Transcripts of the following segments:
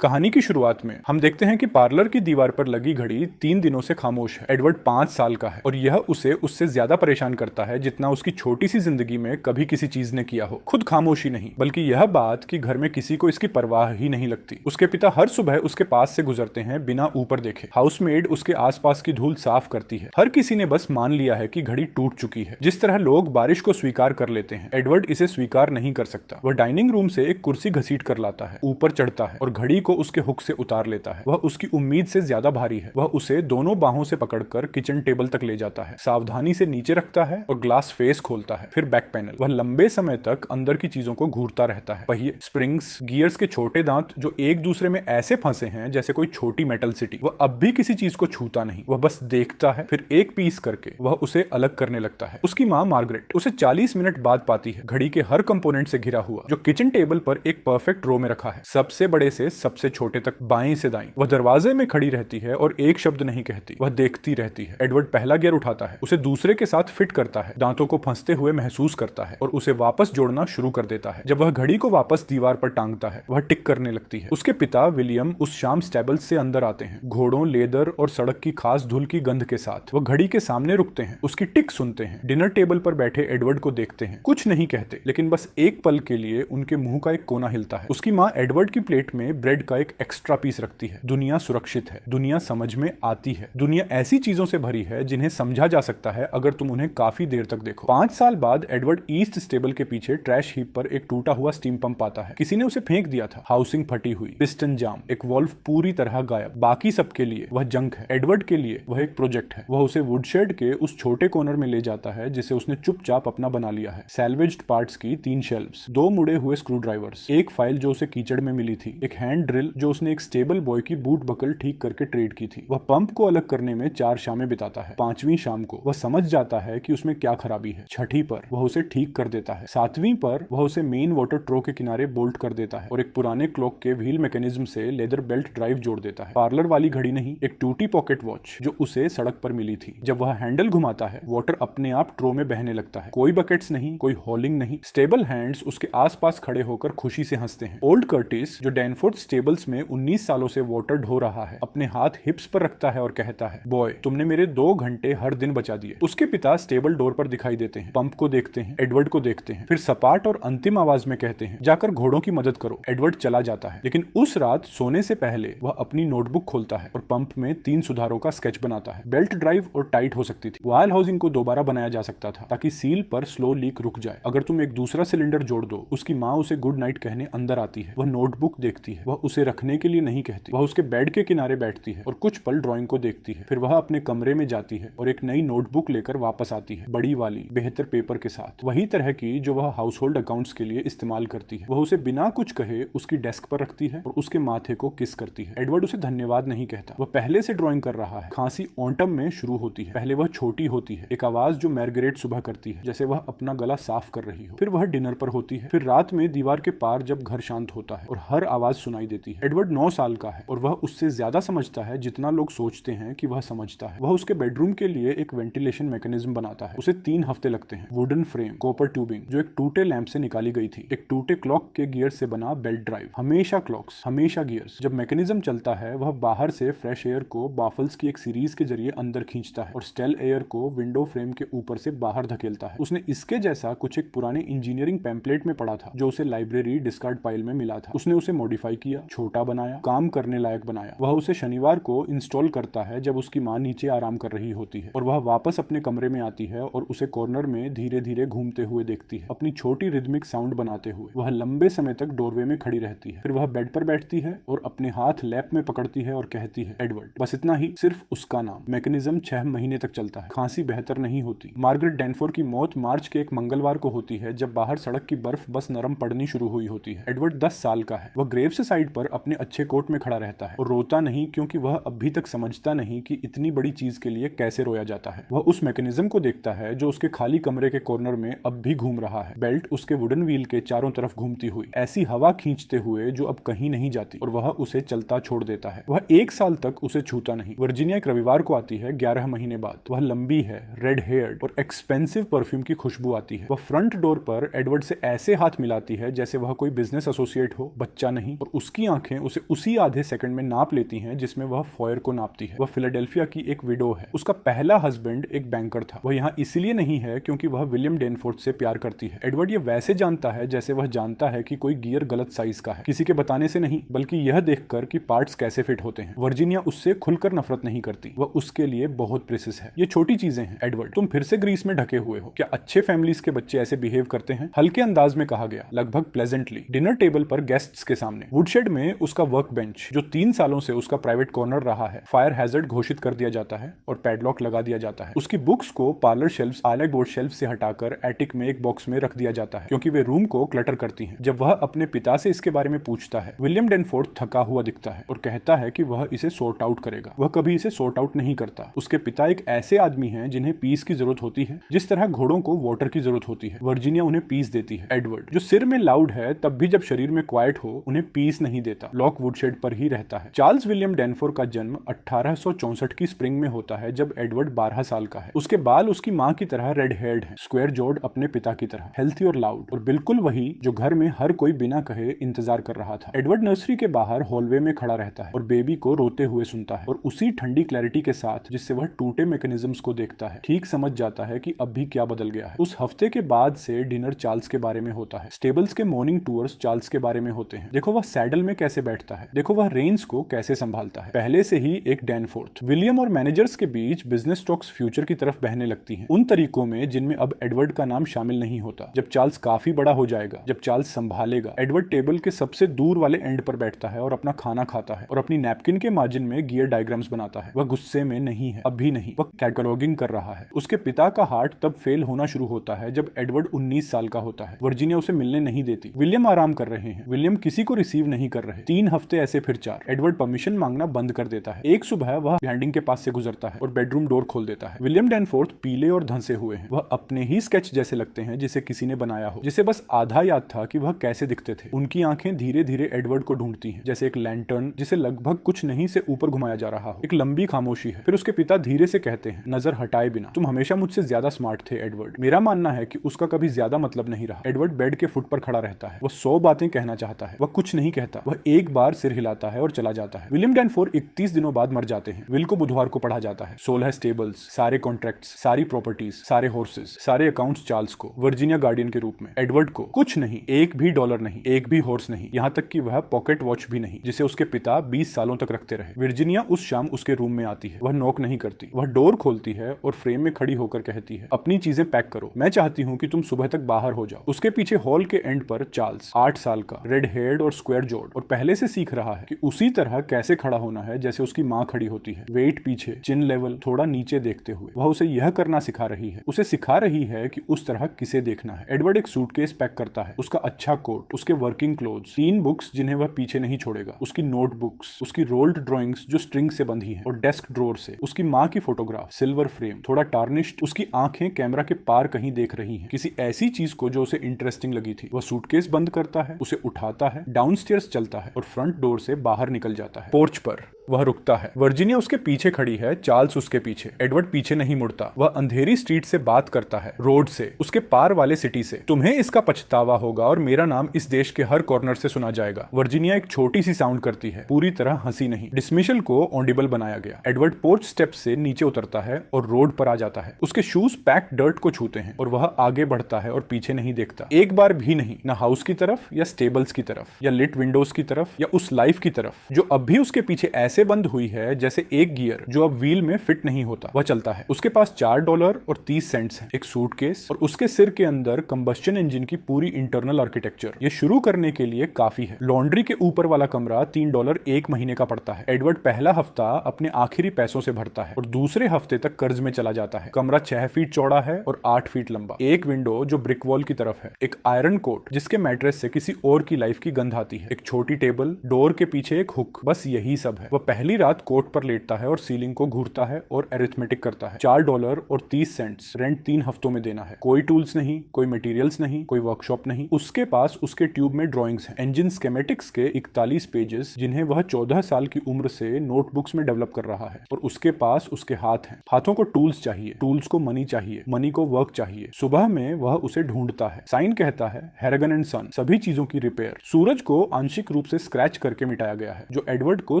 कहानी की शुरुआत में हम देखते हैं कि पार्लर की दीवार पर लगी घड़ी 3 दिनों से खामोश है। एडवर्ड 5 साल का है और यह उसे उससे ज्यादा परेशान करता है जितना उसकी छोटी सी जिंदगी में कभी किसी चीज ने किया हो। खुद खामोशी नहीं, बल्कि यह बात कि घर में किसी को इसकी परवाह ही नहीं लगती। उसके पिता हर सुबह उसके पास से गुजरते हैं बिना ऊपर देखे। हाउसमेड उसके आसपास की धूल साफ करती है। हर किसी ने बस मान लिया है कि घड़ी टूट चुकी है। जिस तरह लोग बारिश को स्वीकार कर लेते हैं, एडवर्ड इसे स्वीकार नहीं कर सकता। वह डाइनिंग रूम से एक कुर्सी घसीट कर लाता है, ऊपर चढ़ता है और घड़ी को उसके हुक से उतार लेता है। वह उसकी उम्मीद से ज्यादा भारी है। वह उसे दोनों बाहों से पकड़कर किचन टेबल तक ले जाता है, सावधानी से नीचे रखता है और ग्लास फेस खोलता है, फिर बैक पैनल। वह लंबे समय तक अंदर की चीजों को घूरता रहता है। पहिए, स्प्रिंग्स, गियर्स के छोटे दांत जो एक दूसरे में ऐसे फंसे हैं जैसे कोई छोटी मेटल सिटी। वह अब भी किसी चीज को छूता नहीं, वह बस देखता है, फिर एक पीस करके वह उसे अलग करने लगता है। उसकी माँ मार्गरेट उसे 40 मिनट बाद पाती है, घड़ी के हर कंपोनेंट से घिरा हुआ, जो किचन टेबल पर एक परफेक्ट रो में रखा है, सबसे बड़े से सबसे छोटे तक, बाएं से दाएं। वह दरवाजे में खड़ी रहती है और एक शब्द नहीं कहती, वह देखती रहती है। एडवर्ड पहला गियर उठाता है, उसे दूसरे के साथ फिट करता है, दांतों को फंसते हुए महसूस करता है और उसे वापस जोड़ना शुरू कर देता है। जब वह घड़ी को वापस दीवार पर टांगता है, वह टिक करने लगती है। उसके पिता विलियम उस शाम स्टेबल्स से अंदर आते हैं, घोड़ों, लेदर और सड़क की खास धूल की गंध के साथ। वह घड़ी के सामने रुकते हैं, उसकी टिक सुनते हैं, डिनर टेबल पर बैठे एडवर्ड को देखते हैं। कुछ नहीं कहते, लेकिन बस एक पल के लिए उनके मुंह का एक कोना हिलता है। उसकी माँ एडवर्ड की प्लेट में ब्रेड का एक एक्स्ट्रा पीस रखती है। दुनिया सुरक्षित है, दुनिया समझ में आती है, दुनिया ऐसी चीजों से भरी है जिन्हें समझा जा सकता है अगर तुम उन्हें काफी देर तक देखो। 5 साल बाद एडवर्ड ईस्ट स्टेबल के पीछे ट्रैश हीप पर एक टूटा हुआ स्टीम पंप पाता है। किसी ने उसे फेंक दिया था। हाउसिंग फटी हुई, पिस्टन जाम, एक वॉल्व पूरी तरह गायब। बाकी सबके लिए वह जंक है, एडवर्ड के लिए वह एक प्रोजेक्ट है। वह उसे वुडशेड के उस छोटे कॉर्नर में ले जाता है जिसे उसने चुपचाप अपना बना लिया है। सैल्वेज्ड पार्ट्स की 3 शेल्व्स, 2 मुड़े हुए स्क्रू ड्राइवर्स, एक फाइल जो उसे कीचड़ में मिली थी, एक हैंड ड्रिल जो उसने एक स्टेबल बॉय की बूट बकल ठीक करके ट्रेड की थी। वह पंप को अलग करने में 4 शामें बिताता है। 5वीं शाम को वह समझ जाता है कि उसमें क्या खराबी है। 6ठी पर वह उसे ठीक कर देता है। 7वीं पर वह उसे मेन वाटर ट्रो के किनारे बोल्ट कर देता है और एक पुराने क्लॉक के व्हील मैकेनिज्म से लेदर बेल्ट ड्राइव जोड़ देता है। पार्लर वाली घड़ी नहीं, एक टूटी पॉकेट वॉच जो उसे सड़क पर मिली थी। जब वह हैंडल घुमाता है, वाटर अपने आप ट्रो में बहने लगता है। कोई बकेट्स नहीं, कोई हॉलिंग नहीं। स्टेबल हैंड्स उसके आसपास खड़े होकर खुशी से हंसते हैं। ओल्ड कर्टिस जो डैनफोर्ड स्टेबल्स में 19 सालों से वाटर ढो रहा है, अपने हाथ हिप्स पर रखता है और कहता है, बॉय, तुमने मेरे 2 घंटे हर दिन बचा दिए। उसके पिता स्टेबल डोर पर दिखाई देते हैं, पंप को देखते हैं, एडवर्ड को देखते हैं, फिर सपाट और अंतिम आवाज में कहते हैं, जाकर घोड़ों की मदद करो। एडवर्ड चला जाता है, लेकिन उस रात सोने से पहले वह अपनी नोटबुक खोलता है और पंप में 3 सुधारों का स्केच बनाता है। बेल्ट ड्राइव और टाइट हो सकती थी। वायल हाउसिंग को दोबारा बनाया जा सकता था ताकि सील पर स्लो लीक रुक जाए। अगर तुम एक दूसरा सिलेंडर जोड़ दो। उसकी माँ उसे गुड नाइट कहने अंदर आती है। वह नोटबुक देखती है, वह उसे रखने के लिए नहीं कहती। वह उसके बेड के किनारे बैठती है और कुछ पल ड्राइंग को देखती है। फिर वह अपने कमरे में जाती है और एक नई नोटबुक लेकर वापस आती है, बड़ी वाली, बेहतर पेपर के साथ, वही तरह की जो वह हाउस होल्ड अकाउंट्स के लिए इस्तेमाल करती है। वह उसे बिना कुछ कहे उसकी डेस्क पर रखती है और उसके माथे को किस करती है। एडवर्ड उसे धन्यवाद नहीं कहता, वह पहले से ड्राइंग कर रहा है। खांसी ऑटम में शुरू होती है। पहले वह छोटी होती है, एक आवाज जो मार्गरेट सुबह करती है, जैसे वह अपना गला साफ कर रही हो। फिर वह डिनर पर होती है। फिर रात में दीवार के पार जब घर शांत होता है और हर आवाज सुनाई देती है। एडवर्ड 9 साल का है और वह उससे ज्यादा समझता है जितना लोग सोचते हैं कि वह समझता है। वह उसके बेडरूम के लिए एक वेंटिलेशन मैकेनिज्म बनाता है। उसे 3 हफ्ते लगते हैं। वुडन फ्रेम, कॉपर ट्यूबिंग जो एक टूटे लैंप से निकाली गई थी, एक टूटे क्लॉक के गियर से बना बेल्ट ड्राइव, हमेशा क्लॉक्स, हमेशा गियर्स। जब मैकेनिज्म चलता है, वह बाहर से फ्रेश एयर को बाफल्स की एक सीरीज के जरिए अंदर खींचता है और स्टेल एयर को विंडो फ्रेम के ऊपर से बाहर धकेलता है। उसने इसके जैसा कुछ एक पुराने इंजीनियरिंग पैम्पलेट में पढ़ा था जो उसे लाइब्रेरी डिस्कार्ड पाइल में मिला था। उसने उसे मॉडिफाई किया, छोटा बनाया, काम करने लायक बनाया। वह उसे शनिवार को इंस्टॉल करता है जब उसकी माँ नीचे आराम कर रही होती है और वह वापस अपने कमरे में आती है और उसे कॉर्नर में धीरे धीरे घूमते हुए देखती है, अपनी छोटी रिदमिक साउंड बनाते हुए। वह लंबे समय तक डोरवे में खड़ी रहती है। फिर वह बेड पर बैठती है और अपने हाथ लैप में पकड़ती है और कहती है, एडवर्ड। बस इतना ही, सिर्फ उसका नाम। मैकेनिज्म 6 महीने तक चलता है। खांसी बेहतर नहीं होती। मार्गरेट डैनफोर्ड की मौत मार्च के एक मंगलवार को होती है जब बाहर सड़क की बर्फ बस नरम पड़नी शुरू हुई होती है। एडवर्ड 10 साल का है। वह ग्रेव से साइड पर अपने अच्छे कोट में खड़ा रहता है और रोता नहीं, क्योंकि वह अभी तक समझता नहीं कि इतनी बड़ी चीज के लिए कैसे रोया जाता है। वह उस मैकेनिज्म को देखता है जो उसके खाली कमरे के कॉर्नर में अब भी घूम रहा है। बेल्ट उसके वुडन व्हील के चारों तरफ घूमती हुई, ऐसी हवा खींचते हुए जो अब कहीं नहीं जाती, और वह उसे चलता छोड़ देता है। वह 1 साल तक उसे छूता नहीं। वर्जीनिया एक रविवार को आती है 11 महीने बाद। वह लंबी है, रेड हेयर्ड और एक्सपेंसिव परफ्यूम की खुशबू आती है। वह फ्रंट डोर पर एडवर्ड से ऐसे हाथ मिलाती है जैसे वह कोई बिजनेस एसोसिएट हो, बच्चा नहीं, और उसकी आंखें उसे उसी आधे सेकंड में नाप लेती हैं जिसमें वह फॉयर को नापती है। वह फिलाडेल्फिया की एक विडो है। उसका पहला हस्बैंड एक बैंकर था। वह यहाँ इसलिए नहीं है क्योंकि वह विलियम डेनफोर्थ से प्यार करती है। एडवर्ड ये वैसे जानता है जैसे वह जानता है कि कोई गियर गलत साइज का है, किसी के बताने से नहीं बल्कि यह देखकर कि पार्ट्स कैसे फिट होते हैं। वर्जीनिया उससे खुलकर नफरत नहीं करती, वह उसके लिए बहुत प्रेसिस है। ये छोटी चीजें हैं। एडवर्ड, तुम फिर से ग्रीस में ढके हुए हो। क्या अच्छे फैमिलीज के बच्चे ऐसे बिहेव करते हैं? हल्के अंदाज में कहा गया, लगभग प्लेजेंटली। डिनर टेबल पर गेस्ट्स के सामने। वुडशेड में उसका वर्क बेंच, जो 3 सालों से उसका प्राइवेट कॉर्नर रहा है, फायर हैजर्ड घोषित कर दिया जाता है और पैडलॉक लगा दिया जाता है। उसकी बुक्स को पार्लर शेल्फ्स, आईलाइट बोर्ड शेल्फ से हटाकर एटिक में एक बॉक्स में रख दिया जाता है क्योंकि वे रूम को क्लटर करती हैं। जब वह अपने पिता से इसके बारे में पूछता है, विलियम डेनफोर्थ थका हुआ दिखता है और कहता है कि वह इसे सॉर्ट आउट करेगा। वह कभी इसे सॉर्ट आउट नहीं करता। उसके पिता एक ऐसे आदमी हैं जिन्हें पीस की जरूरत होती है जिस तरह घोड़ों को वाटर की जरूरत होती है। वर्जीनिया उन्हें पीस देती है। एडवर्ड, जो सिर में लाउड है तब भी जब शरीर में क्वाइट हो, उन्हें पीस नहीं देता। लॉक वुडशेड पर ही रहता है। चार्ल्स विलियम डेनफोर का जन्म 1864 की स्प्रिंग में होता है जब एडवर्ड 12 साल का है। उसके बाल उसकी माँ की तरह रेड हेयर्ड हैं, स्क्वायर जॉड अपने पिता की तरह, हेल्थी और लाउड, और बिल्कुल वही जो घर में हर कोई बिना कहे इंतजार कर रहा था। एडवर्ड नर्सरी के बाहर हॉलवे में खड़ा रहता है और बेबी को रोते हुए सुनता है और उसी ठंडी क्लैरिटी के साथ जिससे वह टूटे मैकेनिज्म्स को देखता है, ठीक समझ जाता है कि अब भी क्या बदल गया है। उस हफ्ते के बाद से डिनर चार्ल्स के बारे में होता है। स्टेबल्स के मॉर्निंग टूर्स चार्ल्स के बारे में होते हैं। देखो वह सैडल में कैसे बैठता है, देखो वह रेंस को कैसे संभालता है। पहले से ही एक डैनफोर्थ। विलियम और मैनेजर्स के बीच बिजनेस टॉक्स फ्यूचर की तरफ बहने लगती हैं, उन तरीकों में जिनमें अब एडवर्ड का नाम शामिल नहीं होता। जब चार्ल्स काफी बड़ा हो जाएगा, जब चार्ल्स संभालेगा, एडवर्ड टेबल के सबसे दूर वाले एंड पर बैठता है और अपना खाना खाता है और अपनी नैपकिन के मार्जिन में गियर डायग्राम्स बनाता है। वह गुस्से में नहीं है, अभी नहीं। वह कैटलॉगिंग कर रहा है। उसके पिता का हार्ट तब फेल होना शुरू होता है जब एडवर्ड 19 साल का होता है। वर्जीनिया उसे मिलने नहीं देती। विलियम आराम कर रहे हैं, विलियम किसी को रिसीव नहीं कर रहे। 3 हफ्ते ऐसे फिर 4। एडवर्ड परमिशन मांगना बंद कर देता है। एक सुबह वह लैंडिंग के पास से गुजरता है और बेडरूम डोर खोल देता है। विलियम डेनफोर्थ पीले और धंसे हुए हैं। वह अपने ही स्केच जैसे लगते हैं जिसे किसी ने बनाया हो, जिसे बस आधा याद था कि वह कैसे दिखते थे। उनकी आंखें धीरे धीरे एडवर्ड को ढूंढती हैं, जैसे एक लैंटर्न जिसे लगभग कुछ नहीं से ऊपर घुमाया जा रहा हो। एक लंबी खामोशी है। फिर उसके पिता धीरे से कहते हैं, नजर हटाए बिना, तुम हमेशा मुझसे ज्यादा स्मार्ट थे एडवर्ड। मेरा मानना है कि उसका कभी ज्यादा मतलब नहीं रहा। एडवर्ड बेड के फुट पर खड़ा रहता है। वह 100 बातें कहना चाहता है, वह कुछ नहीं कहता। वह एक बार सिर हिलाता है और चला जाता है। विलियम डेनफोर 31 दिनों बाद मर जाते हैं। विल को बुधवार को पढ़ा जाता है। 16 स्टेबल्स, सारे कॉन्ट्रैक्ट्स, सारी प्रॉपर्टीज, सारे हॉर्सेस, सारे अकाउंट्स चार्ल्स को, वर्जीनिया गार्डियन के रूप में। एडवर्ड को कुछ नहीं, एक भी डॉलर नहीं, एक भी हॉर्स नहीं, यहाँ तक कि वह पॉकेट वॉच भी नहीं जिसे उसके पिता 20 सालों तक रखते रहे। वर्जीनिया उस शाम उसके रूम में आती है। वह नॉक नहीं करती, वह डोर खोलती है और फ्रेम में खड़ी होकर कहती है, अपनी चीजें पैक करो, मैं चाहती हूँ कि तुम सुबह तक बाहर हो जाओ। उसके पीछे हॉल के एंड पर चार्ल्स, 8 साल का, रेड हेयर्ड और स्क्वायर जॉड, और पहले से सीख रहा है कि उसी तरह कैसे खड़ा होना है जैसे उसकी माँ खड़ी होती है। वेट पीछे, चिन लेवल थोड़ा नीचे देखते हुए। वह उसे यह करना सिखा रही है, उसे सिखा रही है कि उस तरह किसे देखना है। एडवर्ड एक सूटकेस पैक करता है, उसका अच्छा कोट, उसके वर्किंग क्लोथ्स, 3 बुक्स जिन्हें वह पीछे नहीं छोड़ेगा, उसकी नोटबुक्स, उसकी रोल्ड ड्राइंग्स जो स्ट्रिंग से बंधी हैं, और डेस्क ड्रॉर से उसकी माँ की फोटोग्राफ, सिल्वर फ्रेम, थोड़ा टार्निश्ड। उसकी आंखें कैमरा के पार कहीं देख रही हैं, किसी ऐसी चीज को जो उसे इंटरेस्टिंग लगी थी। वह सूटकेस बंद करता है, उसे उठाता है, डाउनस्टेयर्स चलता है और फ्रंट डोर से बाहर निकल जाता है। पोर्च पर वह रुकता है। वर्जीनिया उसके पीछे खड़ी है, चार्ल्स उसके पीछे। एडवर्ड पीछे नहीं मुड़ता। वह अंधेरी स्ट्रीट से बात करता है, रोड से, उसके पार वाले सिटी से। तुम्हें इसका पछतावा होगा और मेरा नाम इस देश के हर कॉर्नर से सुना जाएगा। वर्जीनिया एक छोटी सी साउंड करती है, पूरी तरह हंसी नहीं। डिसमिशल को ऑडिबल बनाया गया। एडवर्ड पोर्च स्टेप से नीचे उतरता है और रोड पर आ जाता है। उसके शूज पैक डर्ट को छूते हैं और वह आगे बढ़ता है और पीछे नहीं देखता, एक बार भी नहीं, न हाउस की तरफ या स्टेबल्स की तरफ या लिट विंडोज की तरफ या उस लाइफ की तरफ जो अब भी उसके पीछे ऐसे बंद हुई है जैसे एक गियर जो अब व्हील में फिट नहीं होता। वह चलता है। उसके पास $4 और 30 सेंट्स है, एक सूटकेस और उसके सिर के अंदर कंबस्शन इंजन की पूरी इंटरनल आर्किटेक्चर। ये शुरू करने के लिए काफी है। लॉन्ड्री के ऊपर वाला कमरा $3 एक महीने का पड़ता है। एडवर्ड पहला हफ्ता अपने आखिरी पैसों से भरता है और दूसरे हफ्ते तक कर्ज में चला जाता है। कमरा 6 फीट चौड़ा है और 8 फीट लंबा। एक विंडो जो ब्रिक वॉल की तरफ है, एक आयरन कोट जिसके मैट्रेस से किसी और की लाइफ की गंध आती है, एक छोटी टेबल, डोर के पीछे एक हुक, बस यही सब है। वह पहली रात कोर्ट पर लेटता है और सीलिंग को घूरता है और अरिथमेटिक करता है। $4.30 रेंट 3 हफ्तों में देना है। कोई टूल्स नहीं, कोई मटेरियल्स नहीं, कोई वर्कशॉप नहीं। उसके पास उसके ट्यूब में ड्राइंग्स हैं, इंजन स्कीमेटिक्स के 41 पेजेस जिन्हें वह 14 साल की उम्र से नोटबुक्स में डेवलप कर रहा है। और उसके पास उसके हाथ हैं। हाथों को टूल्स चाहिए, टूल्स को मनी चाहिए, मनी को वर्क चाहिए। सुबह में वह उसे ढूंढता है। साइन कहता है हैरगन एंड सन, सभी चीजों की रिपेयर। सूरज को आंशिक रूप से स्क्रैच करके मिटाया गया है, जो एडवर्ड को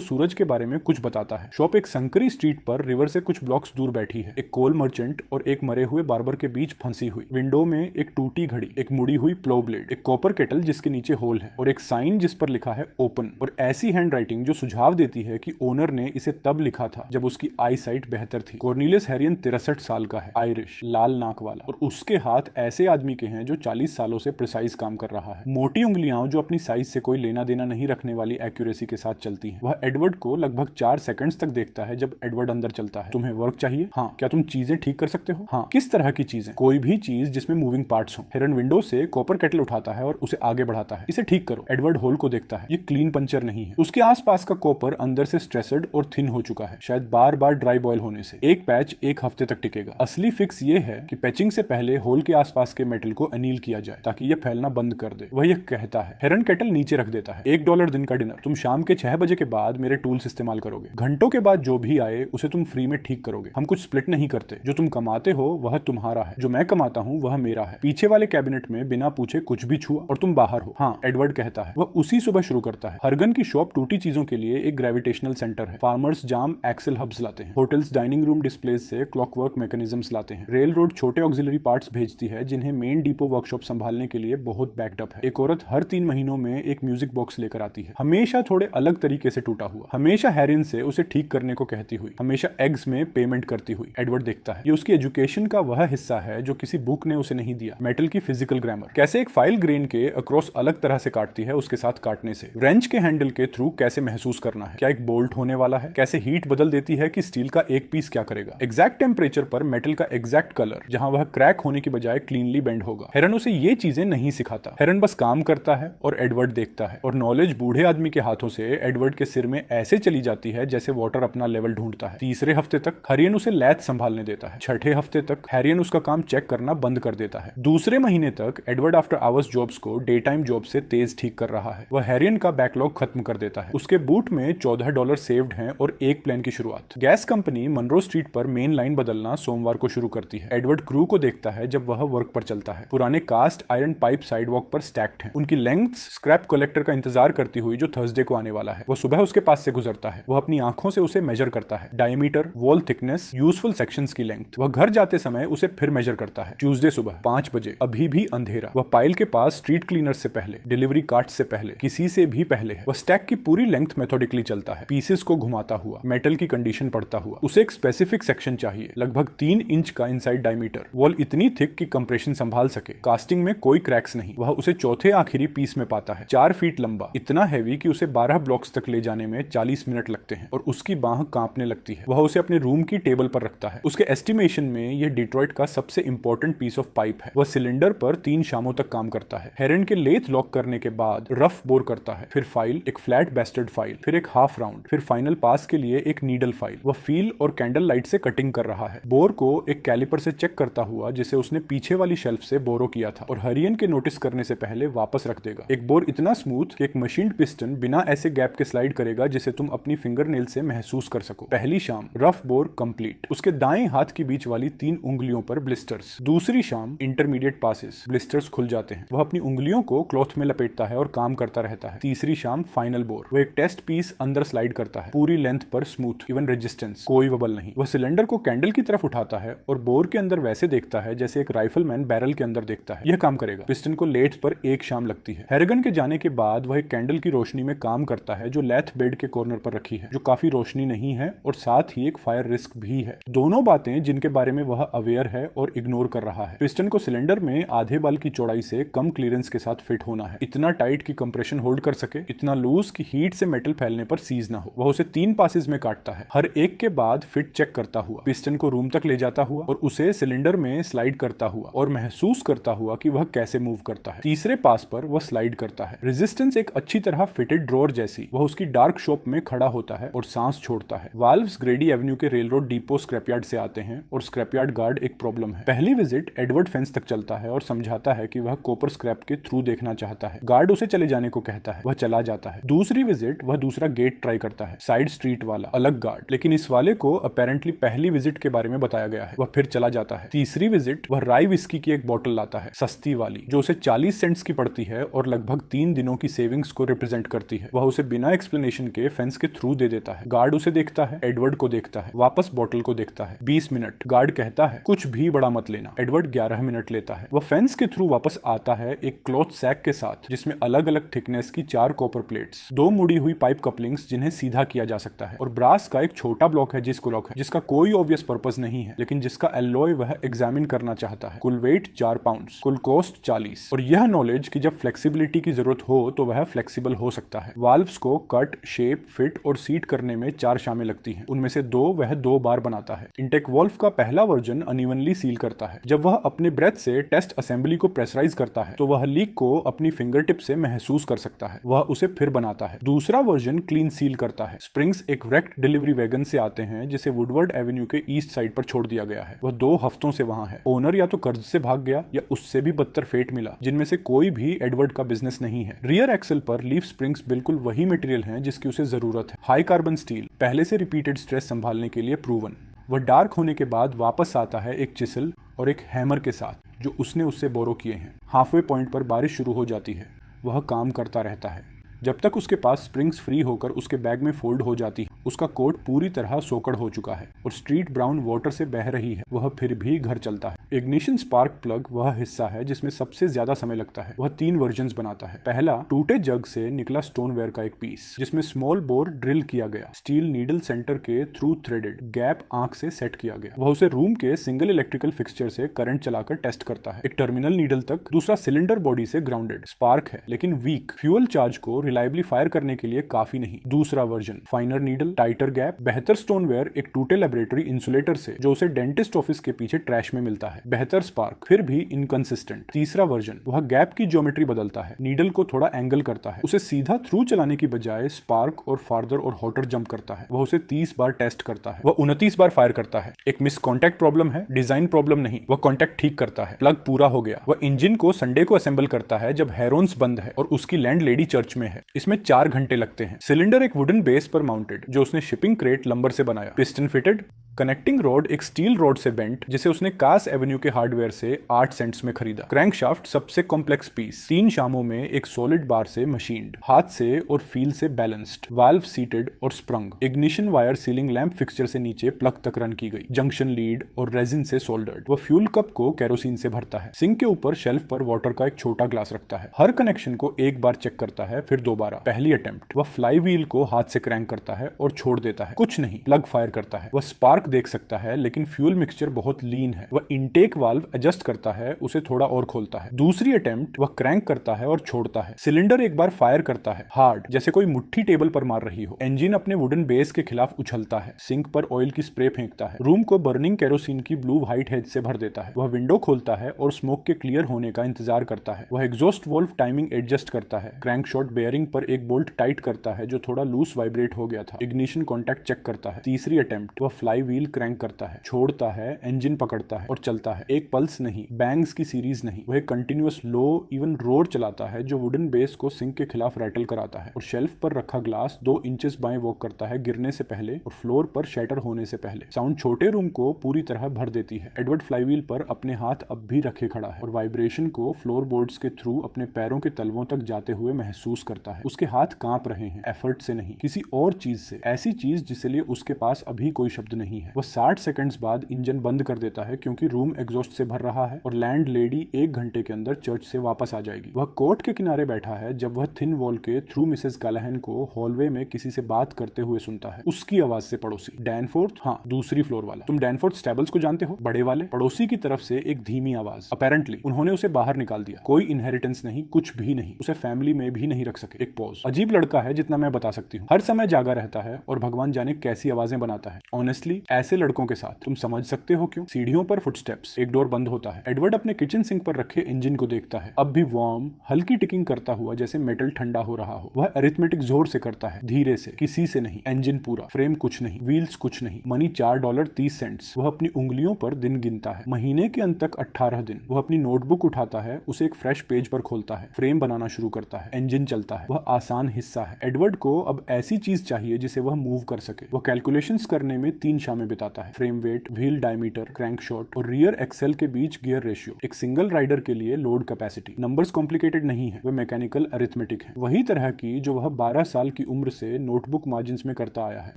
सूरज के बारे में कुछ बताता है। शॉप एक संकरी स्ट्रीट पर रिवर से कुछ ब्लॉक्स दूर बैठी है। एक कोल मर्चेंट और एक मरे हुए बार्बर के बीच फंसी हुई। विंडो में एक टूटी घड़ी, एक मुड़ी हुई प्लो ब्लेड, एक कॉपर केटल जिसके नीचे होल है और एक साइन जिस पर लिखा है ओपन। और ऐसी हैंड राइटिंग जो सुझाव देती है कि ओनर ने इसे तब लिखा था जब उसकी आई साइट बेहतर थी। कॉर्नेलियस हैरियन 63 साल का है, आयरिश, लाल नाक वाला, और उसके हाथ ऐसे आदमी के हैं जो 40 सालों से प्रिसाइज काम कर रहा है। मोटी उंगलियां जो अपनी साइज से कोई लेना देना नहीं रखने वाली एक्यूरेसी के साथ चलती हैं। वह एडवर्ड को लगभग 4 सेकंड्स तक देखता है जब एडवर्ड अंदर चलता है। तुम्हें वर्क चाहिए? हाँ। क्या तुम चीजें ठीक कर सकते हो? हाँ। किस तरह की चीजें? कोई भी चीज जिसमें मूविंग पार्ट्स हो। हेरन विंडो से कॉपर केटल उठाता है और उसे आगे बढ़ाता है। इसे ठीक करो। एडवर्ड होल को देखता है। ये क्लीन पंचर नहीं है। उसके आसपास का कॉपर अंदर से स्ट्रेसड और थिन हो चुका है, शायद बार बार ड्राई बॉयल होने से। एक पैच 1 हफ्ते तक टिकेगा। असली फिक्स ये है कि पैचिंग से पहले होल के आसपास के मेटल को अनील किया जाए ताकि यह फैलना बंद कर दे। वह यह कहता है। हेरन केटल नीचे रख देता है। $1 दिन का डिनर। तुम शाम के 6 बजे के बाद मेरे टूल्स इस्तेमाल करोगे। घंटों के बाद जो भी आए उसे तुम फ्री में ठीक करोगे। हम कुछ स्प्लिट नहीं करते। जो तुम कमाते हो वह तुम्हारा है, जो मैं कमाता हूँ वह मेरा है। पीछे वाले कैबिनेट में बिना पूछे कुछ भी छुआ और तुम बाहर हो। हाँ, एडवर्ड कहता है। वह उसी सुबह शुरू करता है। हर्गन की शॉप टूटी चीजों के लिए एक ग्रेविटेशनल सेंटर है। फार्मर्स जाम एक्सेल हब्स लाते हैं। होटल्स डाइनिंग रूम डिस्प्लेज से क्लॉकवर्क मैकेनिज्म्स लाते हैं। रेल रोड छोटे ऑक्सिलरी पार्ट्स भेजती है जिन्हें मेन डिपो वर्कशॉप संभालने के लिए बहुत बैक्ड अप है। एक औरत हर 3 महीनों में एक म्यूजिक बॉक्स लेकर आती है, हमेशा थोड़े अलग तरीके से टूटा हुआ, हमेशा हैरिन से उसे ठीक करने को कहती हुई, हमेशा एग्स में पेमेंट करती हुई। एडवर्ड देखता है। ये उसकी एजुकेशन का वह हिस्सा है जो किसी बुक ने उसे नहीं दिया। मेटल की फिजिकल ग्रामर, कैसे एक फाइल ग्रेन के अक्रॉस अलग तरह से काटती है उसके साथ काटने से। रेंच के हैंडल के थ्रू कैसे महसूस करना है, क्या एक बोल्ट होने वाला है, कैसे हीट बदल देती है कि स्टील का एक पीस क्या करेगा। एग्जैक्ट टेम्परेचर पर मेटल का एग्जैक्ट कलर, जहां वह क्रैक होने की बजाय क्लीनली बेंड होगा। हेरन उसे ये चीजें नहीं सिखाता। हेरन बस काम करता है और एडवर्ड देखता है। और नॉलेज बूढ़े आदमी के हाथों से एडवर्ड के सिर में ऐसे चली जाती है जैसे वाटर अपना लेवल ढूंढता है। तीसरे हफ्ते तक हैरियन उसे लैथ संभालने देता है। छठे हफ्ते तक हैरियन उसका काम चेक करना बंद कर देता है। दूसरे महीने तक एडवर्ड आफ्टर आवर्स जॉब्स को डे टाइम जॉब से तेज ठीक कर रहा है। वह हैरियन का बैकलॉग खत्म कर देता है। उसके बूट में $14 सेव्ड हैं और एक प्लान की शुरुआत। गैस कंपनी मनरो स्ट्रीट पर मेन लाइन बदलना सोमवार को शुरू करती है। एडवर्ड क्रू को देखता है जब वह वर्क पर चलता है। पुराने कास्ट आयरन पाइप साइडवॉक पर स्टैक्ड हैं। उनकी लेंथ्स स्क्रैप कलेक्टर का इंतजार करती हुई जो थर्सडे को आने वाला है। वह सुबह उसके पास से गुजरता है। वह अपनी आंखों से उसे मेजर करता है। Diameter, wall thickness, useful sections की लेंथ। वह घर जाते समय उसे फिर मेजर करता है। ट्यूसडे सुबह 5 बजे, अभी भी अंधेरा। वह पाइल के पास स्ट्रीट क्लीनर से पहले, डिलीवरी कार्ट से पहले, किसी से भी पहले है। वह स्टैक की पूरी लेंथ मेथोडिकली चलता है, पीसेस को घुमाता हुआ, मेटल की कंडीशन पढ़ता हुआ। उसे एक स्पेसिफिक सेक्शन चाहिए, लगभग 3 इंच का इनसाइड डायमीटर, वॉल इतनी थिक कि कंप्रेशन संभाल सके, कास्टिंग में कोई क्रैक्स नहीं। वह उसे चौथे आखिरी पीस में पाता है, 4 फीट लंबा, इतना हैवी कि उसे 12 ब्लॉक्स तक ले जाने में 40 मिनट लगते हैं और उसकी बांह कांपने लगती है। वह उसे अपने रूम की टेबल पर रखता है। उसके एस्टिमेशन में यह डिट्रॉइट का सबसे इंपॉर्टेंट पीस ऑफ पाइप है। वह सिलेंडर पर 3 शामों तक काम करता है। हेरन के लेथ लॉक करने के बाद रफ बोर करता है, फिर फाइल, एक फ्लैट बेस्टेड फाइल, फिर एक हाफ राउंड, फिर फाइनल पास के लिए एक नीडल फाइल। वह फील और कैंडल लाइट से कटिंग कर रहा है। बोर को एक कैलिपर से चेक करता हुआ जिसे उसने पीछे वाली शेल्फ से बोरो किया था और हरियन के नोटिस करने से पहले वापस रख देगा। एक बोर इतना स्मूथ कि एक मशीन्ड पिस्टन बिना ऐसे गैप के स्लाइड करेगा जिसे तुम अपनी फिंगरनेल से महसूस कर सको। पहली शाम रफ बोर कंप्लीट। उसके दाएं हाथ की बीच वाली 3 उंगलियों पर ब्लिस्टर्स। दूसरी शाम इंटरमीडिएट पासेस, ब्लिस्टर्स खुल जाते हैं। वह अपनी उंगलियों को क्लॉथ में लपेटता है और काम करता रहता है। तीसरी शाम फाइनल बोर। वह एक टेस्ट पीस अंदर स्लाइड करता है, पूरी लेंथ पर स्मूथ, इवन रेजिस्टेंस, कोई वबल नहीं। वह सिलेंडर को कैंडल की तरफ उठाता है और बोर के अंदर वैसे देखता है जैसे एक राइफलमैन बैरल के अंदर देखता है। यह काम करेगा। पिस्टन को लेथ पर 1 शाम लगती है। हैरगन के जाने के बाद वह एक कैंडल की रोशनी में काम करता है जो लेथ बेड के कॉर्नर पर रखी है, जो काफी रोशनी नहीं है और साथ ही एक फायर रिस्क भी है। दोनों बातें जिनके बारे में वह अवेयर है और इग्नोर कर रहा है। पिस्टन को सिलेंडर में आधे बाल की चौड़ाई से कम क्लियरेंस के साथ फिट होना है, इतना टाइट कि कंप्रेशन होल्ड कर सके, इतना लूज कि हीट से मेटल फैलने पर सीज ना हो। वह उसे 3 पासेस में काटता है, हर एक के बाद फिट चेक करता हुआ, पिस्टन को रूम तक ले जाता हुआ और उसे सिलेंडर में स्लाइड करता हुआ और महसूस करता हुआ कि वह कैसे मूव करता है। तीसरे पास पर वह स्लाइड करता है। रेजिस्टेंस एक अच्छी तरह फिटेड ड्रॉर जैसी वह उसकी डार्क शॉप में खड़ा खड़ा होता है और सांस छोड़ता है। वाल्व्स ग्रेडी एवेन्यू के रेल रोड डिपो स्क्रैपयार्ड से आते हैं और स्क्रैपयार्ड गार्ड एक प्रॉब्लम है। पहली विजिट एडवर्ड फेंस तक चलता है और समझाता है कि वह कॉपर स्क्रैप के थ्रू देखना चाहता है। गार्ड उसे चले जाने को कहता है, वह चला जाता है। दूसरी विजिट वह दूसरा गेट ट्राई करता है, साइड स्ट्रीट वाला, अलग गार्ड, लेकिन इस वाले को अपेरेंटली पहली विजिट के बारे में बताया गया है। वह फिर चला जाता है। तीसरी विजिट वह राई विस्की की एक बोतल लाता है, सस्ती वाली, जो उसे 40 सेंट्स की पड़ती है और लगभग 3 दिनों की सेविंग्स को रिप्रेजेंट करती है। वह उसे बिना एक्सप्लेनेशन के फेंस के थ्रू दे देता है। गार्ड उसे देखता है, एडवर्ड को देखता है, वापस बोतल को देखता है। 20 मिनट। गार्ड कहता है कुछ भी बड़ा मत लेना। एडवर्ड 11 मिनट लेता है। वह फेंस के थ्रू वापस आता है एक क्लॉथ सैक के साथ जिसमें अलग अलग थिकनेस की 4 कॉपर प्लेट्स, 2 मुड़ी हुई पाइप कपलिंग्स जिन्हें सीधा किया जा सकता है, और ब्रास का एक छोटा ब्लॉक है जिसका कोई ऑब्वियस पर्पस नहीं है, लेकिन जिसका एलॉय वह एग्जामिन करना चाहता है। कुल वेट 4 पाउंड्स, कुल कॉस्ट 40। और यह नॉलेज कि जब फ्लेक्सिबिलिटी की जरूरत हो तो वह फ्लेक्सिबल हो सकता है। वाल्व्स को कट, शेप, फिट और सीट करने में 4 शामें लगती हैं। उनमें से 2 वह 2 बार बनाता है। इंटेक वाल्व का पहला वर्जन अनइवनली सील करता है। जब वह अपने ब्रेथ से टेस्ट असेंबली को प्रेशराइज करता है तो वह लीक को अपनी फिंगर टिप से महसूस कर सकता है। वह उसे फिर बनाता है। दूसरा वर्जन क्लीन सील करता है। स्प्रिंग्स एक wrecked डिलीवरी वैगन से आते हैं जिसे वुडवर्ड एवेन्यू के ईस्ट साइड पर छोड़ दिया गया है। वह 2 हफ्तों से वहां है। ओनर या तो कर्ज से भाग गया या उससे भी बदतर फेट मिला, जिनमें से कोई भी एडवर्ड का बिजनेस नहीं है। रियर एक्सल पर लीफ स्प्रिंग्स बिल्कुल वही मटेरियल हैं जिसकी उसे जरूरत है। हाई कार्बन स्टील, पहले से रिपीटेड स्ट्रेस संभालने के लिए प्रूवन। वह डार्क होने के बाद वापस आता है एक चिसल और एक हैमर के साथ जो उसने उससे बोरो किए हैं। हाफवे पॉइंट पर बारिश शुरू हो जाती है। वह काम करता रहता है जब तक उसके पास स्प्रिंग्स फ्री होकर उसके बैग में फोल्ड हो जाती है। उसका कोट पूरी तरह सोकड़ हो चुका है और स्ट्रीट ब्राउन वाटर से बह रही है। वह फिर भी घर चलता है। इग्निशन स्पार्क प्लग वह हिस्सा है जिसमें सबसे ज्यादा समय लगता है। वह 3 वर्जन्स बनाता है। पहला, टूटे जग से निकला स्टोनवेयर का एक पीस जिसमें स्मॉल बोर ड्रिल किया गया, स्टील नीडल सेंटर के थ्रू थ्रेडेड, गैप आंख से सेट किया गया। वह उसे रूम के सिंगल इलेक्ट्रिकल फिक्सचर से करंट चलाकर टेस्ट करता है, एक टर्मिनल नीडल तक। दूसरा, सिलेंडर बॉडी से ग्राउंडेड, स्पार्क है लेकिन वीक, फ्यूल चार्ज को रिलायबली फायर करने के लिए काफी नहीं। दूसरा वर्जन, फाइनर नीडल, टाइटर गैप, बेहतर स्टोनवेयर, एक टूटे लेबोरेटरी इंसुलेटर से जो उसे डेंटिस्ट ऑफिस के पीछे ट्रैश में मिलता है, बेहतर स्पार्क, फिर भी इनकंसिस्टेंट। तीसरा वर्जन, वह गैप की ज्योमेट्री बदलता है, नीडल को थोड़ा एंगल करता है, उसे सीधा थ्रू चलाने की बजाय स्पार्क और फार्दर और हॉटर जंप करता है। वह उसे 30 बार टेस्ट करता है। वह 29 बार फायर करता है। एक मिस कॉन्टैक्ट प्रॉब्लम है, डिजाइन प्रॉब्लम नहीं। वह कॉन्टैक्ट ठीक करता है, प्लग पूरा हो गया। वह इंजन को संडे को असेंबल करता है जब हेरोन्स बंद है और उसकी लैंड लेडी चर्च में है। इसमें 4 घंटे लगते हैं। सिलेंडर एक वुडन बेस पर माउंटेड जो उसने शिपिंग क्रेट लंबर से बनाया। Piston fitted. कनेक्टिंग रोड एक स्टील रोड से बेंट जिसे उसने कास एवेन्यू के हार्डवेयर से 8 सेंट्स में खरीदा। क्रैंकशाफ्ट सबसे कॉम्प्लेक्स पीस, 3 शामों में एक सॉलिड बार से मशीन्ड, हाथ से और फील से बैलेंस्ड, वाल्व सीटेड और sprung. Ignition wire ceiling lamp fixture से नीचे प्लग तक रन की गई, जंक्शन लीड और रेजिन से सोल्डर्ड। वह फ्यूल कप को केरोसिन से भरता है। सिंक के ऊपर शेल्फ पर वाटर का एक छोटा ग्लास रखता है। हर कनेक्शन को एक बार चेक करता है, फिर दोबारा। पहली अटेम्प्ट, वह फ्लाई व्हील को हाथ से क्रैंक करता है और छोड़ देता है, कुछ नहीं। प्लग फायर करता है। वह स्पार्क देख सकता है लेकिन फ्यूल मिक्सचर बहुत लीन है। वह इनटेक वाल्व एडजस्ट करता है, उसे थोड़ा और खोलता है। दूसरी अटेम्प्ट, वह क्रैंक करता है और छोड़ता है। सिलेंडर एक बार फायर करता है, हार्ड, जैसे कोई मुट्ठी टेबल पर मार रही हो। इंजन अपने वुडन बेस के खिलाफ उछलता है। सिंक पर ऑयल की स्प्रे फेंकता है। रूम को बर्निंग केरोसिन की ब्लू व्हाइट हेज से भर देता है। वह विंडो खोलता है और स्मोक के क्लियर होने का इंतजार करता है। वह एग्जॉस्ट वॉल्व टाइमिंग एडजस्ट करता है। क्रैंक शॉट बेयरिंग पर एक बोल्ट टाइट करता है जो थोड़ा लूज वाइब्रेट हो गया था। इग्निशन कॉन्टैक्ट चेक करता है। तीसरी अटेम्प्ट, वह फ्लाई व्हील क्रैंक करता है, छोड़ता है, इंजन पकड़ता है और चलता है। एक पल्स नहीं, बैंग्स की सीरीज नहीं। वह कंटिन्यूअस लो इवन रोर चलाता है जो वुडन बेस को सिंक के खिलाफ रैटल कराता है। और शेल्फ पर रखा ग्लास 2 इंचेस बाएं वॉक करता है गिरने से पहले और फ्लोर पर शैटर होने से पहले। साउंड छोटे रूम को पूरी तरह भर देती है। एडवर्ड फ्लाईव्हील पर अपने हाथ अब भी रखे खड़ा है और वाइब्रेशन को फ्लोर बोर्ड्स के थ्रू अपने पैरों के तलवों तक जाते हुए महसूस करता है। उसके हाथ कांप रहे हैं, एफर्ट से नहीं, किसी और चीज से, ऐसी चीज जिसके लिए उसके पास अभी कोई शब्द नहीं है। वह 60 सेकंड्स बाद इंजन बंद कर देता है क्योंकि रूम एग्जॉस्ट से भर रहा है और लैंड लेडी 1 घंटे के अंदर चर्च से वापस आ जाएगी। वह कोर्ट के किनारे बैठा है जब वह थिन वॉल के थ्रू मिसेस कैलाहन को हॉलवे में किसी से बात करते हुए सुनता है। उसकी आवाज से पड़ोसी, डैनफोर्थ, हाँ दूसरी फ्लोर वाला, तुम डैनफोर्थ स्टेबल्स को जानते हो, बड़े वाले। पड़ोसी की तरफ से एक धीमी आवाज, अपेरेंटली उन्होंने उसे बाहर निकाल दिया, कोई इनहेरिटेंस नहीं, कुछ भी नहीं, उसे फैमिली में भी नहीं रख सके। एक पॉज, अजीब लड़का है जितना मैं बता सकती हूँ, हर समय जागा रहता है और भगवान जाने कैसी आवाजें बनाता है। ऑनेस्टली ऐसे लड़कों के साथ तुम समझ सकते हो क्यों। सीढ़ियों पर फुटस्टेप्स, एक डोर बंद होता है। एडवर्ड अपने किचन सिंक पर रखे इंजन को देखता है, अब भी वार्म, हल्की टिकिंग करता हुआ, जैसे मेटल ठंडा हो रहा हो। वह अरिथमेटिक जोर से करता है, धीरे से, किसी से नहीं। इंजन पूरा, फ्रेम कुछ नहीं, व्हील्स कुछ नहीं, मनी $4.30। वह अपनी उंगलियों पर दिन गिनता है। महीने के अंत तक 18 दिन। वह अपनी नोटबुक उठाता है, उसे एक फ्रेश पेज पर खोलता है, फ्रेम बनाना शुरू करता है, इंजन चलता है। वह आसान हिस्सा है। एडवर्ड को अब ऐसी चीज चाहिए जिसे वह मूव कर सके। वह कैलकुलेशंस करने में 3 शामें बिताता है, फ्रेम वेट, व्हील डायमीटर, क्रैंकशॉट और रियर एक्सेल के बीच गियर रेशियो। एक सिंगल राइडर के लिए लोड कैपेसिटी। नंबर्स कॉम्प्लिकेटेड नहीं है, वे मैकेनिकल अरिथमेटिक है, वही तरह की जो वह 12 साल की उम्र से नोटबुक मार्जिन्स में करता आया है।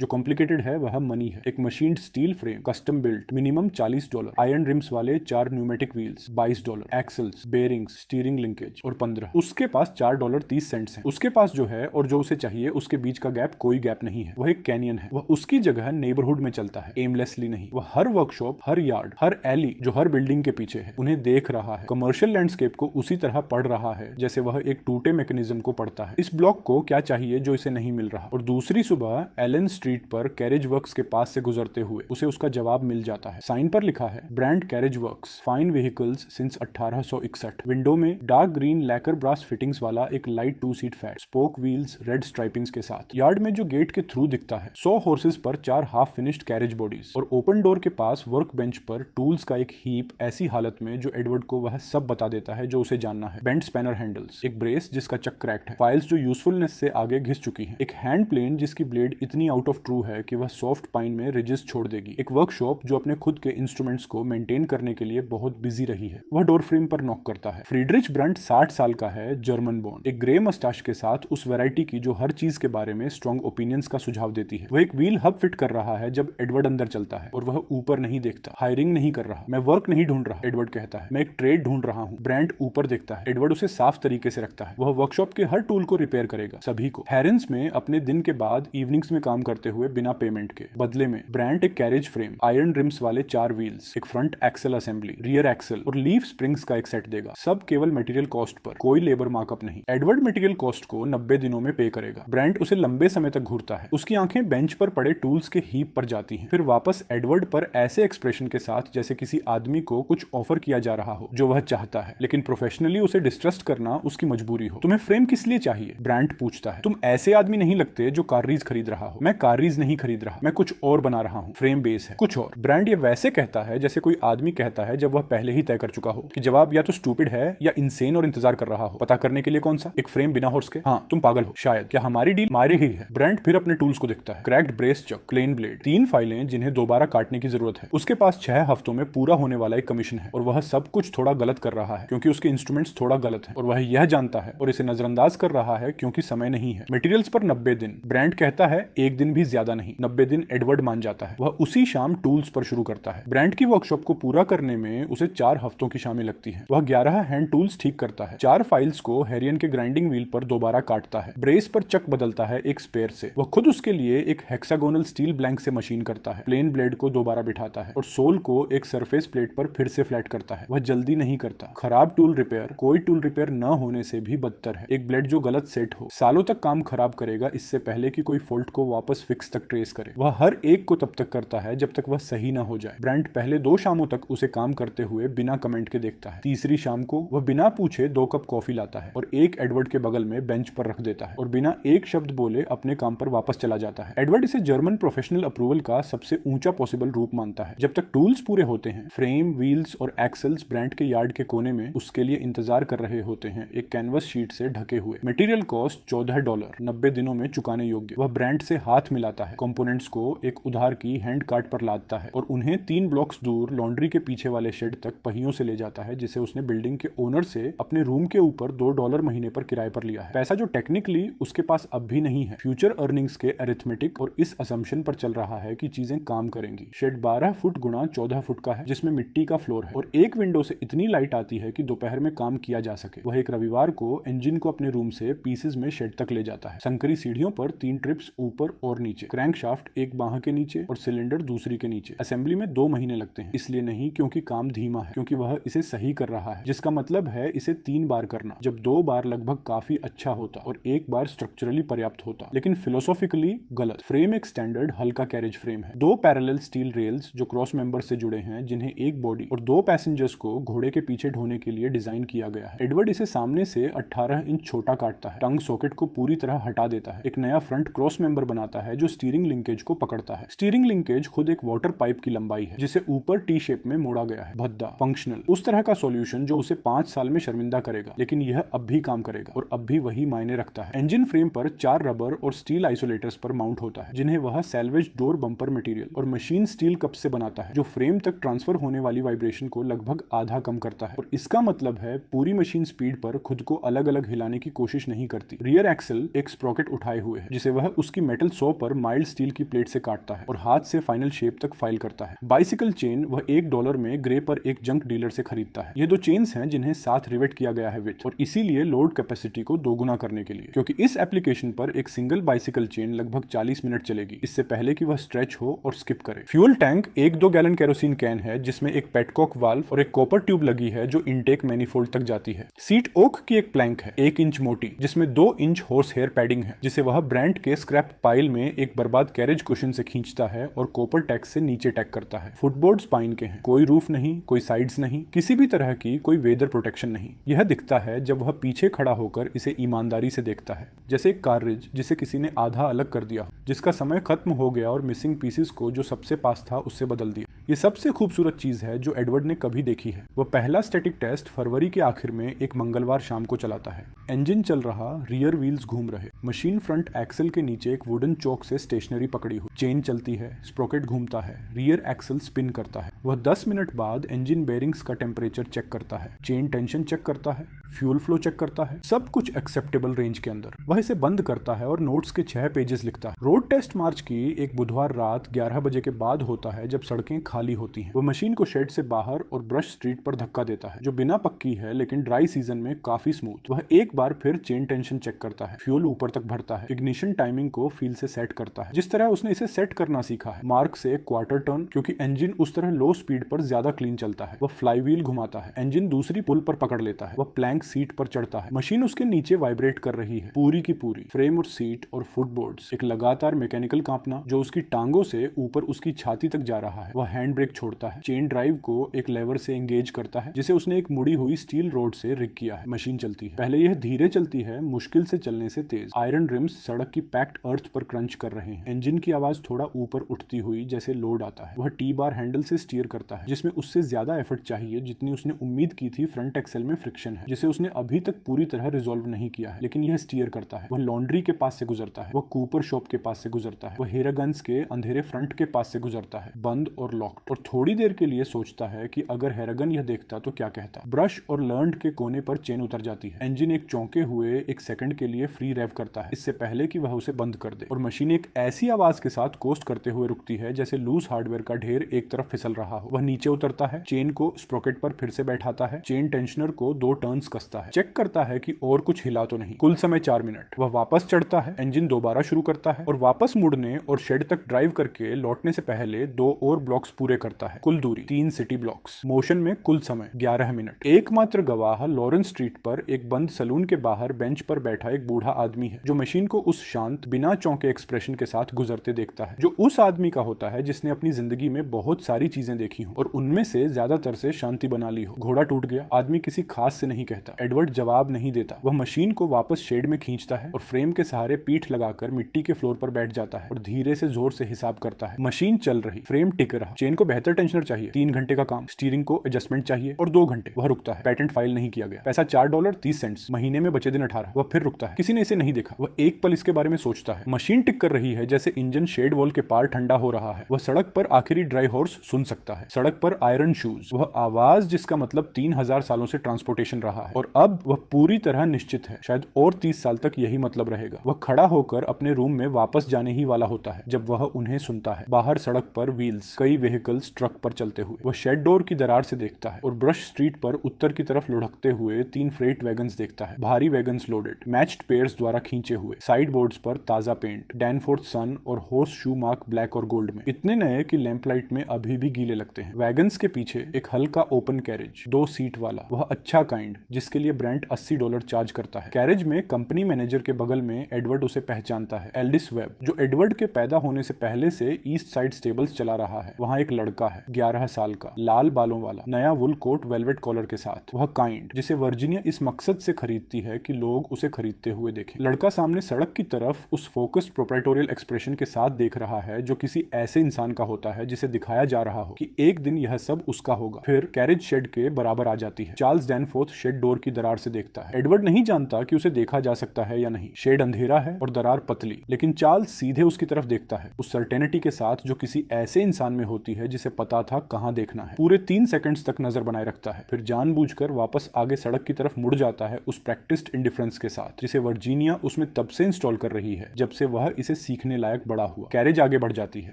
जो कॉम्प्लिकेटेड है वह मनी है। एक machined steel frame, custom built, minimum $40, iron RIMS वाले 4 pneumatic wheels $22, axles, bearings, steering linkage और 15। उसके पास $4.30 है। उसके पास जो है और जो उसे चाहिए उसके बीच का गैप कोई गैप नहीं है। वह एक कैनियन है। वह उसकी जगह नेबरहुड में चलता है, एमलेसली नहीं। वह हर वर्कशॉप, हर यार्ड, हर एली जो हर बिल्डिंग के पीछे है, उन्हें देख रहा है, कमर्शियल लैंडस्केप को उसी तरह पढ़ रहा है जैसे वह एक टूटे मैकेनिज्म को पढ़ता है। इस ब्लॉक को क्या चाहिए जो इसे नहीं मिल रहा। और दूसरी सुबह एलन स्ट्रीट पर कैरेज वर्क्स के पास से गुजरते हुए उसे उसका जवाब मिल जाता है। साइन पर लिखा है, brand carriage works, fine vehicles since 1861। Window में dark green lacquer brass fittings वाला एक लाइट 2 सीट फैट, स्पोक व्हील्स रेड स्ट्राइपिंग्स के साथ। यार्ड में जो गेट के थ्रू दिखता है, 100 हॉर्सेस पर 4 हाफ फिनिश्ड कैरेज बॉडीज और ओपन डोर के पास वर्क बेंच पर टूल्स का एक हीप, ऐसी हालत में जो एडवर्ड को वह सब बता देता है जो उसे जानना है। बेंट स्पैनर हैंडल्स, एक ब्रेस जिसका चक क्रैक्ड है, फाइल्स जो यूजफुलनेस से आगे घिस चुकी हैं, एक हैंड प्लेन जिसकी ब्लेड इतनी आउट ऑफ ट्रू है कि वह सॉफ्ट पाइन में रिजेस छोड़ देगी, एक वर्कशॉप जो अपने खुद के इंस्ट्रूमेंट्स को मेंटेन करने के लिए बहुत बिजी रही है। वह डोर फ्रेम पर नॉक करता है। फ्रीडरिच ब्रंट 60 साल का है, जर्मन बॉर्न, एक ग्रे मस्टाश के साथ, उस वैरायटी की जो हर चीज के बारे में स्ट्रॉन्ग ओपिनियंस का सुझाव देती है। वह एक व्हील हब फिट कर रहा है जब एडवर्ड अंदर चलता है और वह ऊपर नहीं देखता। हायरिंग नहीं कर रहा, मैं वर्क नहीं ढूंढ रहा, एडवर्ड कहता है, मैं एक ट्रेड ढूंढ रहा हूं। ब्रांड ऊपर देखता है, एडवर्ड उसे साफ तरीके से रखता है। वह वर्कशॉप के हर टूल को रिपेयर करेगा, सभी को। हैरिन्स में अपने दिन के बाद इवनिंग्स में काम करते हुए बिना पेमेंट के। बदले में ब्रांड एक कैरेज फ्रेम, आयरन रिम्स वाले 4 व्हील्स, एक front axle assembly, rear axle और लीफ स्प्रिंग्स का एक सेट देगा। सब केवल मटेरियल कॉस्ट पर, कोई लेबर मार्कअप नहीं। एडवर्ड मटेरियल कॉस्ट को 90 दिनों में पे करेगा। ब्रांड उसे लंबे समय तक घूरता है। उसकी आंखें बेंच पर पड़े टूल्स के हीप पर जाती हैं, फिर वापस एडवर्ड पर ऐसे एक्सप्रेशन के साथ जैसे किसी आदमी को कुछ ऑफर किया जा रहा हो जो वह चाहता है, लेकिन प्रोफेशनली उसे डिस्ट्रस्ट करना उसकी मजबूरी हो। तुम्हें फ्रेम किस लिए चाहिए? ब्रांड पूछता है। तुम ऐसे आदमी नहीं लगते जो काररीज खरीद रहा हो। मैं काररीज नहीं खरीद रहा, मैं कुछ और बना रहा हूँ। फ्रेम बेस है, कुछ और। ब्रांड ये वैसे कहता है जैसे कोई आदमी कहता है जब वह पहले ही तय कर चुका हो कि जवाब या तो स्टूपिड है या इंसेन और इंतजार कर रहा हो। पता करने के लिए कौन सा? एक फ्रेम बिना हॉर्स के? हाँ, तुम पागल हो शायद। क्या हमारी डील मारी ही है? ब्रांड फिर अपने टूल्स को देखता है। क्रैक्ड ब्रेस चक, प्लेन ब्लेड, 3 फाइलें जिन्हें दोबारा काटने की जरूरत है। उसके पास 6 हफ्तों में पूरा होने वाला एक कमीशन है और वह सब कुछ थोड़ा गलत कर रहा है क्योंकि उसके इंस्ट्रूमेंट्स थोड़ा गलत है और वह यह जानता है और इसे नजरअंदाज कर रहा है क्योंकि समय नहीं है। मटेरियल्स पर 90 दिन। ब्रांड कहता है एक दिन भी ज्यादा नहीं, 90 दिन एडवर्ड मान जाता है। वह उसी शाम टूल्स पर शुरू करता है। ब्रांड की वर्कशॉप को पूरा करने में उसे 4 हफ्तों की शामें लगती है। वह 11 हैंड टूल्स ठीक करता है, 4 फाइल्स को हेरियन के ग्राइंडिंग व्हील पर दोबारा काटता है, ब्रेस पर चक बदलता है एक स्पेयर से। वह खुद उसके लिए एक हेक्सागोनल स्टील ब्लैंक से मशीन करता है, प्लेन ब्लेड को दोबारा बिठाता है और सोल को एक सरफेस प्लेट पर फिर से फ्लैट करता है। वह जल्दी नहीं करता। खराब टूल रिपेयर कोई टूल रिपेयर न होने से भी बदतर है। एक ब्लेड जो गलत सेट हो सालों तक काम खराब करेगा इससे पहले कि कोई फॉल्ट को वापस फिक्स तक ट्रेस करे। वह हर एक को तब तक करता है जब तक वह सही ना हो जाए। ब्रांड पहले 2 शामों तक उसे काम करते हुए बिना कमेंट के देखता है। तीसरी शाम को वह बिना पूछे 2 कप कॉफी लाता है और एक एडवर्ड के बगल में बेंच पर रख देता है और बिना एक शब्द बोले अपने काम पर वापस चला जाता है। एडवर्ड इसे जर्मन प्रोफेशनल अप्रूवल का सबसे ऊंचा पॉसिबल रूप मानता है। जब तक टूल्स पूरे होते हैं, फ्रेम, व्हील्स और एक्सल्स ब्रांड के यार्ड के कोने में उसके लिए इंतजार कर रहे होते हैं, एक कैनवस शीट से ढके हुए। मटेरियल कॉस्ट $14, 90 दिनों में चुकाने योग्य। वह ब्रांड से हाथ मिलाता है, कंपोनेंट्स को एक उधार की हैंड कार्ट पर लादता है और उन्हें 3 ब्लॉक्स दूर लॉन्ड्री के पीछे वाले शेड तक पहियों से ले जाता है जिसे उसने बिल्डिंग के ओनर से अपने रूम के ऊपर $2 महीने पर किराए पर लिया है। पैसा जो टेक्निकली उसके पास अब भी नहीं है, फ्यूचर अर्निंग्स के अरिथमेटिक और इस असम्पशन पर चल रहा है कि चीजें काम करेंगी। शेड 12 फुट गुणा 14 फुट का है जिसमें मिट्टी का फ्लोर है और एक विंडो से इतनी लाइट आती है कि दोपहर में काम किया जा सके। वह एक रविवार को इंजन को अपने रूम से पीसेज में शेड तक ले जाता है। संकरी सीढ़ियों पर 3 ट्रिप्स ऊपर और नीचे, क्रैंक शाफ्ट एक बाह के नीचे और सिलेंडर दूसरी के नीचे। असेंबली में 2 महीने लगते हैं, इसलिए नहीं क्योंकि काम धीमा है, क्योंकि वह इसे सही कर रहा है, जिसका मतलब है इसे 3 बार करना, जब 2 बार लगभग काफी अच्छा होता और 1 बार स्ट्रक्चरली पर्याप्त होता, लेकिन फिलोसॉफिकली गलत। फ्रेम एक स्टैंडर्ड हल्का कैरेज फ्रेम है, दो पैरेलल स्टील रेल्स जो क्रॉस मेंबर से जुड़े हैं, जिन्हें एक बॉडी और दो पैसेंजर्स को घोड़े के पीछे ढोने के लिए डिजाइन किया गया है। एडवर्ड इसे सामने से 18 इंच छोटा काटता है, टंग सॉकेट को पूरी तरह हटा देता है, एक नया फ्रंट क्रॉस मेंबर बनाता है जो स्टीयरिंग लिंकेज को पकड़ता है। स्टीयरिंग लिंकेज खुद एक वाटर पाइप की लंबाई है जिसे ऊपर टी शेप में मोड़ा गया है। भद्दा, फंक्शनल, उस तरह का सॉल्यूशन जो उसे 5 साल में शर्मिंदा करेगा, लेकिन यह अब भी काम करेगा और अब भी वही मायने रखता है। इंजन फ्रेम पर 4 रबर और स्टील आइसोलेटर्स पर माउंट होता है, जिन्हें वह सैल्वेज डोर बम्पर मटेरियल और मशीन स्टील कप से बनाता है, जो फ्रेम तक ट्रांसफर होने वाली वाइब्रेशन को लगभग आधा कम करता है। और इसका मतलब है पूरी मशीन स्पीड पर खुद को अलग अलग हिलाने की कोशिश नहीं करती। रियर एक्सल एक स्प्रॉकेट उठाए हुए है, जिसे वह उसकी मेटल सॉ पर माइल्ड स्टील की प्लेट से काटता है और हाथ से फाइनल शेप तक फाइल करता है। बाइसिकल चेन वह $1 में ग्रे पर एक जंक डीलर से खरीदता है। ये दो चेन्स हैं जिन्हें साथ रिवेट किया गया है विथ, और इसीलिए लोड कैपेसिटी को दोगुना करने के लिए, क्योंकि इस एप्लीकेशन पर एक सिंगल बाइसिकल चेन लगभग 40 मिनट चलेगी, इससे पहले कि वह स्ट्रेच हो और स्किप करे। फ्यूल टैंक एक 2 गैलन केरोसिन कैन है जिसमें एक पेटकॉक वाल्व और एक कॉपर ट्यूब लगी है जो इनटेक मैनिफोल्ड तक जाती है। सीट ओक की एक प्लैंक है 1 इंच मोटी, जिसमें 2 इंच हॉर्स हेयर पैडिंग है, जिसे वह ब्रांड के स्क्रैप पाइल में एक बर्बाद कैरेज कुशन से खींचता है और कॉपर टैग से नीचे टैग करता है। फुटबोर्ड स्पाइन के हैं, कोई रूफ नहीं, कोई साइड्स नहीं, किसी भी तरह की कोई वेदर प्रोटेक्शन नहीं। यह दिखता है जब वह पीछे खड़ा होकर इसे ईमानदारी से देखता है, जैसे एक काररेज जिसे किसी ने आधा अलग कर दिया, जिसका समय खत्म हो गया और मिसिंग पीसेस को जो सबसे पास था उससे बदल दिया। ये सबसे खूबसूरत चीज है जो एडवर्ड ने कभी देखी है। वह पहला स्टैटिक टेस्ट फरवरी के आखिर में एक मंगलवार शाम को चलाता है। इंजन चल रहा, रियर व्हील्स घूम रहे, मशीन फ्रंट एक्सल के नीचे एक वुडन चौक से स्टेशनरी पकड़ी हुई, चेन चलती है, स्प्रॉकेट घूमता है, रियर एक्सल स्पिन करता है। वह 10 मिनट बाद इंजन बेरिंग्स का टेम्परेचर चेक करता है, चेन टेंशन चेक करता है, फ्यूल फ्लो चेक करता है, सब कुछ एक्सेप्टेबल रेंज के अंदर। वह इसे बंद करता है और नोट्स के 6 पेजेस लिखता है। रोड टेस्ट मार्च की एक बुधवार रात 11 बजे के बाद होता है, जब सड़कें खाली होती हैं। वह मशीन को शेड से बाहर और ब्रश स्ट्रीट पर धक्का देता है, जो बिना पक्की है लेकिन ड्राई सीजन में काफी स्मूथ। वह एक बार फिर चेन टेंशन चेक करता है, फ्यूल ऊपर तक भरता है, इग्निशन टाइमिंग को फील से सेट करता है, जिस तरह उसने इसे सेट करना सीखा है, मार्क से क्वार्टर टर्न, क्योंकि इंजन उस तरह लो स्पीड पर ज्यादा क्लीन चलता है। वह फ्लाईव्हील घुमाता है, इंजन दूसरी पुल पर पकड़ लेता है, वह प्लैंक सीट पर चढ़ता है, मशीन उसके नीचे वाइब्रेट कर रही है, पूरी की पूरी फ्रेम और सीट और फुटबोर्ड्स, एक लगातार मैकेनिकल कांपना जो उसकी टांगों से ऊपर उसकी छाती तक जा रहा है। वह हैंड ब्रेक छोड़ता है, चेन ड्राइव को एक लेवर से एंगेज करता है, जिसे उसने एक मुड़ी हुई स्टील रोड से रिग किया है। मशीन चलती है, पहले यह धीरे चलती है, मुश्किल से चलने से तेज। आयरन रिम्स सड़क की पैक्ड अर्थ पर क्रंच कर रहे हैं। इंजन की आवाज थोड़ा ऊपर उठती हुई जैसे लोड आता है। वह टी बार हैंडल से स्टीयर करता है, जिसमें उससे ज्यादा एफर्ट चाहिए जितनी उसने उम्मीद की थी। फ्रंट एक्सेल में फ्रिक्शन है, जिसे उसने अभी तक पूरी तरह रिजोल्व नहीं किया है, लेकिन यह स्टीयर करता है। वह लॉन्ड्री के पास से गुजरता है, वह कूपर शॉप के पास से गुजरता है, वह हेरागन्स के अंधेरे फ्रंट के पास से गुजरता है, बंद और लॉक्ड, और थोड़ी देर के लिए सोचता है कि अगर हेरागन यह देखता तो क्या कहता। ब्रश और लर्न के कोने पर चेन उतर जाती है। इंजन एक चौंके हुए एक सेकंड के लिए फ्री रेव करता है, इससे पहले कि वह उसे बंद कर दे, और मशीन एक ऐसी आवाज के साथ कोस्ट करते हुए रुकती है जैसे लूज हार्डवेयर का ढेर एक तरफ फिसल रहा हो। वह नीचे उतरता है, चेन को स्प्रॉकेट पर फिर से बैठाता है, चेन टेंशनर को 2 टर्न्स कसता है, चेक करता है कि और कुछ हिला तो नहीं। कुल समय 4 मिनट। वह वापस चढ़ता है, इंजन दोबारा शुरू करता है और वापस मुड़ने और शेड तक ड्राइव करके लौटने से पहले 2 और ब्लॉक्स पूरे करता है। कुल दूरी 3 सिटी ब्लॉक्स। मोशन में कुल समय 11 मिनट। एकमात्र गवाह लॉरेंस स्ट्रीट पर एक बंद सलून के बाहर बेंच पर बैठा एक बूढ़ा आदमी है, जो मशीन को उस शांत बिना चौंके एक्सप्रेशन के साथ गुजरते देखता है, जो उस आदमी का होता है जिसने अपनी जिंदगी में बहुत सारी चीजें देखी हो और उनमें से ज्यादातर से शांति बना ली हो। घोड़ा टूट गया, आदमी किसी खास से नहीं कहता। एडवर्ड जवाब नहीं देता। वह मशीन को वापस शेड में खींचता है और फ्रेम के सहारे पीठ लगाकर मिट्टी के फ्लोर पर बैठ जाता है और धीरे से जोर से हिसाब करता है। मशीन चल रही, फ्रेम टिक रहा, चेन को बेहतर टेंशनर चाहिए, 3 घंटे का काम, स्टीयरिंग को एडजस्टमेंट चाहिए और 2 घंटे। वह रुकता है, पेटेंट फाइल नहीं किया गया, पैसा $4.30, महीने में बचे दिन 18। वह फिर रुकता है, किसी ने इसे नहीं देखा। वह एक पल इसके बारे में सोचता है। मशीन टिक कर रही है जैसे इंजन शेड वॉल के पार ठंडा हो रहा है। वह सड़क पर आखिरी ड्राई हॉर्स सुन सकता है, सड़क पर आयरन शूज, वह आवाज जिसका मतलब 3000 सालों से ट्रांसपोर्टेशन रहा है, और अब वह पूरी तरह निश्चित है, शायद और 30 साल तक यही मतलब रहेगा। वह खड़ा होकर अपने रूम में वापस जाने ही वाला होता है जब वह उन्हें सुनता है। बाहर सड़क पर व्हील्स, कई व्हीकल व्हीकल्स ट्रक पर चलते हुए। वह शेड डोर की दरार से देखता है और ब्रश स्ट्रीट पर उत्तर की तरफ लुढ़कते हुए 3 फ्रेट वैगन्स देखता है, भारी वैगन्स लोडेड, मैच्ड पेयर्स द्वारा खींचे हुए, साइड बोर्ड्स पर ताजा पेंट, डैनफोर्थ सन और हॉर्स शू मार्क ब्लैक और गोल्ड में, इतने नए कि लैंप लाइट में अभी भी गीले लगते हैं। वैगन्स के पीछे एक हल्का ओपन कैरेज, 2 सीट वाला, वह अच्छा काइंड जिसके लिए ब्रेंट $80 चार्ज करता है। कैरेज में कंपनी मैनेजर के बगल में एडवर्ड उसे पहचानता है, एल्डिस वेब, जो एडवर्ड के पैदा होने से पहले से ईस्ट साइड स्टेबल्स चला रहा है। वहाँ एक लड़का है, 11 साल का, लाल बालों वाला, नया वुल कोट वेलवेट कॉलर के साथ। वह काइंड जिसे वर्जीनिया इस मकसद से खरीदती है कि लोग उसे खरीदते हुए देखें। लड़का सामने सड़क की तरफ उस फोकस्ड प्रोप्राइटोरियल एक्सप्रेशन के साथ देख रहा है जो किसी ऐसे इंसान का होता है जिसे दिखाया जा रहा हो कि एक दिन यह सब उसका होगा। फिर कैरेज शेड के बराबर आ जाती है। चार्ल्स डैनफोर्थ शेड डोर की दरार से देखता है। एडवर्ड नहीं जानता कि उसे देखा जा सकता है या नहीं। शेड अंधेरा है और दरार पतली, लेकिन चार्ल्स सीधे उसकी तरफ देखता है, उस सर्टेनिटी के साथ जो किसी ऐसे इंसान में होती है जिसे पता था कहां देखना है। पूरे 3 सेकंड्स तक नजर बनाए रखता है, फिर जानबूझकर वापस आगे सड़क की तरफ मुड़ जाता है उस प्रैक्टिस्ड इंडिफरेंस के साथ जिसे वर्जीनिया उसमें तब से इंस्टॉल कर रही है जब से वह इसे सीखने लायक बड़ा हुआ। कैरेज आगे बढ़ जाती है,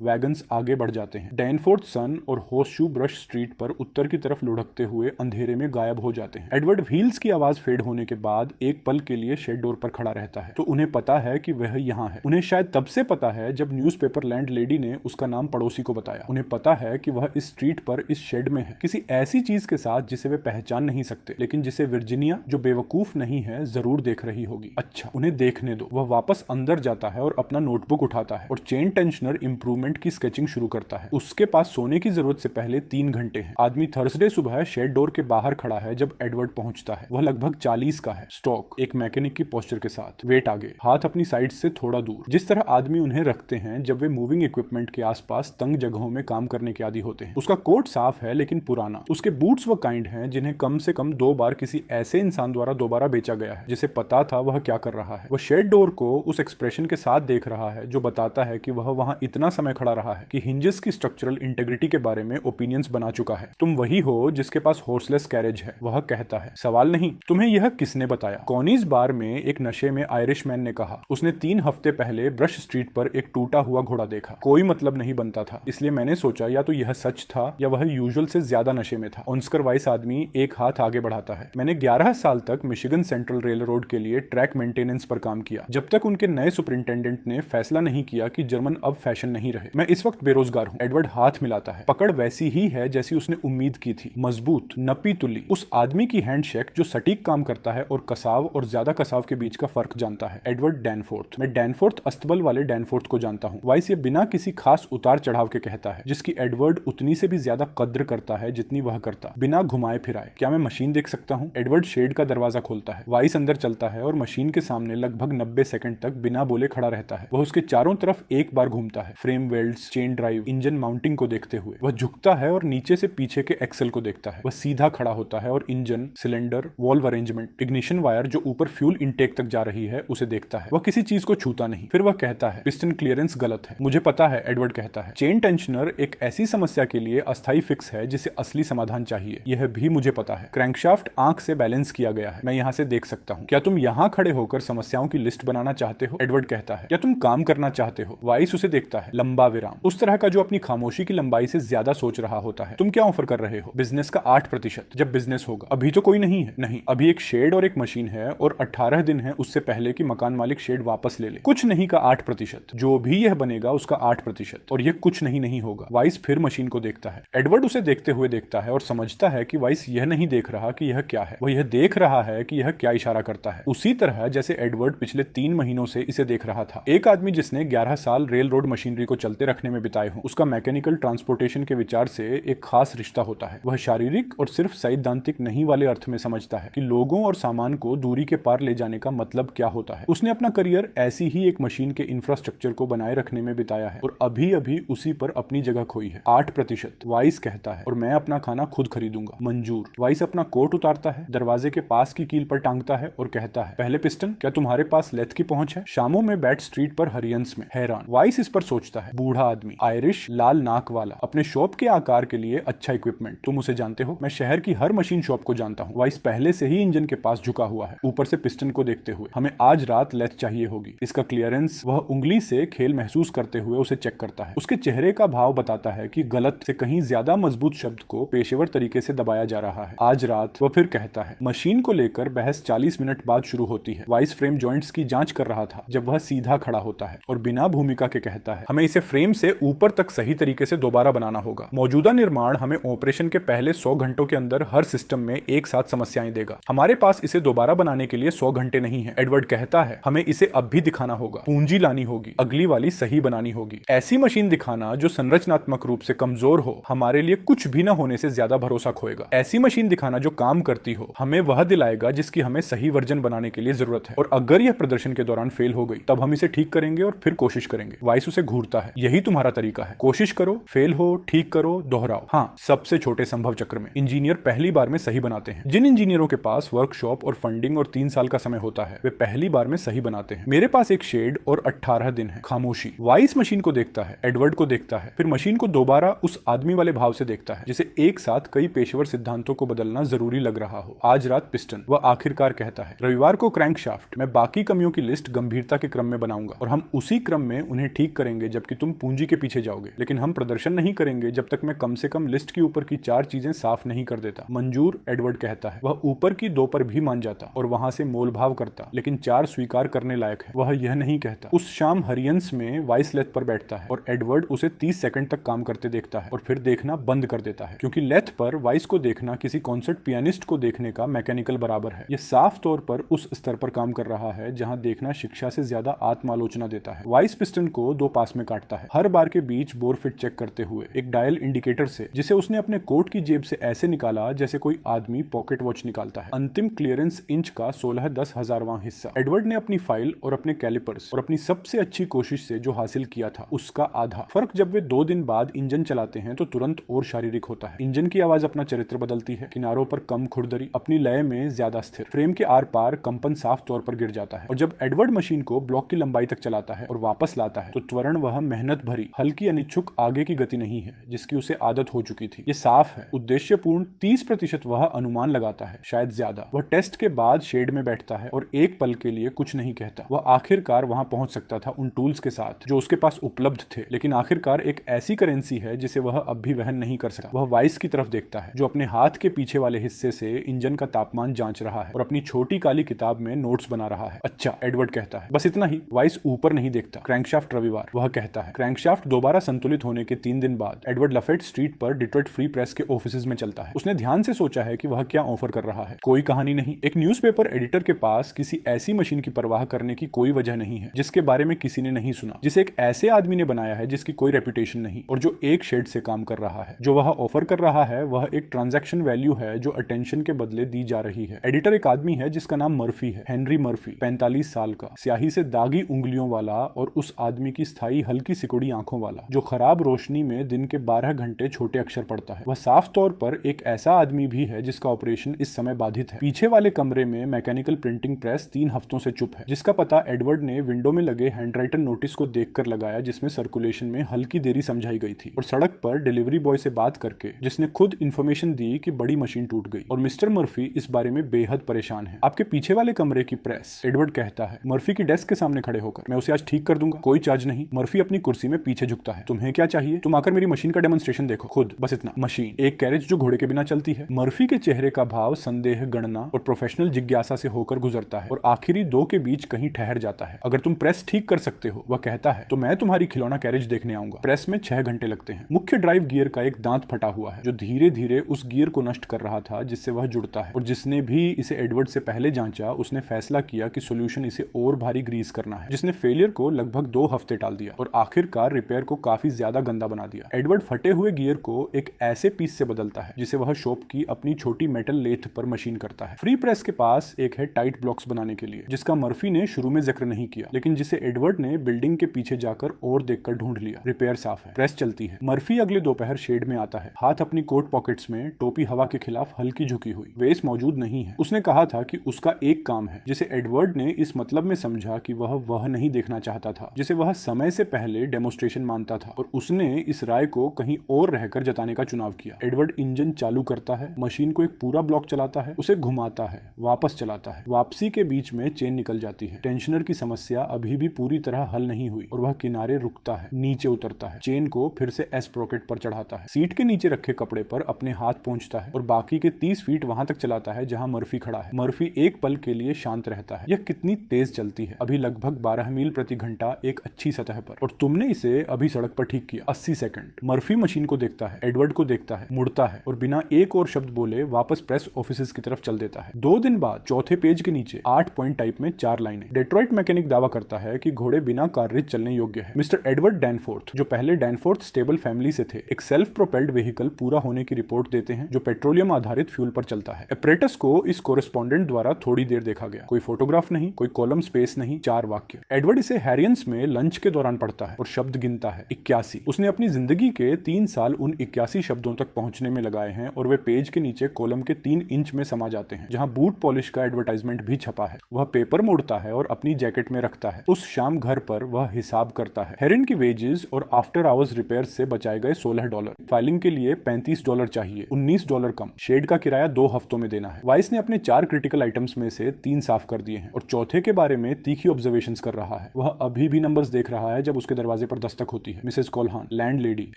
वैगन्स आगे बढ़ जाते हैं। डैनफोर्थ सन और हॉर्सशू ब्रश स्ट्रीट पर उत्तर की तरफ लुढ़कते हुए अंधेरे में गायब हो जाते हैं। एडवर्ड व्हील्स की आवाज फेड होने के बाद एक पल के लिए शेड डोर पर खड़ा रहता है, तो उन्हें पता है कि वह यहाँ है। उन्हें शायद तब से पता है जब न्यूज़पेपर लैंड लेडी ने उसका नाम पड़ोसी को बताया। उन्हें पता है कि वह इस स्ट्रीट पर इस शेड में है, किसी ऐसी चीज के साथ जिसे वे पहचान नहीं सकते, लेकिन जिसे वर्जीनिया, जो बेवकूफ नहीं है, जरूर देख रही होगी। अच्छा, उन्हें देखने दो। वह वापस अंदर जाता है और अपना नोटबुक उठाता है और चेन टेंशनर इंप्रूवमेंट की स्केचिंग शुरू करता है। उसके पास सोने की जरूरत से पहले 3 घंटे हैं। आदमी थर्सडे सुबह शेड डोर के बाहर खड़ा है जब एडवर्ड पहुंचता है। वह लगभग 40 का है, स्टॉक, एक मैकेनिक की पोस्चर के साथ, वेट आगे, हाथ अपनी साइड से थोड़ा दूर, जिस तरह आदमी उन्हें रखते हैं जब वे मूविंग इक्विपमेंट के आसपास तंग जगहों में काम करने के आदी होते हैं। उसका कोट साफ है लेकिन पुराना। उसके बूट्स वो काइंड हैं जिन्हें कम से कम 2 बार किसी ऐसे इंसान द्वारा दोबारा बेचा गया है जिसे पता था वह क्या कर रहा है। वह शेड डोर को उस एक्सप्रेशन के साथ देख रहा है जो बताता है कि वह वहां इतना समय खड़ा रहा है कि हिंजेस की स्ट्रक्चरल इंटेग्रिटी के बारे में ओपिनियंस बना चुका है। तुम वही हो जिसके पास हॉर्सलेस कैरेज है, वह कहता है। सवाल नहीं, तुम्हें यह किसने बताया? कॉनीज बार में एक नशे में आयरिशमैन ने कहा। उसने 3 हफ्ते पहले ब्रश स्ट्रीट पर एक टूटा हुआ घोड़ा देखा। कोई मतलब नहीं बनता था, इसलिए मैंने सोचा या तो यह सच था या वह यूजुअल से ज्यादा नशे में था। ऑस्कर वाइस आदमी एक हाथ आगे बढ़ाता है। मैंने 11 साल तक मिशिगन सेंट्रल रेल रोड के लिए ट्रैक मेंटेनेंस पर काम किया, जब तक उनके नए सुपरिंटेंडेंट ने फैसला नहीं किया कि जर्मन अब फैशन नहीं रहे। मैं इस वक्त बेरोजगार हूँ। एडवर्ड हाथ मिलाता है। पकड़ वैसी ही है जैसी उसने उम्मीद की थी, मजबूत, नपी तुली। उस आदमी की हैंडशेक जो सटीक काम करता है और कसाव और ज्यादा कसाव के बीच का फर्क जानता है। एडवर्ड डैनफोर्थ। मैं डैनफोर्थ अस्तबल वाले डैनफोर्थ को जानता हूँ। वाइस ये बिना किसी खास उतार चढ़ाव के कहता है, जिसकी एडवर्ड उतनी से भी ज्यादा कद्र करता है जितनी वह करता, बिना घुमाए फिराए। क्या मैं मशीन देख सकता हूँ? एडवर्ड शेड का दरवाजा खोलता है। वाइस अंदर चलता है और मशीन के सामने लगभग 90 सेकंड तक बिना बोले खड़ा रहता है। वह उसके चारों तरफ एक बार घूमता है, frame welds, chain drive, engine mounting को देखते हुए। वह झुकता है और नीचे से पीछे के एक्सेल को देखता है। वह सीधा खड़ा होता है और engine, cylinder, valve arrangement, ignition wire जो ऊपर फ्यूल इंटेक तक जा रही है उसे देखता है। वह किसी चीज को छूता नहीं। फिर वह कहता है, पिस्टन क्लियरेंस गलत है। मुझे पता है, एडवर्ड कहता है। चेन टेंशनर एक ऐसी समस्या के लिए अस्थायी फिक्स है जिसे असली समाधान चाहिए, यह भी मुझे पता है। क्रैंकशाफ्ट आंख से बैलेंस किया गया है, मैं यहाँ से देख सकता हूँ। क्या तुम यहाँ खड़े होकर समस्याओं की लिस्ट बनाना चाहते हो? एडवर्ड कहता है। क्या तुम काम करना चाहते हो? वाइस उसे देखता है, लंबा विराम, उस तरह का जो अपनी खामोशी की लंबाई से ज्यादा सोच रहा होता है। तुम क्या ऑफर कर रहे हो? बिजनेस का 8%, जब बिजनेस होगा। अभी तो कोई नहीं है। नहीं, अभी एक शेड और एक मशीन है और 18 दिन है उससे पहले कि मकान मालिक शेड वापस ले ले। कुछ नहीं का 8%, जो भी यह बनेगा उसका 8%, और यह कुछ नहीं होगा। वाइस फिर मशीन को देखता है। एडवर्ड उसे देखते हुए देखता है और समझता है कि वाइस यह नहीं देख रहा कि यह क्या है, वह यह देख रहा है कि यह क्या इशारा करता है, उसी तरह जैसे एडवर्ड पिछले 3 महीनों से इसे देख रहा था। एक आदमी जिसने 11 साल रेल रोड मशीनरी को चलते रखने में बिताए हों, उसका मैकेनिकल ट्रांसपोर्टेशन के विचार से एक खास रिश्ता होता है। वह शारीरिक और सिर्फ सैद्धांतिक नहीं वाले अर्थ में समझता है कि लोगों और सामान को दूरी के पार ले जाने का मतलब क्या होता है। उसने अपना करियर ऐसी ही एक मशीन के इंफ्रास्ट्रक्चर को बनाए रखने में बिताया है और अभी अभी उसी पर अपनी जगह खोई है। 8%, वाइस कहता है, और मैं अपना खाना खुद खरीदूंगा। मंजूर। वाइस अपना कोट उतारता है, दरवाजे के पास की कील पर टांगता है और कहता है, पहले पिस्टन, क्या तुम्हारे पास लेथ की पहुंच है? शामों में बैट स्ट्रीट पर हरियंस में। हैरान। वाइस इस पर सोचता है। बूढ़ा आदमी, आयरिश, लाल नाक वाला, अपने शॉप के आकार के लिए अच्छा इक्विपमेंट। तुम उसे जानते हो? मैं शहर की हर मशीन शॉप को जानता हूँ। वाइस पहले से ही इंजन के पास झुका हुआ है, ऊपर से पिस्टन को देखते हुए। हमें आज रात लेथ चाहिए होगी, इसका क्लियरेंस। वह उंगली से खेल महसूस करते हुए उसे चेक करता है। उसके चेहरे का भाव बताता है कि गलत से कहीं ज्यादा मजबूत शब्द को पेशेवर तरीके से दबाया जा रहा है। आज रात वह फिर कहता है। मशीन को लेकर बहस 40 मिनट बाद शुरू होती है। वाइस फ्रेम जॉइंट्स की जांच कर रहा था जब वह सीधा खड़ा होता है और बिना भूमिका के कहता है, हमें इसे फ्रेम से ऊपर तक सही तरीके से दोबारा बनाना होगा। मौजूदा निर्माण हमें ऑपरेशन के पहले 100 घंटों के अंदर हर सिस्टम में एक साथ समस्याएं देगा। हमारे पास इसे दोबारा बनाने के लिए 100 घंटे नहीं है। एडवर्ड कहता है, हमें इसे अब भी दिखाना होगा, पूंजी लानी होगी, अगली वाली सही बनानी होगी। ऐसी मशीन दिखाना जो संरचनात्मक रूप से कमजोर हो हमारे लिए कुछ भी न होने से ज्यादा भरोसा खोएगा। ऐसी मशीन दिखाना जो काम करती हो हमें वह दिलाएगा जिसकी हमें सही वर्जन बनाने के लिए जरूरत है। और अगर यह प्रदर्शन के दौरान फेल हो गई तब हम इसे ठीक करेंगे और फिर कोशिश करेंगे। वाइस उसे घूरता है, यही तुम्हारा तरीका है, कोशिश करो, फेल हो, ठीक करो, दोहराओ। हाँ, सबसे छोटे संभव चक्र में इंजीनियर पहली बार में सही बनाते हैं। जिन इंजीनियरों के पास वर्कशॉप और फंडिंग और 3 साल का समय होता है वे पहली बार में सही बनाते हैं। मेरे पास एक शेड और 18 दिन है। खामोशी। वाइस मशीन को देखता है, एडवर्ड को देखता है, फिर मशीन को दोबारा उस आदमी वाले भाव से देखता है जिसे एक साथ कई पेशेवर सिद्धांतों को बदलना जरूरी लग रहा हो। आज रात पिस्टन। वह आखिरकार कहता है, रविवार को क्रैंकशाफ्ट। मैं बाकी कमियों की लिस्ट गंभीरता के क्रम में बनाऊंगा और हम उसी क्रम में उन्हें ठीक करेंगे जबकि तुम पूंजी के पीछे जाओगे। लेकिन हम प्रदर्शन नहीं करेंगे जब तक मैं कम से कम लिस्ट के ऊपर की 4 चीजें साफ नहीं कर देता। मंजूर, एडवर्ड कहता है। वह ऊपर की 2 पर भी मान जाता और वहां से मोल भाव करता, लेकिन 4 स्वीकार करने लायक है वह यह नहीं कहता। उस शाम हरियंस में वाइस लेथ पर बैठता है और एडवर्ड उसे 30 सेकंड तक काम करते देखता है और फिर देखना बंद कर देता है, क्योंकि लेथ पर वाइस को देखना किसी कॉन्सर्ट पियानिस्ट को देखने का मैकेनिकल बराबर है। यह साफ तौर पर उस स्तर पर काम कर रहा है जहां देखना शिक्षा से ज्यादा आत्मालोचना देता है। वाइस पिस्टन को 2 पास में काटता है, हर बार के बीच बोर फिट चेक करते हुए एक डायल इंडिकेटर से, जिसे उसने अपने कोट की जेब से ऐसे निकाला जैसे कोई आदमी पॉकेट वॉच निकालता है। अंतिम क्लियरेंस इंच का 16/10,000वां हिस्सा। एडवर्ड ने अपनी फाइल और अपने कैलिपर्स और अपनी सबसे अच्छी कोशिश से जो हासिल किया था उसका आधा। फर्क जब वे 2 दिन बाद इंजन चलाते हैं तो तुरंत और शारीरिक होता है। इंजन की आवाज अपना चरित्र बदलती है, किनारों पर कम खुरदरी, अपनी लय में ज्यादा स्थिर। फ्रेम के आर पार कंपन साफ तौर पर गिर जाता है और जब एडवर्ड मशीन को ब्लॉक की लंबाई तक चलाता है और वापस लाता है तो त्वरण वह मेहनत भरी, हल्की अनिच्छुक आगे की गति नहीं है जिसकी उसे आदत हो चुकी थी। ये साफ है, उद्देश्यपूर्ण। 30% वह अनुमान लगाता है, शायद ज्यादा। वह टेस्ट के बाद शेड में बैठता है और एक पल के लिए कुछ नहीं कहता। वह आखिरकार वहां पहुंच सकता था उन टूल्स के साथ जो उसके पास उपलब्ध थे, लेकिन आखिरकार एक ऐसी करेंसी है जिसे वह अब भी वहन नहीं कर सकता। वह वाइस की तरफ देखता है जो अपने हाथ के पीछे वाले हिस्से से इंजन का तापमान जांच रहा है और अपनी छोटी काली किताब में नोट्स बना रहा है। अच्छा, एडवर्ड कहता है, बस इतना ही। वाइस ऊपर नहीं देखता। क्रैंकशाफ्ट रविवार। वह कहता है। क्रैंकशाफ्ट दोबारा संतुलित होने के 3 दिन बाद एडवर्ड लफेट स्ट्रीट पर डिट्रॉइट फ्री प्रेस के ऑफिस में चलता है। उसने ध्यान से सोचा है कि वह क्या ऑफर कर रहा है। कोई कहानी नहीं। एक न्यूज़पेपर एडिटर के पास किसी ऐसी मशीन की परवाह करने की कोई वजह नहीं है जिसके बारे में किसी ने नहीं सुना, जिसे एक ऐसे आदमी ने बनाया है जिसकी कोई रेपुटेशन नहीं और जो एक शेड से काम कर रहा है। जो वह ऑफर कर रहा है वह एक ट्रांजैक्शन वैल्यू है जो अटेंशन के बदले दी जा रही है। एडिटर एक आदमी है जिसका नाम मर्फी है, हेनरी मर्फी, 45 साल का, स्याही से दागी उंगलियों वाला और उस आदमी की स्थायी हल्की सिकुड़ी आंखों वाला जो खराब रोशनी में दिन के 12 घंटे छोटे अक्षर पढ़ता है। वह साफ तौर पर एक ऐसा आदमी भी है जिसका ऑपरेशन इस समय बाधित है। पीछे वाले कमरे में मैकेनिकल प्रिंटिंग प्रेस 3 हफ्तों से चुप है, जिसका पता एडवर्ड ने विंडो में लगे हैंडराइटन नोटिस को देखकर लगाया जिसमें सर्कुलेशन में हल्की देरी समझाई गई थी, और सड़क पर डिलीवरी बॉय से बात करके जिसने खुद इंफॉर्मेशन दी कि बड़ी मशीन टूट गई और मिस्टर मर्फी इस बारे में बेहद परेशान है। आपके पीछे वाले कमरे की प्रेस, एडवर्ड कहता है मर्फी की डेस्क के सामने खड़े होकर, मैं उसे आज ठीक कर दूंगा, कोई चार्ज नहीं। मर्फी अपनी कुर्सी में पीछे झुकता है। तुम्हें क्या चाहिए? तुम आकर मेरी मशीन का डेमोन्स्ट्रेशन देखो खुद, बस इतना। मशीन, एक कैरेज जो घोड़े के बिना चलती है। मर्फी के चेहरे का भाव संदेह, गणना और प्रोफेशनल जिज्ञासा से होकर गुजरता है और आखिरी 2 के बीच कहीं ठहर जाता है। अगर तुम प्रेस ठीक कर सकते हो, वह कहता है, तो मैं तुम्हारी खिलौना कैरेज देखने आऊंगा। प्रेस में 6 घंटे लगते हैं। मुख्य ड्राइव गियर का एक दांत फटा हुआ है जो धीरे धीरे उस गियर को नष्ट कर रहा था जिससे वह जुड़ता है, और जिसने भी इसे एडवर्ड से पहले जांचा उसने फैसला किया कि सोल्यूशन इसे और भारी ग्रीस करना है, जिसने फेलियर को लगभग 2 हफ्ते टाल दिया और आखिरकार रिपेयर को काफी ज्यादा गंदा बना दिया। एडवर्ड फटे हुए गियर को एक ऐसे पीस से बदलता है जिसे वह शॉप की अपनी छोटी मेटल लेथ पर मशीन करता है। फ्री प्रेस के पास एक है टाइट ब्लॉक्स बनाने के लिए, जिसका मर्फी ने शुरू में जिक्र नहीं किया, लेकिन जिसे एडवर्ड ने बिल्डिंग के पीछे जाकर और देखकर ढूंढ लिया। रिपेयर साफ है, प्रेस चलती है। मर्फी अगले दोपहर शेड में आता है, हाथ अपनी कोट पॉकेट्स में, टोपी हवा के खिलाफ हल्की झुकी हुई। वेस मौजूद नहीं है। उसने कहा था कि उसका एक काम है, जिसे एडवर्ड ने इस मतलब में समझा कि वह नहीं देखना चाहता था जिसे वह समय से पहले डेमोन्स्ट्रेशन मानता था, और उसने इस राय को कहीं और रहकर जताने का चुनाव किया। एडवर्ड इंजन चालू करता है, मशीन को एक पूरा ब्लॉक चलाता है, उसे घुमाता है, वापस चलाता है। वापसी के बीच में चेन निकल जाती है। टेंशनर की समस्या अभी भी पूरी तरह हल नहीं हुई और वह किनारे रुकता है, नीचे उतरता है, चेन को फिर फिर से एस रॉकेट पर चढ़ाता है। सीट के नीचे रखे कपड़े पर अपने हाथ पहुंचता है और बाकी के 30 फीट वहां तक चलाता है जहां मर्फी खड़ा है। मर्फी एक पल के लिए शांत रहता है। यह कितनी तेज चलती है, अभी लगभग 12 मील प्रति घंटा एक अच्छी सतह पर, और तुमने इसे अभी सड़क पर ठीक किया। 80 सेकंड। मर्फी मशीन को देखता है, एडवर्ड को देखता है, मुड़ता है और बिना एक और शब्द बोले वापस प्रेस ऑफिस की तरफ चल देता है। 2 दिन बाद चौथे पेज के नीचे 8 पॉइंट टाइप में 4 लाइनें। डेट्रॉइट मैकेनिक दावा करता है कि घोड़े बिना कार्रिज चलने योग्य है। मिस्टर एडवर्ड डैनफोर्थ, जो पहले डैनफोर्थ स्टेबल फैमिली से थे, एक सेल्फ प्रोपेल्ड व्हीकल पूरा होने की रिपोर्ट देते हैं जो पेट्रोलियम आधारित फ्यूल पर चलता है। एपरेटस को इस कोरेस्पोंडेंट द्वारा थोड़ी देर देखा गया। कोई फोटोग्राफ नहीं, कोई कॉलम स्पेस नहीं, 4 वाक्य। एडवर्ड इसे हैरियंस में लंच के दौरान पढ़ता है और शब्द गिनता है 81। उसने अपनी जिंदगी के 3 साल उन 81 शब्दों तक पहुंचने में लगाए हैं और वे पेज के नीचे कॉलम के 3 इंच में समा जाते हैं, जहां बूट पॉलिश का एडवर्टाइजमेंट भी छपा है। वह पेपर मोड़ता है और अपनी जैकेट में रखता है। उस शाम घर पर वह हिसाब करता है। हेरिन की वेजेस और आफ्टर आवर्स रिपेयर से बचाए गए $16। फाइलिंग के लिए $35 चाहिए, $19 कम। शेड का किराया 2 हफ्तों में देना है। वाइस ने अपने 4 क्रिटिकल आइटम्स में से 3 साफ कर दिए हैं और चौथे के बारे में तीखी ऑब्जर्वेशंस कर रहा है। वह अभी भी नंबर्स देख रहा है जब उसके दरवाजे पर दस्तक होती है। मिसेस कोल्हान, लैंडलेडी,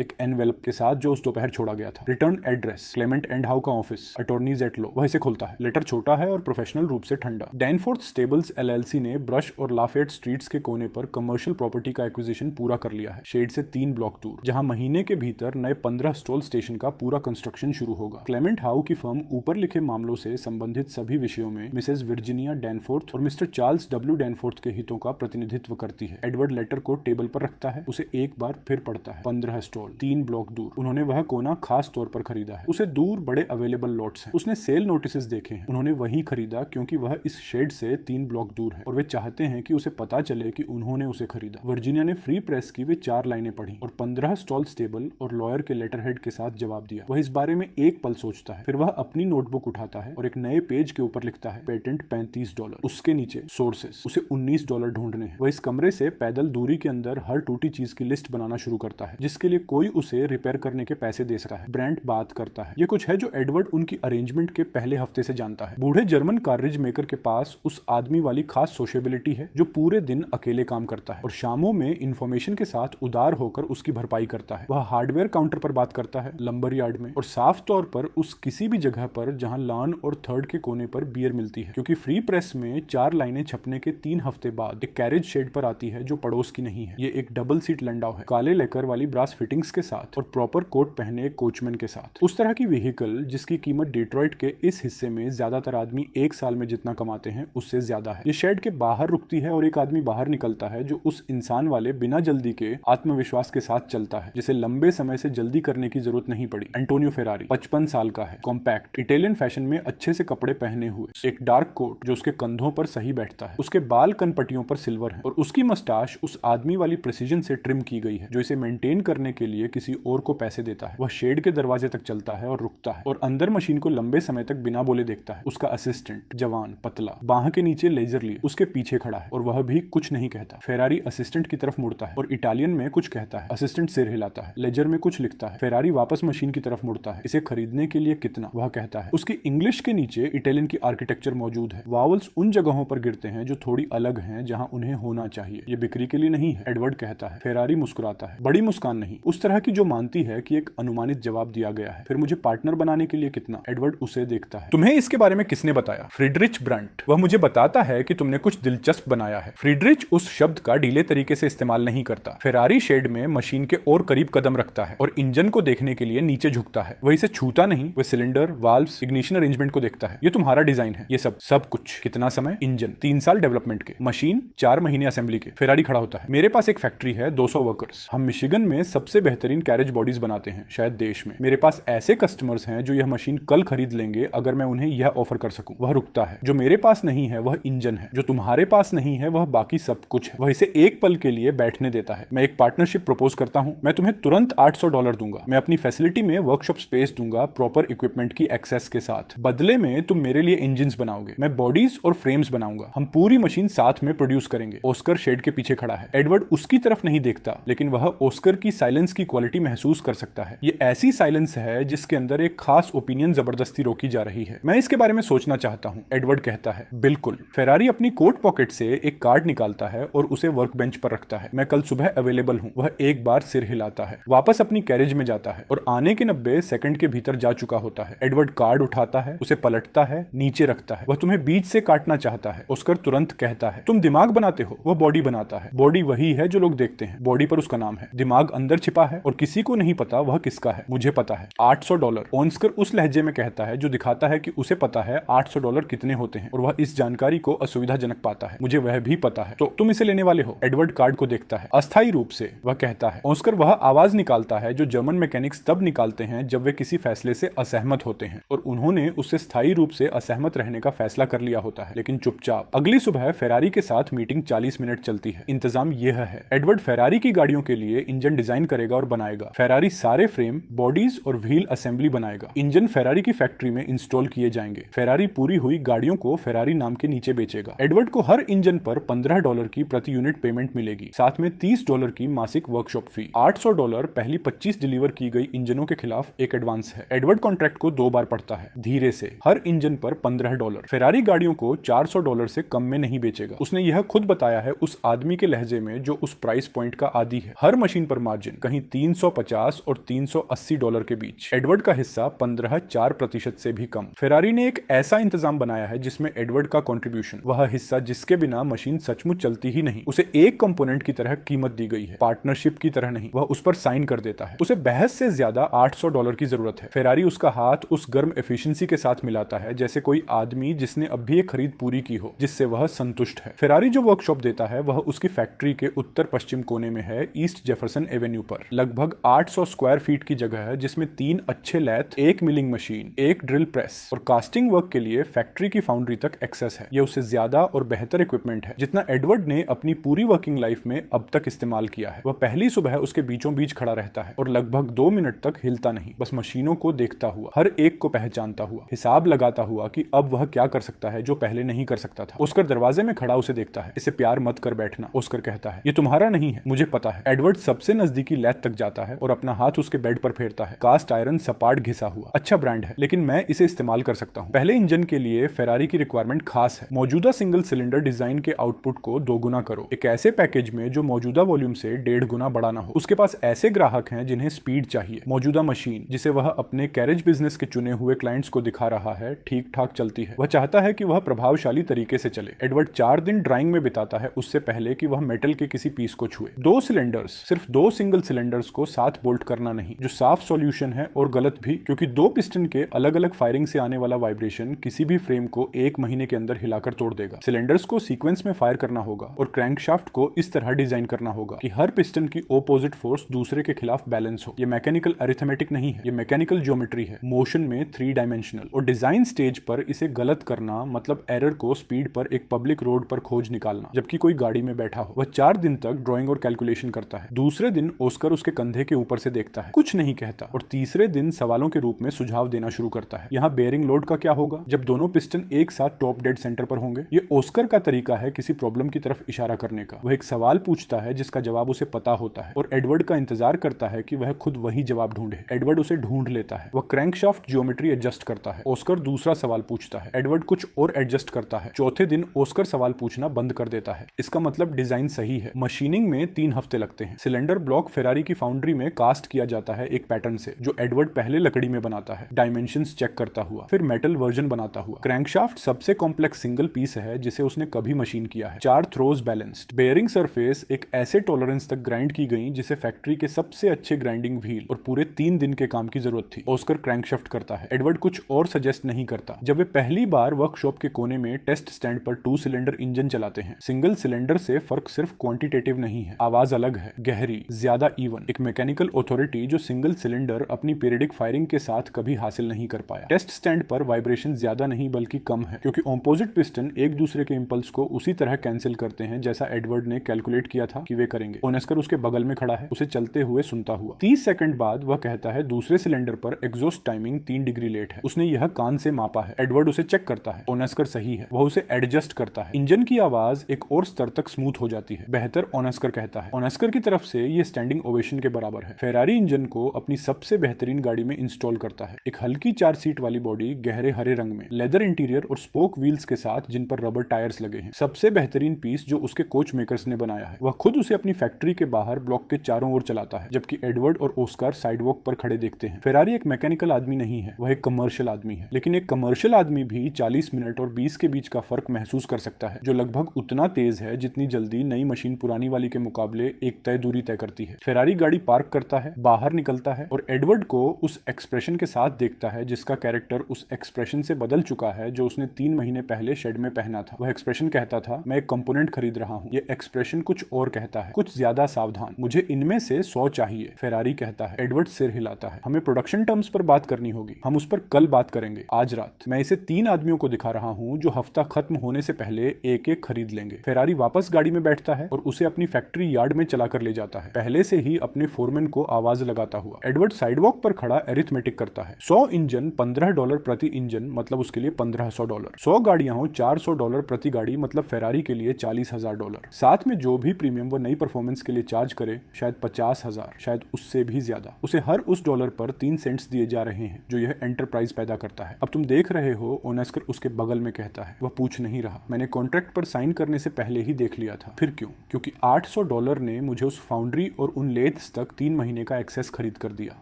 एक एनवेलप के साथ जो उस दोपहर छोड़ा गया था। Return address, Clement and how का ऑफिस, अटॉर्नीज एट लॉ। वह इसे खोलता है। लेटर छोटा है और प्रोफेशनल रूप से ठंडा। डैनफोर्थ स्टेबल्स LLC ने ब्रश और लाफेट स्ट्रीट्स के कोने पर कमर्शियल प्रॉपर्टी का एक्विजिशन पूरा कर लिया है, शेड से 3 ब्लॉक दूर, जहां महीने के भीतर नए 15 स्टॉल स्टेशन का पूरा कंस्ट्रक्शन शुरू होगा। क्लेमेंट हाउ की फर्म ऊपर लिखे मामलों से संबंधित सभी विषयों में मिसेस वर्जीनिया डैनफोर्थ और मिस्टर चार्ल्स W डैनफोर्थ के हितों का प्रतिनिधित्व करती है। एडवर्ड लेटर को टेबल पर रखता है, उसे एक बार फिर पढ़ता है। 15 स्टॉल, 3 ब्लॉक दूर। उन्होंने वह कोना खास तौर पर खरीदा है। उसे दूर बड़े अवेलेबल लॉट्स हैं। उसने सेल नोटिस देखे हैं। उन्होंने वही खरीदा क्योंकि वह इस शेड से 3 ब्लॉक दूर है और वे चाहते हैं कि उसे पता चले कि उन्होंने उसे खरीदा। वर्जीनिया ने फ्री प्रेस की वे 4 लाइनें पढ़ी और 15 स्टॉल स्टेबल और लॉयर के लेटर हेड के साथ जवाब दिया। वह इस बारे में एक पल सोचता है, फिर वह अपनी नोटबुक उठाता है और एक नए पेज के ऊपर लिखता है पेटेंट $35। उसके नीचे सोर्सेस, उसे $19 ढूंढने हैं। वह इस कमरे से पैदल दूरी के अंदर हर टूटी चीज की लिस्ट बनाना शुरू करता है जिसके लिए कोई उसे रिपेयर करने के पैसे दे सकता है। ब्रेंट बात करता है। ये कुछ है जो एडवर्ड उनकी अरेंजमेंट के पहले हफ्ते से जानता है। बूढ़े जर्मन कार्रिज मेकर के पास उस आदमी वाली खास सोशेबिलिटी है जो पूरे दिन अकेले काम करता है और शामों में इंफॉर्मेशन के साथ उदार होकर उसकी भरपाई करता है। वह हार्डवेयर काउंटर पर बात करता है, लंबर यार्ड में, और साफ तौर पर उस किसी भी जगह पर जहां लॉन और थर्ड के कोने पर बियर मिलती है, क्योंकि फ्री प्रेस में 4 लाइनें छपने के 3 हफ्ते बाद एक कैरेज शेड पर आती है जो पड़ोस की नहीं है। ये एक डबल सीट लैंडौ है, काले लेकर वाली ब्रास फिटिंग्स के साथ और प्रॉपर कोट पहने एक कोचमैन के साथ। उस तरह की व्हीकल जिसकी कीमत डिट्रॉइट के इस हिस्से में ज्यादातर आदमी एक साल में जितना कमाते हैं उससे ज्यादा है। ये शेड के बाहर रुकती है और एक आदमी बाहर निकलता है जो उस इंसान वाले बिना जल्दी के आत्मविश्वास के साथ चलता है जिसे लंबे समय से जल्दी करने की जरूरत नहीं पड़ी। एंटोनियो फेरारी 55 साल का है, कॉम्पैक्ट, इटालियन फैशन में अच्छे से कपड़े पहने हुए, एक डार्क कोट जो उसके कंधों पर सही बैठता है, उसके बाल कनपट्टियों पर सिल्वर है और उसकी मस्टाश उस आदमी वाली प्रिसीजन से ट्रिम की गई है जो इसे मेंटेन करने के लिए किसी और को पैसे देता है। वह शेड के दरवाजे तक चलता है और रुकता है और अंदर मशीन को लंबे समय तक बिना बोले देखता है। उसका असिस्टेंट जवान, पतला, बाह के नीचे लेजर लिए उसके पीछे खड़ा है और वह भी कुछ नहीं कहता। फेरारी असिस्टेंट की तरफ मुड़ता है और इटालियन में कुछ कहता है। असिस्टेंट सिर हिलाता है, लेजर में कुछ लिखता है। फेरारी वापस मशीन की तरफ मुड़ता है। इसे खरीदने के लिए कितना, वह कहता है। उसकी इंग्लिश के नीचे इटालियन की आर्किटेक्चर मौजूद है। वावल्स उन जगहों पर गिरते हैं जो थोड़ी अलग हैं जहां उन्हें होना चाहिए। ये बिक्री के लिए नहीं है, एडवर्ड कहता है। फेरारी मुस्कुराता है, बड़ी मुस्कान नहीं, उस तरह की जो मानती है कि एक अनुमानित जवाब दिया गया है। फिर मुझे पार्टनर बनाने के लिए कितना, एडवर्ड उसे देखता है। तुम्हें इसके बारे में किसने बताया? फ्रीडरिच ब्रंट। वह मुझे बताता है कि तुमने कुछ दिलचस्प बनाया है। फ्रीडरिच उस शब्द का ढीले तरीके से इस्तेमाल नहीं करता। फेरारी शेड में मशीन के और करीब कदम रखता है और इंजन को देखने के लिए नीचे झुकता है। वह इसे छूता नहीं, वह सिलेंडर, वाल्व्स, इग्निशन अरेंजमेंट को देखता है। ये तुम्हारा डिजाइन है, ये सब कुछ। कितना समय? इंजन 3 साल डेवलपमेंट के, मशीन 4 महीने असेंबली के। फेरारी खड़ा होता है। मेरे पास एक फैक्ट्री है, 200 वर्कर्स। हम मिशिगन में सबसे बेहतरीन कैरेज बॉडीज बनाते हैं, शायद देश में। मेरे पास ऐसे कस्टमर्स हैं जो यह मशीन कल खरीद लेंगे अगर मैं उन्हें यह ऑफर कर सकूं। वह रुकता है। जो मेरे पास नहीं है वह इंजन है, जो तुम्हारे पास नहीं है वह बाकी सब कुछ है। वह इसे एक पल के लिए बैठने देता है। मैं एक पार्टनरशिप प्रपोज करता हूं। मैं तुम्हें तुरंत $800 दूंगा। मैं अपनी फैसिलिटी में वर्कशॉप स्पेस दूंगा, प्रॉपर इक्विपमेंट की एक्सेस के साथ। बदले में तुम मेरे लिए इंजन बनाओगे, मैं बॉडीज और फ्रेम्स बनाऊंगा। हम पूरी मशीन साथ में प्रोड्यूस करेंगे। ऑस्कर शेड के पीछे खड़ा है। एडवर्ड उसकी तरफ नहीं देखता, लेकिन वह ऑस्कर की साइलेंस की क्वालिटी महसूस कर सकता है। ये ऐसी साइलेंस है जिसके अंदर एक खास ओपिनियन जबरदस्ती रोकी जा रही है। मैं इसके बारे में सोचना चाहता हूं, एडवर्ड कहता है। बिल्कुल। फेरारी अपनी कोट पॉकेट से एक कार्ड निकालता है और उसे वर्क बेंच पर रखता है। मैं कल सुबह अवेलेबल हूं। वह एक बार सिर हिलाता है, वापस अपनी कैरेज में जाता है और आने के 90 सेकंड के भीतर जा चुका होता है। एडवर्ड कार्ड उठाता है, उसे पलटता है, नीचे रखता है। वह तुम्हें बीच से काटना चाहता है। ऑस्कर तुरंत कहता है, तुम दिमाग बनाते हो, वह बॉडी बनाता है। बॉडी वही है जो लोग देखते हैं, बॉडी पर उसका नाम है। दिमाग अंदर छिपा है और किसी को नहीं पता वह किसका है। मुझे पता है। $800। ऑस्कर उस लहजे में कहता है जो दिखाता है कि उसे पता है $800 कितने होते हैं और वह इस जानकारी को असुविधाजनक पाता है। मुझे वह भी पता है, तो तुम इसे लेने वाले हो। एडवर्ड कार्ड को देखता है। अस्थायी रूप से, वह कहता है। ऑस्कर वह आवाज निकालता है जो जर्मन मैकेनिक्स तब निकालते हैं जब वे किसी फैसले से असहमत होते हैं और उन्होंने उससे स्थायी रूप से असहमत रहने का फैसला कर लिया होता है, लेकिन चुपचाप। अगली सुबह फेरारी के साथ मीटिंग 40 मिनट चलती है। इंतजाम यह है, एडवर्ड फेरारी की गाड़ियों के लिए इंजन डिजाइन करेगा और बनाएगा। फेरारी सारे फ्रेम, बॉडीज और व्हील असेंबली बनाएगा। इंजन फेरारी की फैक्ट्री में इंस्टॉल किए जाएंगे। फेरारी पूरी हुई गाड़ियों को फेरारी नाम के नीचे बेचेगा। एडवर्ड को हर इंजन पर $15 की प्रति यूनिट पेमेंट मिलेगी, साथ में $30 की मासिक वर्कशॉप फी। $800 पहली 25 डिलीवर की गई इंजनों के खिलाफ एक एडवांस है। एडवर्ड कॉन्ट्रैक्ट को 2 बार पढ़ता है, धीरे से। हर इंजन पर $15। फेरारी गाड़ियों को $400 से कम में नहीं बेचेगा। उसने यह खुद बताया है उस आदमी के लहजे में जो उस प्राइस पॉइंट का आदी है। हर मशीन पर मार्जिन कहीं $350 और $380 के बीच। एडवर्ड का हिस्सा 15.4% से भी कम। फेरारी ने एक ऐसा इंतजाम बनाया है जिसमें एडवर्ड का कंट्रीब्यूशन, वह हिस्सा जिसके बिना मशीन सचमुच चलती ही नहीं, उसे एक कंपोनेंट की तरह कीमत दी गई है, पार्टनरशिप की तरह नहीं। वह उस पर साइन कर देता है। उसे बहस से ज्यादा $800 की जरूरत है। फेरारी उसका हाथ उस गर्म एफिशिएंसी के साथ मिलाता है जैसे कोई आदमी जिसने अभी एक खरीद पूरी की हो, जिससे वह संतुष्ट है। फेरारी जो वर्कशॉप देता है वह उसकी फैक्ट्री के उत्तर पश्चिम कोने में है, ईस्ट जेफरसन एवेन्यू पर। लगभग 800 स्क्वायर फीट की जगह है जिसमें 3 अच्छे लैथ, एक मिलिंग मशीन, एक ड्रिल प्रेस और कास्टिंग वर्क के लिए फैक्ट्री की फाउंड्री तक एक्सेस है। यह उससे ज्यादा और बेहतर इक्विपमेंट है जितना एडवर्ड ने अपनी पूरी वर्किंग लाइफ में अब तक इस्तेमाल किया है। वह पहली सुबह उसके बीचों बीच खड़ा रहता है और लगभग 2 मिनट तक हिलता नहीं, बस मशीनों को देखता हुआ, हर एक को पहचानता हुआ, हिसाब लगाता हुआ कि अब वह क्या कर सकता है जो पहले नहीं कर सकता था। ऑस्कर दरवाजे में खड़ा उसे देखता है। इसे प्यार मत कर बैठना, ऑस्कर कहता है। ये तुम्हारा नहीं है, मुझे पता है। एडवर्ड सबसे नजदीकी लैथ तक जाता है और अपना हाथ उसके बेड पर फेरता है। कास्ट आयरन सपाट घिसा हुआ, अच्छा ब्रांड है, लेकिन मैं इसे इस्तेमाल कर सकता हूँ। पहले इंजन के लिए फेरारी की रिक्वायरमेंट खास है। मौजूदा सिंगल सिलेंडर डिजाइन के आउटपुट को 2 गुना करो, एक ऐसे पैकेज में जो मौजूदा वॉल्यूम से 1.5 गुना बड़ा ना हो। उसके पास ऐसे ग्राहक हैं जिन्हें स्पीड चाहिए। मौजूदा मशीन, जिसे वह अपने कैरेज बिजनेस के चुने हुए क्लाइंट्स को दिखा रहा है, ठीक ठाक चलती है। वह चाहता है कि वह प्रभावशाली तरीके से चले। एडवर्ड 4 दिन ड्राइंग में बिताता है उससे पहले कि वह मेटल के किसी पीस को छुए। 2 सिलेंडर्स, सिर्फ 2 सिंगल सिलेंडर्स को साथ बोल्ट करना नहीं, जो साफ सॉल्यूशन है और गलत भी, क्योंकि 2 पिस्टन के अलग अलग फायरिंग से आने वाला वाइब्रेशन किसी भी फ्रेम को 1 महीने के अंदर हिलाकर तोड़ देगा। सिलेंडर्स को सीक्वेंस में फायर करना होगा और क्रैंकशाफ्ट को इस तरह डिजाइन करना होगा कि हर पिस्टन की ऑपोजिट फोर्स दूसरे के खिलाफ बैलेंस हो। यह मैकेनिकल अरिथमेटिक नहीं है, यह मैकेनिकल ज्योमेट्री है, मोशन में 3 डायमेंशनल। और डिजाइन स्टेज पर इसे गलत करना मतलब एरर को स्पीड पर एक पब्लिक रोड पर खोज निकालना जबकि कोई गाड़ी में बैठा हो। वह 4 दिन तक ड्राइंग और कैलकुलेशन करता है। दूसरे दिन ऑस्कर उसके कंधे के ऊपर से देखता है, कुछ नहीं कहता, और तीसरे दिन सवालों के रूप में सुझाव देना शुरू करता है। यहाँ बेयरिंग लोड का क्या होगा जब दोनों पिस्टन एक साथ टॉप डेड सेंटर पर होंगे? ये ऑस्कर का तरीका है किसी प्रॉब्लम की तरफ इशारा करने का। वह एक सवाल पूछता है जिसका जवाब उसे पता होता है और एडवर्ड का इंतजार करता है कि वह खुद वही जवाब ढूंढे। एडवर्ड उसे ढूंढ लेता है। वह क्रैंकशाफ्ट ज्योमेट्री एडजस्ट करता है। ऑस्कर दूसरा सवाल पूछता है। एडवर्ड कुछ और एडजस्ट करता है। चौथे दिन ऑस्कर सवाल पूछना बंद कर देता है। इसका मतलब डिजाइन सही है। मशीनिंग में 3 हफ्ते लगते हैं। सिलेंडर ब्लॉक फेरारी की फाउंड्री में कास्ट किया जाता है एक पैटर्न से, जो एडवर्ड पहले लकड़ी में बनाता है, डायमेंशंस चेक करता हुआ, फिर मेटल वर्जन बनाता हुआ। क्रैंकशाफ्ट सबसे कॉम्प्लेक्स सिंगल पीस है जिसे उसने कभी मशीन किया है। 4 थ्रोज बैलेंस्ड। बेयरिंग सरफेस एक ऐसे टॉलरेंस तक ग्राइंड की गई जिसे फैक्ट्री के सबसे अच्छे ग्राइंडिंग व्हील और पूरे 3 दिन के काम की जरूरत थी। ऑस्कर क्रैंकशाफ्ट करता है। एडवर्ड कुछ और सजेस्ट नहीं करता। जब वे पहली बार वर्कशॉप के कोने में टेस्ट स्टैंड पर 2 सिलेंडर इंजन चलाते हैं, सिंगल सिलेंडर से फर्क सिर्फ क्वांटिटेटिव नहीं है, आवाज अलग है, गहरी, ज्यादा इवन, एक मैकेनिकल ऑथोरिटी जो सिंगल सिलेंडर अपनी पीरियडिक फायरिंग के साथ कभी हासिल नहीं कर पाया। टेस्ट स्टैंड पर वाइब्रेशन ज्यादा नहीं बल्कि कम है, क्योंकि ऑपोजिट पिस्टन एक दूसरे के इंपल्स को उसी तरह कैंसिल करते हैं जैसा एडवर्ड ने कैलकुलेट किया था कि वे करेंगे। ऑस्कर उसके बगल में खड़ा है, उसे चलते हुए सुनता हुआ। 30 सेकंड बाद वह कहता है, दूसरे सिलेंडर पर एग्जॉस्ट टाइमिंग 3 डिग्री लेट है। उसने यह कान से मापा है। एडवर्ड उसे चेक करता है। ऑस्कर सही है। वह उसे एडजस्ट करता है। इंजन की आवाज एक और स्तर तक स्मूथ हो जाती है। बेहतर, ऑस्कर कहता है। ऑस्कर की तरफ से यह स्टैंडिंग ओवेशन के बराबर है। फेरारी इंजन को अपनी सबसे बेहतरीन गाड़ी में इंस्टॉल करता है। एक हल्की 4 सीट वाली बॉडी गहरे हरे रंग में, लेदर इंटीरियर और स्पोक व्हील्स के साथ जिन पर रबर टायर्स लगे हैं। सबसे बेहतरीन पीस जो उसके कोच मेकर्स ने बनाया है। वह खुद उसे अपनी फैक्ट्री के बाहर ब्लॉक के चारों ओर चलाता है, जबकि एडवर्ड और ऑस्कर साइडवॉक पर खड़े देखते हैं। फेरारी एक मैकेनिकल आदमी नहीं है, वह एक कमर्शियल आदमी है। लेकिन एक कमर्शियल आदमी भी 40 मिनट और 20 के बीच का फर्क महसूस कर सकता है, जो लगभग उतना तेज है जितनी जल्दी नई मशीन पुरानी वाली के मुकाबले एक तय दूरी तय करती है। फेरारी गाड़ी पार्क करता है, बाहर निकलता है और एडवर्ड को उस एक्सप्रेशन के साथ देखता है जिसका कैरेक्टर उस एक्सप्रेशन से बदल चुका है जो उसने 3 महीने पहले शेड में पहना था। वह एक्सप्रेशन कहता था, मैं एक कंपोनेंट खरीद रहा हूँ। ये एक्सप्रेशन कुछ और कहता है, कुछ ज्यादा सावधान, मुझे इनमें से 100 चाहिए। फेरारी कहता है। एडवर्ड सिर हिलाता है। हमें प्रोडक्शन टर्म्स पर बात करनी होगी, हम उस पर कल बात करेंगे। आज रात मैं इसे 3 आदमियों को दिखा रहा हूँ जो हफ्ता खत्म होने से पहले एक एक खरीद लेंगे। फेरारी वापस गाड़ी में बैठता है और उसे अपनी फैक्ट्री यार्ड में चलाकर ले जाता है, पहले से ही अपने फोरमैन को आवाज लगाता हुआ। एडवर्ड साइडवॉक पर खड़ा एरिथमेटिक करता है। 100 इंजन $15 प्रति इंजन मतलब उसके लिए $1500। 100 गाड़ियां हो $400 प्रति गाड़ी मतलब फेरारी के लिए $40,000। साथ में जो भी प्रीमियम वो नई परफॉर्मेंस के लिए चार्ज करे, शायद 50,000, शायद उससे भी ज्यादा। उसे हर उस डॉलर पर 3 सेंट्स दिए जा रहे हैं जो यह एंटरप्राइज पैदा करता है। अब तुम देख रहे हो, ओनेस्कर उसके बगल में कहता है। वह पूछ नहीं रहा, मैंने कॉन्ट्रैक्ट पर साइन करने से पहले ही देख लिया था। फिर क्यों? क्योंकि $800 ने मुझे उस फाउंड्री और उन लेथ्स तक 3 महीने का एक्सेस खरीद कर दिया।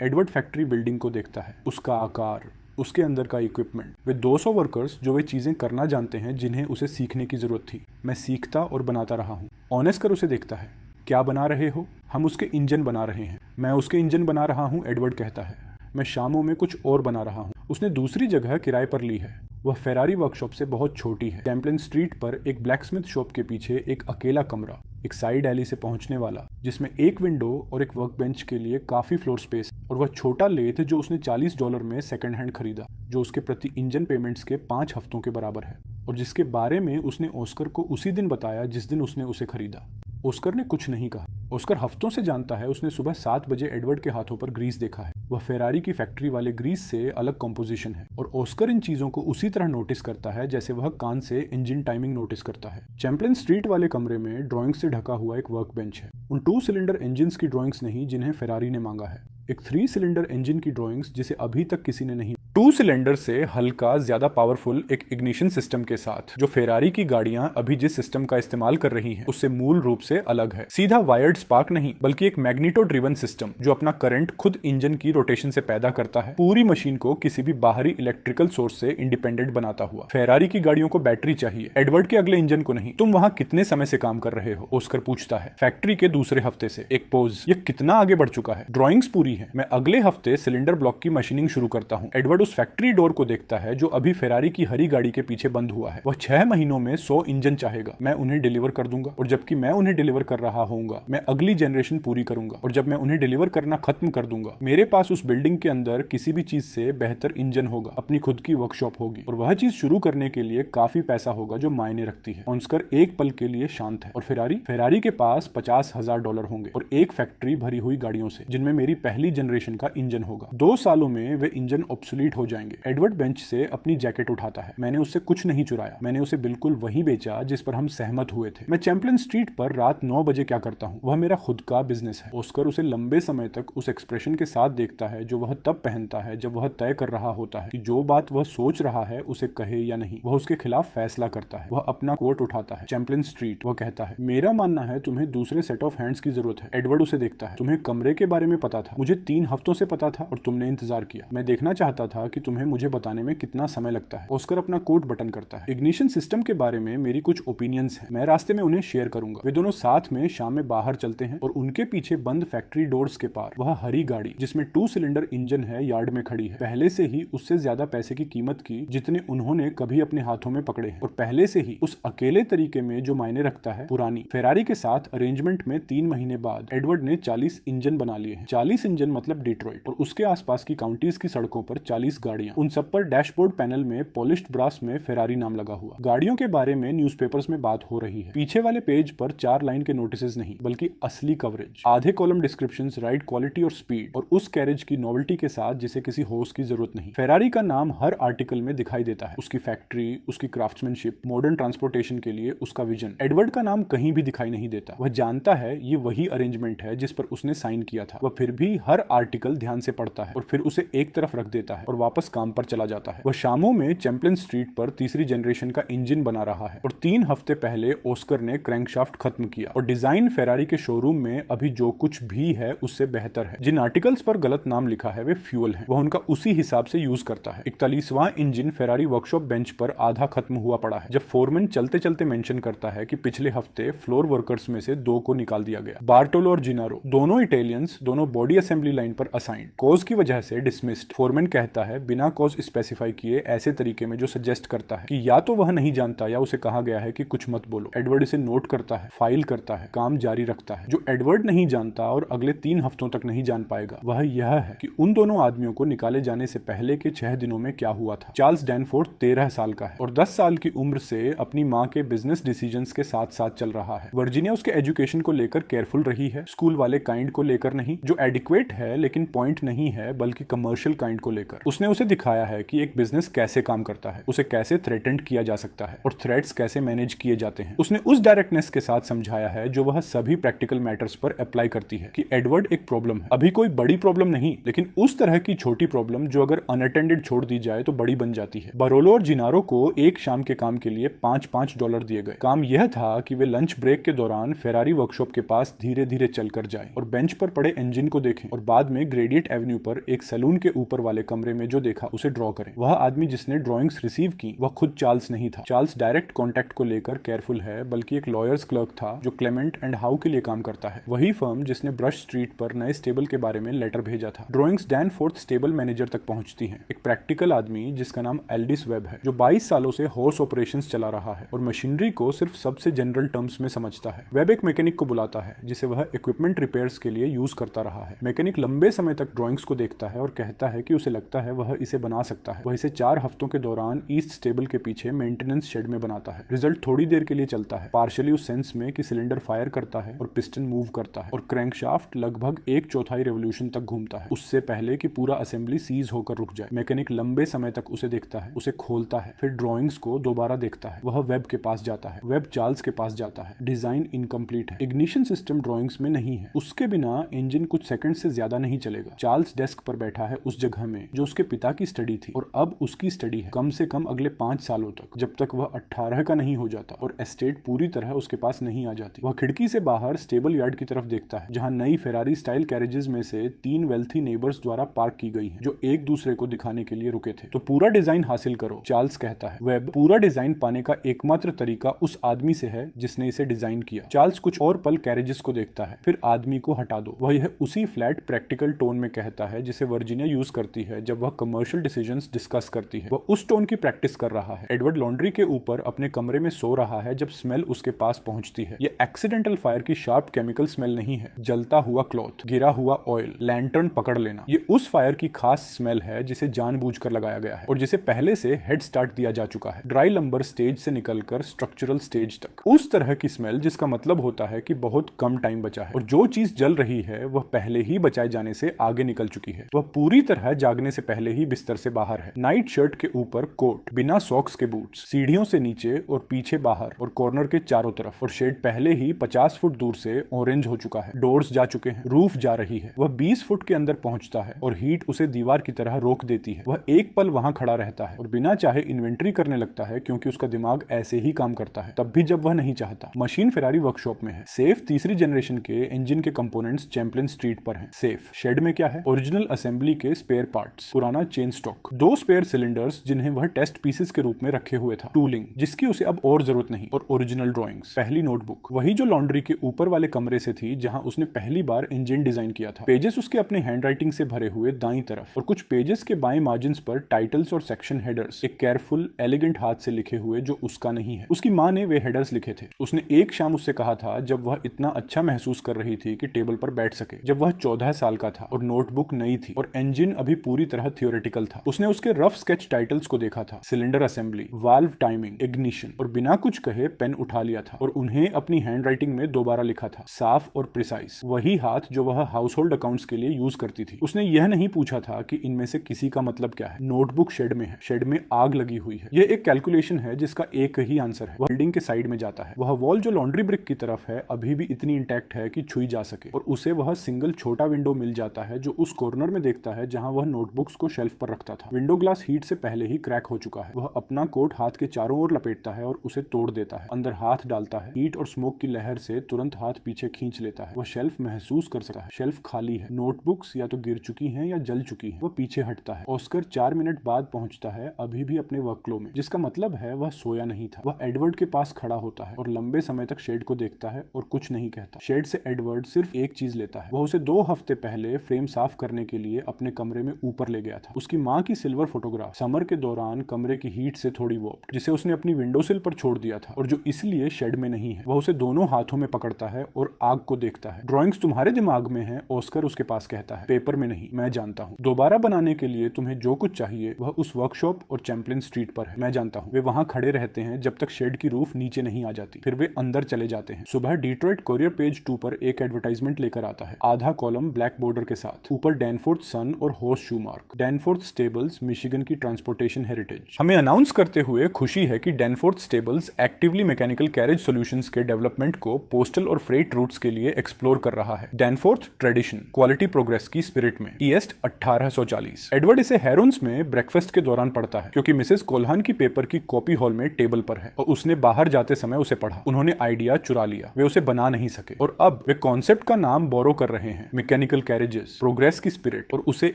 एडवर्ड फैक्ट्री बिल्डिंग को देखता है, उसका आकार, उसके अंदर का इक्विपमेंट, वे 200 वर्कर्स जो वे चीजें करना जानते हैं जिन्हें उसे सीखने की जरूरत थी। मैं सीखता और बनाता रहा हूँ। ऑनेस्कर उसे देखता है। क्या बना रहे हो? हम उसके इंजन बना रहे हैं। मैं उसके इंजन बना रहा हूँ, एडवर्ड कहता है। मैं शामों में कुछ और बना रहा हूँ। उसने दूसरी जगह किराए पर ली है। वह फेरारी वर्कशॉप से बहुत छोटी है। टेम्पलिन स्ट्रीट पर एक ब्लैकस्मिथ शॉप के पीछे एक अकेला कमरा, एक साइड एली से पहुंचने वाला, जिसमें एक विंडो और एक वर्क बेंच के लिए काफी फ्लोर स्पेस, और वह छोटा लेथ जो उसने $40 में सेकंड हैंड खरीदा, जो उसके प्रति इंजन पेमेंट्स के 5 हफ्तों के बराबर है, और जिसके बारे में उसने ऑस्कर को उसी दिन बताया जिस दिन उसने उसे खरीदा। ऑस्कर ने कुछ नहीं कहा। ऑस्कर हफ्तों से जानता है, उसने सुबह 7 बजे एडवर्ड के हाथों पर ग्रीस देखा है। वह फेरारी की फैक्ट्री वाले ग्रीस से अलग कंपोजिशन है, और ऑस्कर इन चीजों को उसी तरह नोटिस करता है जैसे वह कान से इंजन टाइमिंग नोटिस करता है। चैम्पलिन स्ट्रीट वाले कमरे में ड्राइंग से ढका हुआ एक वर्क बेंच है। उन 2 सिलेंडर इंजन की ड्राइंग्स नहीं जिन्हें फेरारी ने मांगा है, एक 3 सिलेंडर इंजन की ड्राइंग्स जिसे अभी तक किसी ने नहीं। 2 सिलेंडर से हल्का, ज्यादा पावरफुल एक इग्निशन सिस्टम के साथ, जो फेरारी की गाड़ियां अभी जिस सिस्टम का इस्तेमाल कर रही हैं उससे मूल रूप से अलग है। सीधा वायर्ड स्पार्क नहीं, बल्कि एक मैग्नेटो ड्रिवन सिस्टम जो अपना करंट खुद इंजन की रोटेशन से पैदा करता है, पूरी मशीन को किसी भी बाहरी इलेक्ट्रिकल सोर्स से इंडिपेंडेंट बनाता हुआ। फेरारी की गाड़ियों को बैटरी चाहिए, एडवर्ड के अगले इंजन को नहीं। तुम वहां कितने समय से काम कर रहे हो? ऑस्कर पूछता है। फैक्ट्री के दूसरे हफ्ते से। एक पोज। ये कितना आगे बढ़ चुका है? ड्राइंग्स पूरी है। मैं अगले हफ्ते सिलेंडर ब्लॉक की मशीनिंग शुरू करता हूँ। एडवर्ड उस फैक्ट्री डोर को देखता है जो अभी फेरारी की हरी गाड़ी के पीछे बंद हुआ है। वह 6 महीनों में 100 इंजन चाहेगा। मैं उन्हें डिलीवर कर दूंगा, और जबकि मैं उन्हें डिलीवर कर रहा होऊंगा, मैं अगली जनरेशन पूरी करूंगा, और जब मैं उन्हें डिलीवर करना खत्म कर दूंगा, मेरे पास उस बिल्डिंग के अंदर किसी भी चीज से बेहतर इंजन होगा, अपनी खुद की वर्कशॉप होगी, और वह चीज शुरू करने के लिए काफी पैसा होगा जो मायने रखती है। ऑस्कर एक पल के लिए शांत है। और फेरारी के पास $50,000 होंगे, और एक फैक्ट्री भरी हुई गाड़ियों से, जिनमें मेरी पहली जनरेशन का इंजन होगा। 2 सालों में वे इंजन ऑब्सोलीट हो जाएंगे। एडवर्ड बेंच से अपनी जैकेट उठाता है। मैंने उससे कुछ नहीं चुराया, मैंने उसे बिल्कुल वही बेचा जिस पर हम सहमत हुए थे। मैं चैम्पलिन स्ट्रीट पर रात 9 बजे क्या करता हूँ, वह मेरा खुद का बिजनेस है। ऑस्कर उसे लंबे समय तक उस एक्सप्रेशन के साथ देखता है जो वह तब पहनता है जब वह तय कर रहा होता है कि जो बात वह सोच रहा है उसे कहे या नहीं। वह उसके खिलाफ फैसला करता है। वह अपना कोट उठाता है। चैम्पलिन स्ट्रीट, वह कहता है, मेरा मानना है तुम्हें दूसरे सेट ऑफ हैंड्स की जरूरत है। एडवर्ड उसे देखता है। तुम्हें कमरे के बारे में पता था, मुझे 3 हफ्तों से पता था, और तुमने इंतजार किया। मैं देखना चाहता था कि तुम्हें मुझे बताने में कितना समय लगता है। ऑस्कर अपना कोट बटन करता है। इग्निशन सिस्टम के बारे में मेरी कुछ ओपिनियंस हैं, मैं रास्ते में उन्हें शेयर करूंगा। वे दोनों साथ में शाम में बाहर चलते हैं, और उनके पीछे बंद फैक्ट्री डोर्स के पार वह हरी गाड़ी, जिसमें 2 सिलेंडर इंजन है, यार्ड में खड़ी है। पहले से ही उससे ज्यादा पैसे की कीमत की जितने उन्होंने कभी अपने हाथों में पकड़े हैं, और पहले से ही उस अकेले तरीके में जो मायने रखता है, पुरानी। फेरारी के साथ अरेंजमेंट में 3 महीने बाद एडवर्ड ने 40 इंजन बना लिए हैं। 40 इंजन मतलब डिट्रॉइट और उसके आसपास की काउंटीज की सड़कों पर 40 गाड़ियां, उन सब पर डैशबोर्ड पैनल में पॉलिश्ड ब्रास में फेरारी नाम लगा हुआ। गाड़ियों के बारे में न्यूज़पेपर्स में बात हो रही है। पीछे वाले पेज पर 4 लाइन के नोटिसेस नहीं, बल्कि असली कवरेज, आधे कॉलम डिस्क्रिप्शंस, राइड क्वालिटी और स्पीड, और उस कैरेज की नोवेल्टी के साथ जिसे किसी होस्ट की जरूरत नहीं। फेरारी का नाम हर आर्टिकल में दिखाई देता है, उसकी फैक्ट्री, उसकी क्राफ्ट्समैनशिप, मॉडर्न ट्रांसपोर्टेशन के लिए उसका विजन। एडवर्ड का नाम कहीं भी दिखाई नहीं देता। वह जानता है ये वही अरेंजमेंट है जिस पर उसने साइन किया था। वह फिर भी हर आर्टिकल ध्यान से पढ़ता है, और फिर उसे एक तरफ रख देता है, और वापस काम पर चला जाता है। वह शामों में चैंपलिन स्ट्रीट पर तीसरी जनरेशन का इंजन बना रहा है और 3 हफ्ते पहले ऑस्कर ने क्रैंकशाफ्ट खत्म किया और डिजाइन फेरारी के शोरूम में अभी जो कुछ भी है उससे बेहतर है। जिन आर्टिकल्स पर गलत नाम लिखा है वे फ्यूल है, वह उनका उसी हिसाब से यूज करता है। 41वां इंजन फेरारी वर्कशॉप बेंच पर आधा खत्म हुआ पड़ा है जब फोरमैन चलते चलते मेंशन करता है कि पिछले हफ्ते फ्लोर वर्कर्स में से 2 को निकाल दिया गया। बार्टोलो और जिनारो दोनों इटालियंस, दोनों बॉडी असेंबली लाइन पर असाइंड, कॉज की वजह से डिसमिस्ड। फोरमैन कहता है बिना कॉज स्पेसिफाई किए ऐसे तरीके में जो सजेस्ट करता है कि या तो वह नहीं जानता या उसे कहा गया है कि कुछ मत बोलो। एडवर्ड इसे नोट करता है, फाइल करता है, काम जारी रखता है। जो एडवर्ड नहीं जानता और अगले 3 हफ्तों तक नहीं जान पाएगा वह यह है कि उन दोनों आदमियों को निकाले जाने से पहले के 6 दिनों में क्या हुआ था। चार्ल्स डैनफोर्ड 13 साल का है और 10 साल की उम्र से अपनी माँ के बिजनेस डिसीजंस के साथ साथ चल रहा है। वर्जीनिया उसके एजुकेशन को लेकर केयरफुल रही है, स्कूल वाले काइंड को लेकर नहीं जो एडिक्वेट है लेकिन पॉइंट नहीं है, बल्कि कमर्शियल काइंड को लेकर। उसने उसे दिखाया है कि एक बिजनेस कैसे काम करता है, उसे कैसे थ्रेटेंड किया जा सकता है और थ्रेट्स कैसे मैनेज किए जाते हैं। उसने उस डायरेक्टनेस के साथ समझाया है जो वह सभी प्रैक्टिकल मैटर्स पर अप्लाई करती है कि एडवर्ड एक प्रॉब्लम है, अभी कोई बड़ी प्रॉब्लम नहीं लेकिन उस तरह की छोटी प्रॉब्लम जो अगर अनअटेंडेड छोड़ दी जाए तो बड़ी बन जाती है। बारोलो और जिनारो को एक शाम के काम के लिए $5 दिए गए। काम यह था कि वे लंच ब्रेक के दौरान फेरारी वर्कशॉप के पास धीरे धीरे चलकर जाएं और बेंच पर पड़े इंजन को देखें और बाद में ग्रेडिएट एवेन्यू पर एक सैलून के ऊपर वाले कमरे में जो देखा उसे ड्रॉ करें। वह आदमी जिसने ड्रॉइंग्स रिसीव की वह खुद चार्ल्स नहीं था। चार्ल्स डायरेक्ट कॉन्टैक्ट को लेकर केयरफुल है, बल्कि एक लॉयर्स क्लर्क था जो क्लेमेंट एंड हाउ के लिए काम करता है। वही फर्म जिसने ब्रश स्ट्रीट पर नए स्टेबल के बारे में लेटर भेजा था। ड्रॉइंग्स डैनफोर्ड स्टेबल मैनेजर तक पहुंचती हैं, एक प्रैक्टिकल आदमी जिसका नाम एल्डिस वेब है जो 22 सालों से हॉर्स ऑपरेशंस चला रहा है और मशीनरी को सिर्फ सबसे जनरल टर्म्स में समझता है। वेब एक मैकेनिक को बुलाता है जिसे वह इक्विपमेंट रिपेयर्स के लिए यूज करता रहा है। मैकेनिक लंबे समय तक ड्रॉइंग्स को देखता है और कहता है कि उसे लगता है वह इसे बना सकता है। वह इसे 4 हफ्तों के दौरान ईस्ट स्टेबल के पीछे मेंटेनेंस शेड में बनाता है। रिजल्ट थोड़ी देर के लिए चलता है, पार्शियली उस सेंस में कि सिलेंडर फायर करता है और पिस्टन मूव करता है और क्रैंकशाफ्ट लगभग 1/4 रेवोल्यूशन तक घूमता है, उससे पहले कि पूरा असेंबली सीज होकर रुक जाए। मैकेनिक लंबे समय तक उसे देखता है, उसे खोलता है, फिर ड्रॉइंग्स को दोबारा देखता है। वह वेब के पास जाता है, वेब चार्ल्स के पास जाता है। डिजाइन इनकम्प्लीट है, इग्निशन सिस्टम ड्रॉइंग्स में नहीं है, उसके बिना इंजन कुछ सेकंड से ज्यादा नहीं चलेगा। चार्ल्स डेस्क पर बैठा है उस जगह में जो उसके पिता की स्टडी थी और अब उसकी स्टडी है, कम से कम अगले 5 सालों तक, जब तक वह 18 का नहीं हो जाता और एस्टेट पूरी तरह उसके पास नहीं आ जाती। वह खिड़की से बाहर स्टेबल यार्ड की तरफ देखता है जहां नई फेरारी स्टाइल कैरेजेस में से 3 वेल्थी नेबर्स द्वारा पार्क की गई हैं जो एक दूसरे को दिखाने के लिए रुके थे। तो पूरा डिजाइन हासिल करो, चार्ल्स कहता है। वेब पूरा डिजाइन पाने का एकमात्र तरीका उस आदमी से है जिसने इसे डिजाइन किया। चार्ल्स कुछ और पल कैरेजेस को देखता है, फिर आदमी को हटा दो। वह यह उसी फ्लैट प्रैक्टिकल टोन में कहता है जिसे वर्जीनिया यूज करती है जब वह कमर्शियल डिसीजंस डिस्कस करती है। वह उस टोन की प्रैक्टिस कर रहा है। एडवर्ड लॉन्ड्री के ऊपर अपने कमरे में सो रहा है जब स्मेल उसके पास पहुंचती है। यह एक्सीडेंटल फायर की शार्प केमिकल स्मेल नहीं है, जलता हुआ क्लॉथ, गिरा हुआ ऑयल, लैंटर्न पकड़ लेना। ये उस फायर की खास स्मेल है जिसे जानबूझकर लगाया गया है और जिसे पहले से हेड स्टार्ट दिया जा चुका है, ड्राई लंबर स्टेज से निकलकर स्ट्रक्चरल स्टेज तक। उस तरह की स्मेल जिसका मतलब होता है कि बहुत कम टाइम बचा है और जो चीज जल रही है वह पहले ही बचाए जाने से आगे निकल चुकी है। वह पूरी तरह जागने से पहले ही बिस्तर से बाहर है। नाइट शर्ट के ऊपर कोट, बिना सॉक्स के बूट्स, सीढ़ियों से नीचे और पीछे बाहर और कॉर्नर के चारों तरफ, और शेड पहले ही 50 फुट दूर से ऑरेंज हो चुका है। डोर्स जा चुके हैं, रूफ जा रही है। वह 20 फुट के अंदर पहुंचता है और हीट उसे दीवार की तरह रोक देती है। वह एक पल वहां खड़ा रहता है और बिना चाहे इन्वेंट्री करने लगता है क्योंकि उसका दिमाग ऐसे ही काम करता है, तब भी जब वह नहीं चाहता। मशीन फेरारी वर्कशॉप में है। सेफ तीसरी जनरेशन के इंजन के कंपोनेंट्स चैंपलिन स्ट्रीट पर हैं। सेफ शेड में क्या है? ओरिजिनल असेंबली के स्पेयर पार्ट्स, पुराना चेन स्टॉक, 2 स्पेयर सिलेंडर्स जिन्हें वह टेस्ट पीसेस के रूप में रखे हुए था, टूलिंग जिसकी उसे अब और जरूरत नहीं, और ओरिजिनल ड्राइंग्स, पहली नोटबुक, वही जो लॉन्ड्री के ऊपर वाले कमरे से थी जहां उसने पहली बार इंजन डिजाइन किया था। पेजेस उसके अपने हैंडराइटिंग से भरे हुए दाईं तरफ और कुछ पेजेस के बाएं मार्जिन पर टाइटल्स और सेक्शन हेडर्स एक केयरफुल एलिगेंट हाथ से लिखे हुए जो उसका नहीं है। उसकी माँ ने वे हेडर्स लिखे थे। उसने एक शाम उससे कहा था जब वह इतना अच्छा महसूस कर रही थी कि टेबल पर बैठ सके, जब वह 14 साल का था और नोटबुक नई थी और इंजन अभी पूरी तरह थियोरेटिकल था। उसने उसके रफ स्केच टाइटल्स को देखा था, cylinder assembly, valve timing, ignition, और बिना कुछ कहे पेन उठा लिया था और उन्हें अपनी हैंडराइटिंग में दोबारा लिखा था, साफ और प्रिसाइज, वही हाथ जो वह हाउस होल्ड अकाउंट्स के लिए यूज करती थी। उसने यह नहीं पूछा था कि इनमें से किसी का मतलब क्या है। नोटबुक शेड में है, शेड में आग लगी हुई है। यह एक कैलकुलेशन है जिसका एक ही आंसर है, वह बिल्डिंग के साइड में जाता है। वह वॉल जो लॉन्ड्री ब्रिक की तरफ है अभी भी इतनी इंटैक्ट है कि छुई जा सके और उसे वह सिंगल छोटा विंडो मिल जाता है जो उस कॉर्नर में देखता है जहां वह नोटबुक्स को को शेल्फ पर रखता था। विंडो ग्लास हीट से पहले ही क्रैक हो चुका है। वह अपना कोट हाथ के चारों ओर लपेटता है और उसे तोड़ देता है। अंदर हाथ डालता है। हीट और स्मोक की लहर से तुरंत हाथ पीछे खींच लेता है। वह शेल्फ महसूस कर सकता है। शेल्फ खाली है। नोटबुक्स या तो गिर चुकी हैं या जल चुकी हैं। वह पीछे हटता है। ऑस्कर 4 मिनट बाद पहुंचता है, अभी भी अपने वर्कफ्लो में, जिसका मतलब है वह सोया नहीं था। वह एडवर्ड के पास खड़ा होता है और लंबे समय तक शेड को देखता है और कुछ नहीं कहता। शेड से एडवर्ड सिर्फ एक चीज लेता है। वह उसे 2 हफ्ते पहले फ्रेम साफ करने के लिए अपने कमरे में ऊपर ले गया था। उसकी माँ की सिल्वर फोटोग्राफ, समर के दौरान कमरे की हीट से थोड़ी वॉर्प्ड, जिसे उसने अपनी विंडो सिल पर छोड़ दिया था और जो इसलिए शेड में नहीं है। वह उसे दोनों हाथों में पकड़ता है और आग को देखता है। ड्राइंग्स तुम्हारे दिमाग में है, ऑस्कर उसके पास कहता है, पेपर में नहीं, मैं जानता हूँ। दोबारा बनाने के लिए तुम्हें जो कुछ चाहिए वह उस वर्कशॉप और चैंपलिन स्ट्रीट पर है, मैं जानता हूँ। वे वहां खड़े रहते हैं जब तक शेड की रूफ नीचे नहीं आ जाती, फिर वे अंदर चले जाते हैं। सुबह डिट्रॉइट कोरियर पेज 2 पर एक एडवर्टाइजमेंट लेकर आता है, आधा कॉलम ब्लैक बॉर्डर के साथ, ऊपर डैनफोर्थ सन और horseshoe mark. Danforth stables, Michigan की ट्रांसपोर्टेशन हेरिटेज। हमें अनाउंस करते हुए खुशी है कि Danforth stables actively mechanical carriage solutions के डेवलपमेंट को पोस्टल और फ्रेट रूट्स के लिए एक्सप्लोर कर रहा है। डैनफोर्थ ट्रेडिशन, क्वालिटी प्रोग्रेस की स्पिरिट में। ईएस्ट 1840। एडवर्ड इसे हेरोन्स में ब्रेकफास्ट के दौरान पढ़ता है क्योंकि मिसेस कोल्हान की पेपर की कॉपी हॉल में टेबल पर है और उसने बाहर जाते समय उसे पढ़ा। उन्होंने आइडिया चुरा लिया, वे उसे बना नहीं सके और अब वे कॉन्सेप्ट का नाम बोरो कर रहे हैं, मैकेनिकल कैरेजेस, प्रोग्रेस की स्पिरिट, और उसे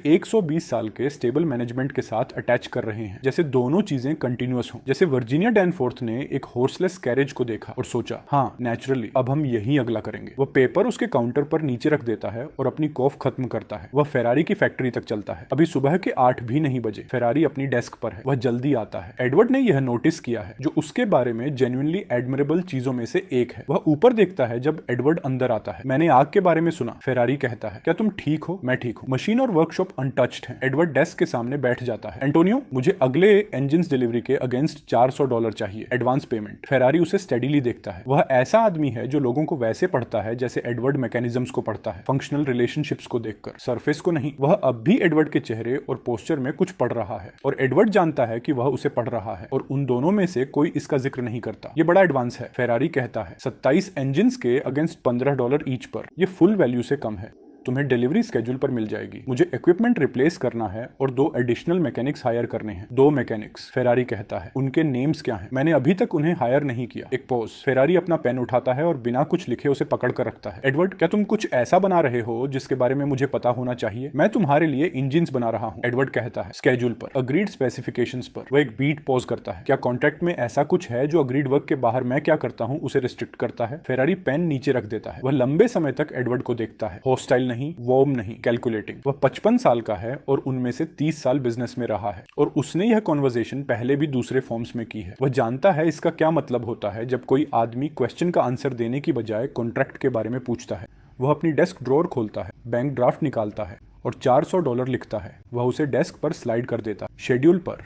120 साल के स्टेबल मैनेजमेंट के साथ अटैच कर रहे हैं, जैसे दोनों चीजें कंटिन्यूअस हों। जैसे वर्जीनिया डैनफोर्थ ने एक हॉर्सलेस कैरेज को देखा और सोचा, हाँ नेचुरली अब हम यही अगला करेंगे। वह पेपर उसके काउंटर पर नीचे रख देता है और अपनी कॉफ खत्म करता है। वह फेरारी की फैक्ट्री तक चलता है। अभी सुबह के 8 भी नहीं बजे। फेरारी अपनी डेस्क पर है। वह जल्दी आता है। एडवर्ड ने यह नोटिस किया है, जो उसके बारे में जेन्युइनली एडमिरेबल चीजों में से एक है। वह ऊपर देखता है जब एडवर्ड अंदर आता है। मैंने आग के बारे में सुना, फेरारी कहता है। क्या तुम ठीक हो? मैं ठीक हूँ। मशीन और वर्कशॉप अनटच्ड हैं। एडवर्ड डेस्क के सामने बैठ जाता है। एंटोनियो, मुझे अगले इंजिन डिलीवरी के अगेंस्ट $400 चाहिए, एडवांस पेमेंट। फेरारी उसे स्टेडीली देखता है। वह ऐसा आदमी है जो लोगों को वैसे पढ़ता है जैसे एडवर्ड मैकेनिज्म्स को पढ़ता है, फंक्शनल रिलेशनशिप्स को देखकर, सरफेस को नहीं। वह अब भी एडवर्ड के चेहरे और पोस्चर में कुछ पढ़ रहा है और एडवर्ड जानता है कि वह उसे पढ़ रहा है और उन दोनों में से कोई इसका जिक्र नहीं करता। ये बड़ा एडवांस है, फेरारी कहता है। 27 इंजिन के अगेंस्ट $15 ईच पर। यह फुल वैल्यू से कम है। तुम्हें डिलीवरी स्केड्यूल पर मिल जाएगी। मुझे इक्विपमेंट रिप्लेस करना है और 2 एडिशनल मैकेनिक्स हायर करने हैं। 2 मैकेनिक्स, फेरारी कहता है। उनके नेम्स क्या हैं? मैंने अभी तक उन्हें हायर नहीं किया। एक पॉज। फेरारी अपना पेन उठाता है और बिना कुछ लिखे उसे पकड़ कर रखता है। एडवर्ड, क्या तुम कुछ ऐसा बना रहे हो जिसके बारे में मुझे पता होना चाहिए? मैं तुम्हारे लिए इंजिन बना रहा हूँ, एडवर्ड कहता है। स्केड्यूल पर, अग्रीड स्पेसिफिकेशंस पर। वह एक बीट पॉज करता है। क्या कॉन्ट्रैक्ट में ऐसा कुछ है जो अग्रीड वर्क के बाहर मैं क्या करता हूँ उसे रिस्ट्रिक्ट करता है? फेरारी पेन नीचे रख देता है। वह लंबे समय तक एडवर्ड को देखता है। हॉस्टाइल नहीं, वॉर्म नहीं, कैलकुलेटिंग। वह 55 साल का है और उनमें से 30 साल बिजनेस में रहा है और उसने यह कॉन्वर्सेशन पहले भी दूसरे फॉर्म्स में की है। वह जानता है इसका क्या मतलब होता है जब कोई आदमी क्वेश्चन का आंसर देने की बजाय कॉन्ट्रैक्ट के बारे में पूछता है। वह अपनी डेस्क ड्रॉर खोलता है, बैंक ड्राफ्ट निकालता है और $400 लिखता है। वह उसे डेस्क पर स्लाइड कर देता है। शेड्यूल पर,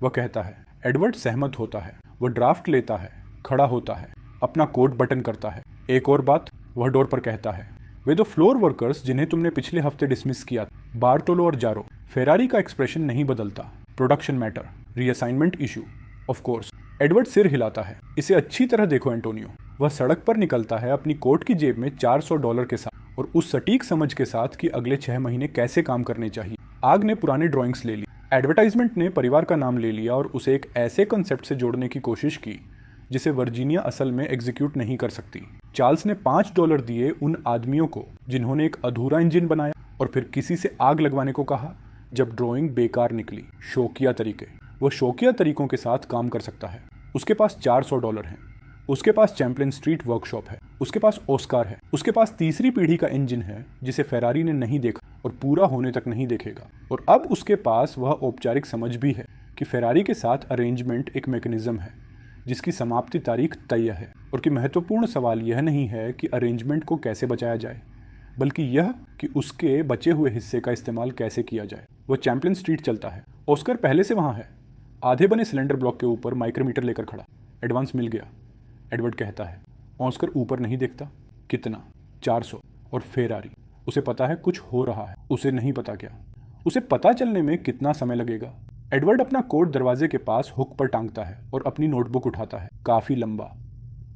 वह कहता है। एडवर्ड सहमत होता है। वह ड्राफ्ट लेता है, खड़ा होता है, अपना कोट बटन करता है। एक और बात, वह डोर पर कहता है। वे 2 फ्लोर वर्कर्स जिन्हें तुमने पिछले हफ्ते डिसमिस किया, बार्टोलो और जारो। फेरारी का एक्सप्रेशन नहीं बदलता। Production matter, reassignment issue, of course. Edward सिर हिलाता है। इसे अच्छी तरह देखो एंटोनियो। वह सड़क पर निकलता है अपनी कोट की जेब में $400 के साथ और उस सटीक समझ के साथ कि अगले 6 महीने कैसे काम करने चाहिए। आग ने पुराने ड्राइंग्स ले ली, एडवर्टाइजमेंट ने परिवार का नाम ले लिया और उसे एक ऐसे कंसेप्ट से जोड़ने की कोशिश की जिसे वर्जीनिया असल में एग्जीक्यूट नहीं कर सकती। चार्ल्स ने $5 दिए उन आदमियों को जिन्होंने एक अधूरा इंजन बनाया और फिर किसी से आग लगवाने को कहा जब ड्राइंग बेकार निकली। शौकिया तरीके। वह शौकिया तरीकों के साथ काम कर सकता है। उसके पास $400 हैं। उसके पास चैंपलिन स्ट्रीट वर्कशॉप है। उसके पास ऑस्कार है। उसके पास तीसरी पीढ़ी का इंजन है जिसे फेरारी ने नहीं देखा और पूरा होने तक नहीं देखेगा। और अब उसके पास वह औपचारिक समझ भी है कि फेरारी के साथ अरेंजमेंट एक मैकेनिज्म है जिसकी समाप्ति तारीख तय है और कि महत्वपूर्ण सवाल यह नहीं है कि अरेंजमेंट को कैसे बचाया जाए, बल्कि यह कि उसके बचे हुए हिस्से का इस्तेमाल कैसे किया जाए। वह चैंपलिन स्ट्रीट चलता है। ऑस्कर पहले से वहाँ है, आधे बने सिलेंडर ब्लॉक के ऊपर माइक्रोमीटर लेकर खड़ा। एडवांस मिल गया, एडवर्ड कहता है। ऑस्कर ऊपर नहीं देखता। कितना? 400। और फेरारी, उसे पता है कुछ हो रहा है। उसे नहीं पता क्या। उसे पता चलने में कितना समय लगेगा। एडवर्ड अपना कोट दरवाजे के पास हुक पर टांगता है और अपनी नोटबुक उठाता है। काफी लंबा,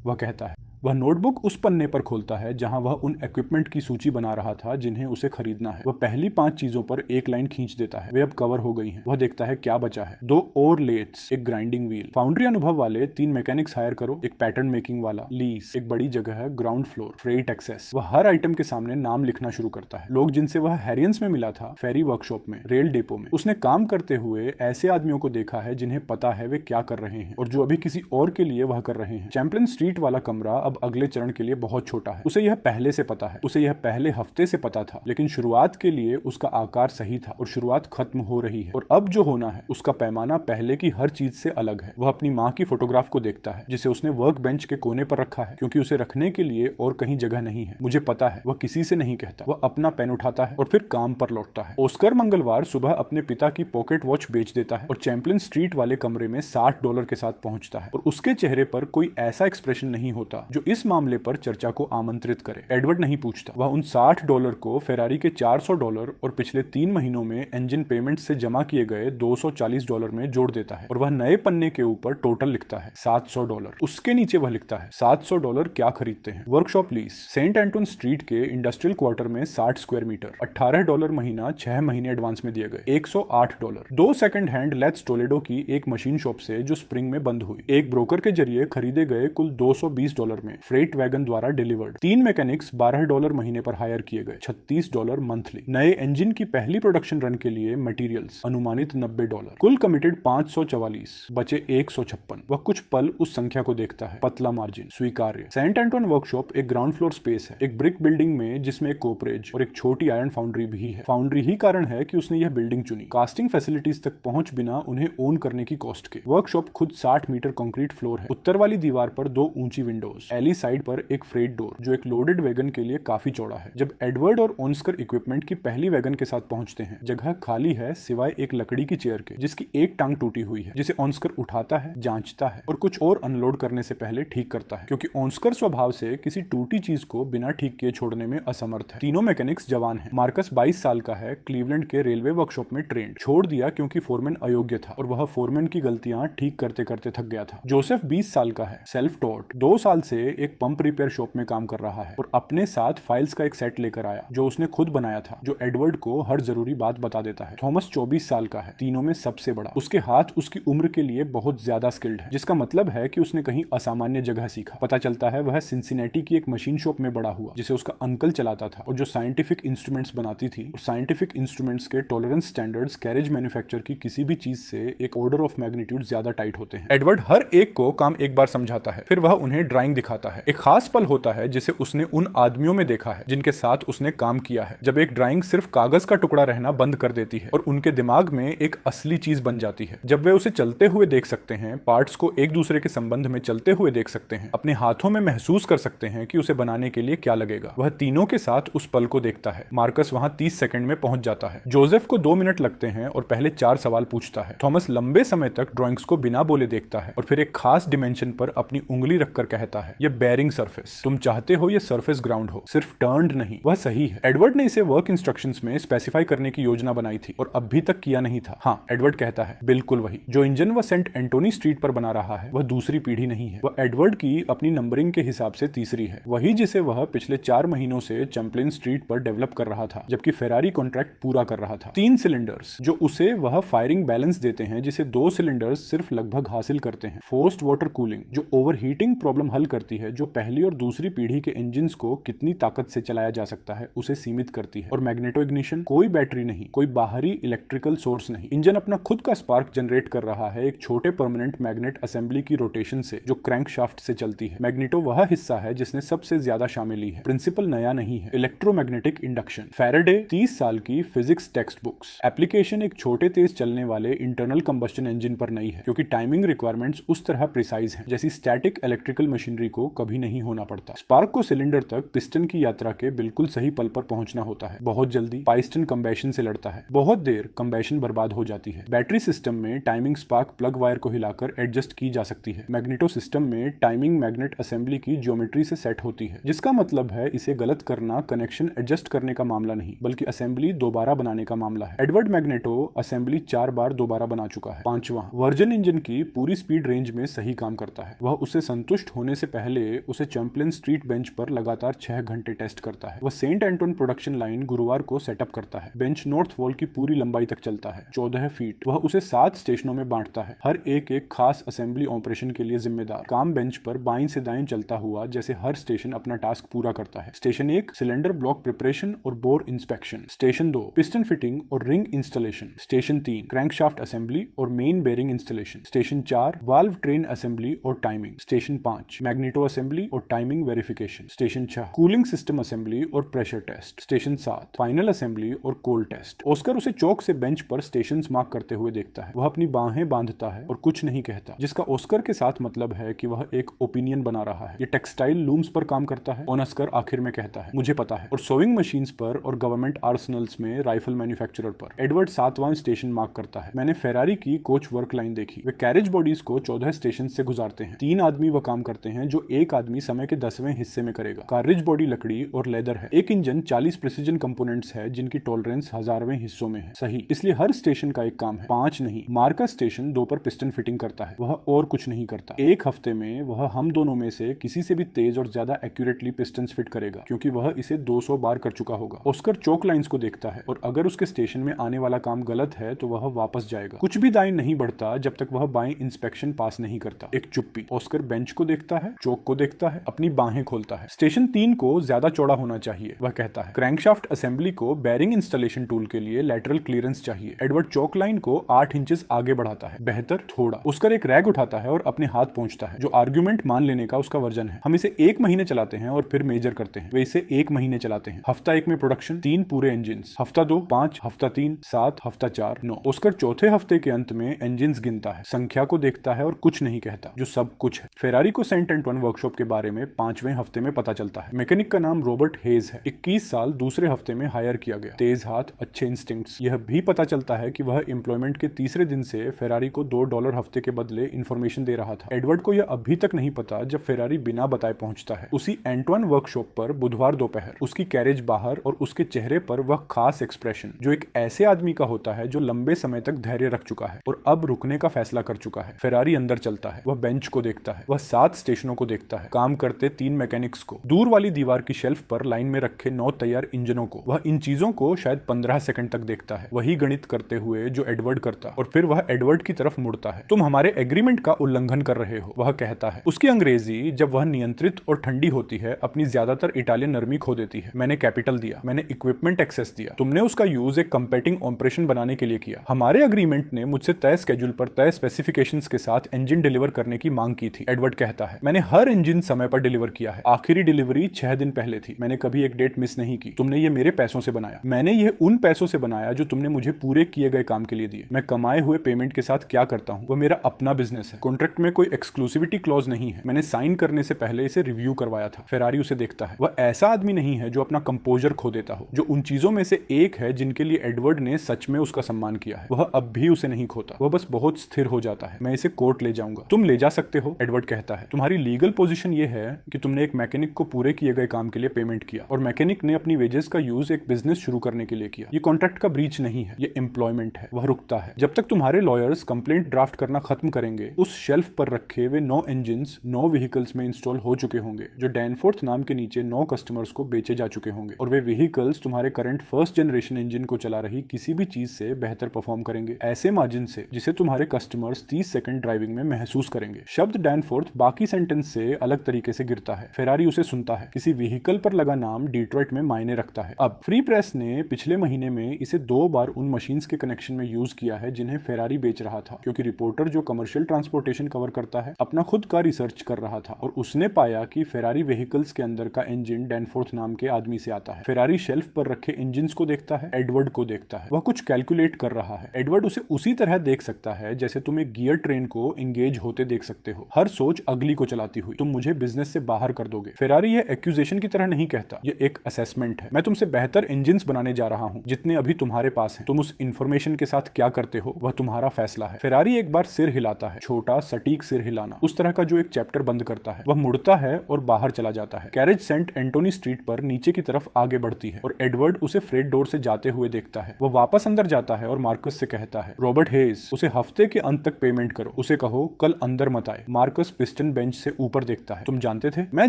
वह कहता है। वह नोटबुक उस पन्ने पर खोलता है जहां वह उन इक्विपमेंट की सूची बना रहा था जिन्हें उसे खरीदना है। वह पहली 5 चीजों पर एक लाइन खींच देता है, वे अब कवर हो गई हैं। वह देखता है क्या बचा है, 2 और लेथ्स, एक ग्राइंडिंग व्हील, फाउंड्री अनुभव वाले 3 मैकेनिक्स हायर करो, एक पैटर्न मेकिंग वाला, लीज, एक बड़ी जगह है, ग्राउंड फ्लोर, फ्रेट एक्सेस। वह हर आइटम के सामने नाम लिखना शुरू करता है। लोग जिनसे वह हैरियंस में मिला था, फेरी वर्कशॉप में, रेल डेपो में, उसने काम करते हुए ऐसे आदमियों को देखा है जिन्हें पता है वे क्या कर रहे हैं और जो अभी किसी और के लिए वह कर रहे हैं। चैंपलिन स्ट्रीट वाला कमरा अब अगले चरण के लिए बहुत छोटा है। उसे यह पहले से पता है, उसे यह पहले हफ्ते से पता था, लेकिन शुरुआत के लिए उसका आकार सही था और शुरुआत खत्म हो रही है और अब जो होना है उसका पैमाना पहले की हर चीज से अलग है। वह अपनी माँ की फोटोग्राफ को देखता है जिसे उसने वर्क बेंच के कोने पर रखा है क्योंकि उसे रखने के लिए और कहीं जगह नहीं है। मुझे पता है, वह किसी से नहीं कहता। वह अपना पेन उठाता है और फिर काम पर लौटता है। ऑस्कर मंगलवार सुबह अपने पिता की पॉकेट वॉच बेच देता है और चैंपलिन स्ट्रीट वाले कमरे में $60 के साथ पहुंचता है और उसके चेहरे पर कोई ऐसा एक्सप्रेशन नहीं होता जो इस मामले पर चर्चा को आमंत्रित करे। एडवर्ड नहीं पूछता। वह उन $60 को फेरारी के $400 और पिछले 3 महीनों में इंजन पेमेंट से जमा किए गए $240 में जोड़ देता है और वह नए पन्ने के ऊपर टोटल लिखता है $700। उसके नीचे वह लिखता है $700 क्या खरीदते हैं। Workshop lease, Saint Anton street के इंडस्ट्रियल क्वार्टर में 60 स्क्वायर मीटर, $18 महीना, 6 महीने एडवांस में दिए गए, $108। 2 सेकंड हैंड लेट्स टोलेडो की एक मशीन शॉप से जो स्प्रिंग में बंद हुई, एक ब्रोकर के जरिए खरीदे गए कुल $220 में, फ्रेट वैगन द्वारा डिलीवर्ड, 3 मैकेनिक्स $12 महीने पर हायर किए गए, $36 मंथली, नए इंजन की पहली प्रोडक्शन रन के लिए मटेरियल्स अनुमानित $90, कुल कमिटेड 544, बचे 156। वह कुछ पल उस संख्या को देखता है, पतला मार्जिन, स्वीकार्य। सेंट एंटोन वर्कशॉप एक ग्राउंड फ्लोर स्पेस है, एक ब्रिक बिल्डिंग में जिसमें एक कोपरेज और एक छोटी आयरन फाउंड्री भी है। फाउंड्री ही कारण है कि उसने यह बिल्डिंग चुनी, कास्टिंग फैसिलिटीज तक पहुंच बिना उन्हें ओन करने की कॉस्ट के। वर्कशॉप खुद 60 मीटर कंक्रीट फ्लोर है। उत्तर वाली दीवार पर 2 ऊंची विंडोज, एली साइड पर एक फ्रेट डोर जो एक लोडेड वैगन के लिए काफी चौड़ा है। जब एडवर्ड और ओन्स्कर इक्विपमेंट की पहली वैगन के साथ पहुंचते हैं, जगह खाली है सिवाय एक लकड़ी की चेयर के जिसकी एक टांग टूटी हुई है, जिसे ओन्स्कर उठाता है, जांचता है और कुछ और अनलोड करने से पहले ठीक करता है, क्योंकि ओन्स्कर स्वभाव से किसी टूटी चीज को बिना ठीक किए छोड़ने में असमर्थ है। तीनों मैकेनिक्स जवान हैं। मार्कस 22 साल का है, क्लीवलैंड के रेलवे वर्कशॉप में ट्रेंड, छोड़ दिया क्योंकि फोरमैन अयोग्य था और वह फोरमैन की गलतियां ठीक करते करते थक गया था। जोसेफ 20 साल का है, सेल्फ टॉट, 2 साल से एक पंप रिपेयर शॉप में काम कर रहा है और अपने साथ फाइल्स का एक सेट लेकर आया जो उसने खुद बनाया था, जो एडवर्ड को हर जरूरी बात बता देता है। थॉमस 24 साल का है, तीनों में सबसे बड़ा। उसके हाथ उसकी उम्र के लिए बहुत ज्यादा स्किल्ड है, जिसका मतलब है कि उसने कहीं असामान्य जगह सीखा। पता चलता है वह सिंसिनेटी की एक मशीन शॉप में बड़ा हुआ जिसे उसका अंकल चलाता था और जो साइंटिफिक इंस्ट्रूमेंट्स बनाती थी और साइंटिफिक इंस्ट्रूमेंट्स के टॉलरेंस स्टैंडर्ड्स कैरेज मैन्युफैक्चर की किसी भी चीज से एक ऑर्डर ऑफ मैग्नीट्यूड ज्यादा टाइट होते हैं। एडवर्ड हर एक को काम एक बार समझाता है, फिर वह उन्हें ड्राइंग दिखाता है। एक खास पल होता है जिसे उसने उन आदमियों में देखा है जिनके साथ उसने काम किया है, जब एक ड्राइंग सिर्फ कागज का टुकड़ा रहना बंद कर देती है और उनके दिमाग में एक असली चीज बन जाती है। जब वे उसे चलते हुए देख सकते हैं, पार्ट्स को एक दूसरे के संबंध में चलते हुए देख सकते हैं, अपने हाथों में महसूस कर सकते हैं कि उसे बनाने के लिए क्या लगेगा। वह तीनों के साथ उस पल को देखता है। मार्कस वहां 30 सेकंड में पहुंच जाता है। जोसेफ को 2 मिनट लगते हैं और पहले 4 सवाल पूछता है। थॉमस लंबे समय तक ड्राइंग्स को बिना बोले देखता है और फिर एक खास डिमेंशन पर अपनी उंगली रखकर कहता है, यह बेरिंग सरफेस, तुम चाहते हो यह सरफेस ग्राउंड हो, सिर्फ टर्न्ड नहीं। वह सही है। एडवर्ड ने इसे वर्क इंस्ट्रक्शंस में स्पेसिफाई करने की योजना बनाई थी और अभी तक किया नहीं था। हाँ, एडवर्ड कहता है, बिल्कुल वही। जो इंजन वह सेंट एंटोनी स्ट्रीट पर बना रहा है वह दूसरी पीढ़ी नहीं है, वह एडवर्ड की अपनी नंबरिंग के हिसाब से तीसरी है, वही जिसे वह पिछले 4 महीनों से चैंपलिन स्ट्रीट पर डेवलप कर रहा था, जबकि फेरारी कॉन्ट्रैक्ट पूरा कर रहा था। 3 सिलेंडर्स जो उसे वह फायरिंग बैलेंस देते हैं जिसे 2 सिलेंडर्स सिर्फ लगभग हासिल करते हैं। फोर्स्ड वाटर कूलिंग जो ओवरहीटिंग प्रॉब्लम हल करती है, जो पहली और दूसरी पीढ़ी के इंजन को कितनी ताकत से चलाया जा सकता है उसे सीमित करती है। और मैग्नेटो इग्निशन, कोई बैटरी नहीं, कोई बाहरी इलेक्ट्रिकल सोर्स नहीं, इंजन अपना खुद का स्पार्क जनरेट कर रहा है एक छोटे परमानेंट मैग्नेट असेंबली की रोटेशन से जो क्रैंकशाफ्ट से चलती है। मैग्नेटो वह हिस्सा है जिसने सबसे ज्यादा शामिल ली है। प्रिंसिपल नया नहीं है, इलेक्ट्रोमैग्नेटिक इंडक्शन। फैराडे 30 साल की फिजिक्स टेक्स्ट बुक्स। एप्लीकेशन एक छोटे तेज चलने वाले इंटरनल कंबस्टन इंजन पर नहीं है, क्योंकि टाइमिंग रिक्वायरमेंट्स उस तरह प्रिसाइज हैं जैसी स्टैटिक इलेक्ट्रिकल मशीनरी को कभी नहीं होना पड़ता। स्पार्क को सिलेंडर तक पिस्टन की यात्रा के बिल्कुल सही पल पर पहुंचना होता है। बहुत जल्दी पाइस्टन कंबेशन से लड़ता है, बहुत देर कंबेशन बर्बाद हो जाती है। बैटरी सिस्टम में टाइमिंग स्पार्क प्लग वायर को हिलाकर एडजस्ट की जा सकती है। मैग्नेटो सिस्टम में टाइमिंग मैग्नेट असेंबली की ज्योमेट्री से सेट होती है, जिसका मतलब है इसे गलत करना कनेक्शन एडजस्ट करने का मामला नहीं, बल्कि असेंबली दोबारा बनाने का मामला है। एडवर्ड मैग्नेटो असेंबली 4 बार दोबारा बना चुका है। 5वां वर्जन इंजन की पूरी स्पीड रेंज में सही काम करता है। वह उसे संतुष्ट होने से पहले पहले उसे चैंपलिन स्ट्रीट बेंच पर लगातार 6 घंटे टेस्ट करता है। वह सेंट एंटोन प्रोडक्शन लाइन गुरुवार को सेटअप करता है। बेंच नॉर्थ वॉल की पूरी लंबाई तक चलता है, 14 फीट। वह उसे 7 स्टेशनों में बांटता है, हर एक खास असेंबली ऑपरेशन के लिए जिम्मेदार। काम बेंच पर बाईं से दाएं चलता हुआ जैसे हर स्टेशन अपना टास्क पूरा करता है। स्टेशन 1 सिलेंडर ब्लॉक प्रिपरेशन और bore inspection. Station 2 piston fitting और ring installation. Station 3 crankshaft assembly और main bearing installation. Station 4 valve train assembly और टाइमिंग। स्टेशन 5 मैग्नेटो असेंबली और timing verification. Station 6 cooling system assembly और pressure test. Station 7 final assembly और cold test. Oscar उसे चौक से bench पर stations mark करते हुए देखता है। वह अपनी बाहें बांधता है और कुछ नहीं कहता, जिसका ऑस्कर के साथ मतलब है कि वह एक ओपिनियन बना रहा है। ये टेक्सटाइल लूम्स पर काम करता है, ऑस्कर आखिर में कहता है, मुझे पता है। और सोविंग मशीन्स पर और गवर्नमेंट आर्सनल्स में राइफल मैन्युफैक्चरर पर। एडवर्ड 7वां स्टेशन मार्क करता है। मैंने फेरारी की कोच वर्क लाइन देखी। वे कैरेज बॉडीज को 14 स्टेशन से गुजारते हैं। 3 आदमी वह काम करते हैं जो एक आदमी समय के 10वें हिस्से में करेगा। कार्रिज बॉडी लकड़ी और लेदर है। एक इंजन 40 प्रिसीजन कंपोनेंट्स है जिनकी टॉलरेंस 1000वें हिस्सों में है। सही, इसलिए हर स्टेशन का एक काम है, 5 नहीं। मार्का स्टेशन 2 पर पिस्टन फिटिंग करता है, वह और कुछ नहीं करता। एक हफ्ते में वह हम दोनों में से किसी से भी तेज और ज्यादा एक्यूरेटली पिस्टन फिट करेगा, क्योंकि वह इसे 200 बार कर चुका होगा। ऑस्कर चौक लाइंस को देखता है और अगर उसके स्टेशन में आने वाला काम गलत है तो वह वापस जाएगा। कुछ भी दाएं नहीं बढ़ता जब तक वह बाएं इंस्पेक्शन पास नहीं करता। एक चुप्पी। ऑस्कर बेंच को देखता है, चौक को देखता है, अपनी बाहें खोलता है। स्टेशन 3 को ज्यादा चौड़ा होना चाहिए, वह कहता है। क्रैंकशाफ्ट असेंबली को बेरिंग इंस्टॉलेशन टूल के लिए लेटरल क्लियरेंस चाहिए। एडवर्ड चौक लाइन को 8 इंचेस आगे बढ़ाता है, बेहतर थोड़ा। ऑस्कर एक रैग उठाता है और अपने हाथ पहुंचता है, जो आर्ग्यूमेंट मान लेने का उसका वर्जन है। हम इसे 1 महीने चलाते हैं और फिर मेजर करते हैं। वे इसे 1 महीने चलाते हैं। हफ्ता 1 में प्रोडक्शन 3 पूरे इंजन, हफ्ता 2 5, हफ्ता 3 7, हफ्ता 4 9। ऑस्कर चौथे हफ्ते के अंत में इंजन गिनता है, संख्या को देखता है और कुछ नहीं कहता, जो सब कुछ है। फेरारी को सेंट एंटोन वर्कशॉप के बारे में 5वें हफ्ते में पता चलता है। मैकेनिक का नाम रॉबर्ट हेज है, 21 साल, दूसरे हफ्ते में हायर किया गया। तेज हाथ, अच्छे इंस्टिंक्ट्स। यह भी पता चलता है कि वह एम्प्लॉयमेंट के तीसरे दिन से फेरारी को $2 हफ्ते के बदले इंफॉर्मेशन दे रहा था। एडवर्ड को यह अभी तक नहीं पता जब फेरारी बिना बताए पहुंचता है उसी एंटोन वर्कशॉप पर बुधवार दोपहर। उसकी कैरेज बाहर और उसके चेहरे पर वह खास एक्सप्रेशन जो एक ऐसे आदमी का होता है जो लंबे समय तक धैर्य रख चुका है और अब रुकने का फैसला कर चुका है। फेरारी अंदर चलता है, वह बेंच को देखता है, वह 7 स्टेशनों को देखता है, काम करते 3 मैकेनिक्स को, दूर वाली दीवार की शेल्फ पर लाइन में रखे 9 तैयार इंजनों को। वह इन चीजों को शायद 15 सेकंड तक देखता है, वही गणित करते हुए जो एडवर्ड करता, और फिर वह एडवर्ड की तरफ मुड़ता है। तुम हमारे एग्रीमेंट का उल्लंघन कर रहे हो, वह कहता है। उसकी अंग्रेजी जब वह नियंत्रित और ठंडी होती है अपनी ज्यादातर इटालियन नरमी खो देती है। मैंने कैपिटल दिया, मैंने इक्विपमेंट एक्सेस दिया, तुमने उसका यूज एक कंपेटिंग ऑपरेशन बनाने के लिए किया। हमारे अग्रीमेंट ने मुझसे तय स्केड्यूल पर तय स्पेसिफिकेशंस के साथ इंजन डिलीवर करने की मांग की थी। एडवर्ड कहता है, मैंने हर इंजन समय पर डिलीवर किया है, आखिरी डिलीवरी 6 दिन पहले थी, मैंने कभी एक डेट मिस नहीं की। तुमने ये मेरे पैसों से बनाया, मैंने ये उन पैसों से बनाया जो तुमने मुझे पूरे किए गए काम के लिए दिए। मैं कमाए हुए पेमेंट के साथ क्या करता हूँ वो मेरा अपना बिजनेस है। कॉन्ट्रैक्ट में कोई एक्सक्लूसिविटी क्लॉज नहीं है, मैंने साइन करने से पहले इसे रिव्यू करवाया था। फेरारी उसे देखता है, वह ऐसा आदमी नहीं है जो अपना कंपोजर खो देता हो, जो उन चीजों में से एक है जिनके लिए एडवर्ड ने सच में उसका सम्मान किया है। वह अब भी उसे नहीं खोता, वह बस बहुत स्थिर हो जाता है। मैं इसे कोर्ट ले जाऊंगा। तुम ले जा सकते हो, एडवर्ड कहता है। तुम्हारी लीगल पोजीशन ये है कि तुमने एक मैकेनिक को पूरे किए गए काम के लिए पेमेंट किया और मैकेनिक ने अपनी वेजेस का यूज एक बिजनेस शुरू करने के लिए किया। ये कॉन्ट्रैक्ट का ब्रीच नहीं है, ये एम्प्लॉयमेंट है। वह रुकता है। जब तक तुम्हारे लॉयर्स कंप्लेंट ड्राफ्ट करना खत्म करेंगे, उस शेल्फ पर रखे वे 9 इंजन 9 व्हीकल्स में इंस्टॉल हो चुके होंगे, जो डैनफोर्थ नाम के नीचे 9 कस्टमर्स को बेचे जा चुके होंगे, और वे व्हीकल्स तुम्हारे करंट फर्स्ट जनरेशन इंजन को चला रही किसी भी चीज से बेहतर परफॉर्म करेंगे, ऐसे मार्जिन से जिसे तुम्हारे कस्टमर्स 30 सेकंड ड्राइविंग में महसूस करेंगे। शब्द डैनफोर्थ बाकी सेंटेंस से अलग तरीके से गिरता है। फेरारी उसे सुनता है। किसी व्हीकल पर लगा नाम डिट्रॉइट में मायने रखता है। अब फ्री प्रेस ने पिछले महीने में इसे 2 बार उन मशीन्स के कनेक्शन में यूज किया है जिन्हें फेरारी बेच रहा था, क्योंकि रिपोर्टर जो कमर्शियल ट्रांसपोर्टेशन कवर करता है अपना खुद का रिसर्च कर रहा था और उसने पाया कि फेरारी व्हीकल्स के अंदर का इंजन डैनफोर्थ नाम के आदमी से आता है। फेरारी शेल्फ पर रखे इंजन को देखता है, एडवर्ड को देखता है, वह कुछ कैलकुलेट कर रहा है। एडवर्ड उसे उसी तरह देख सकता है जैसे तुम एक गियर ट्रेन को एंगेज होते देख सकते हो, हर सोच अगली को चलाती हुई। तुम मुझे बिजनेस से बाहर कर दोगे। फेरारी ये एक्यूजेशन की तरह नहीं कहता, ये एक असेसमेंट है। मैं तुमसे बेहतर इंजन बनाने जा रहा हूं जितने अभी तुम्हारे पास हैं। तुम उस इंफॉर्मेशन के साथ क्या करते हो वह तुम्हारा फैसला है। फेरारी एक बार सिर हिलाता है, छोटा सटीक सिर हिलाना, उस तरह का जो एक चैप्टर बंद करता है। वह मुड़ता है और बाहर चला जाता है। कैरेज सेंट एंटोनी स्ट्रीट पर नीचे की तरफ आगे बढ़ती है और एडवर्ड उसे फ्रेट डोर से जाते हुए देखता है। वह वापस अंदर जाता है और मार्कस से कहता है, रॉबर्ट हेज, उसे हफ्ते के अंत तक पेमेंट करो, उसे कहो कल अंदर मत आए। मार्कस पिस्टन बेंच से ऊपर और देखता है, तुम जानते थे? मैं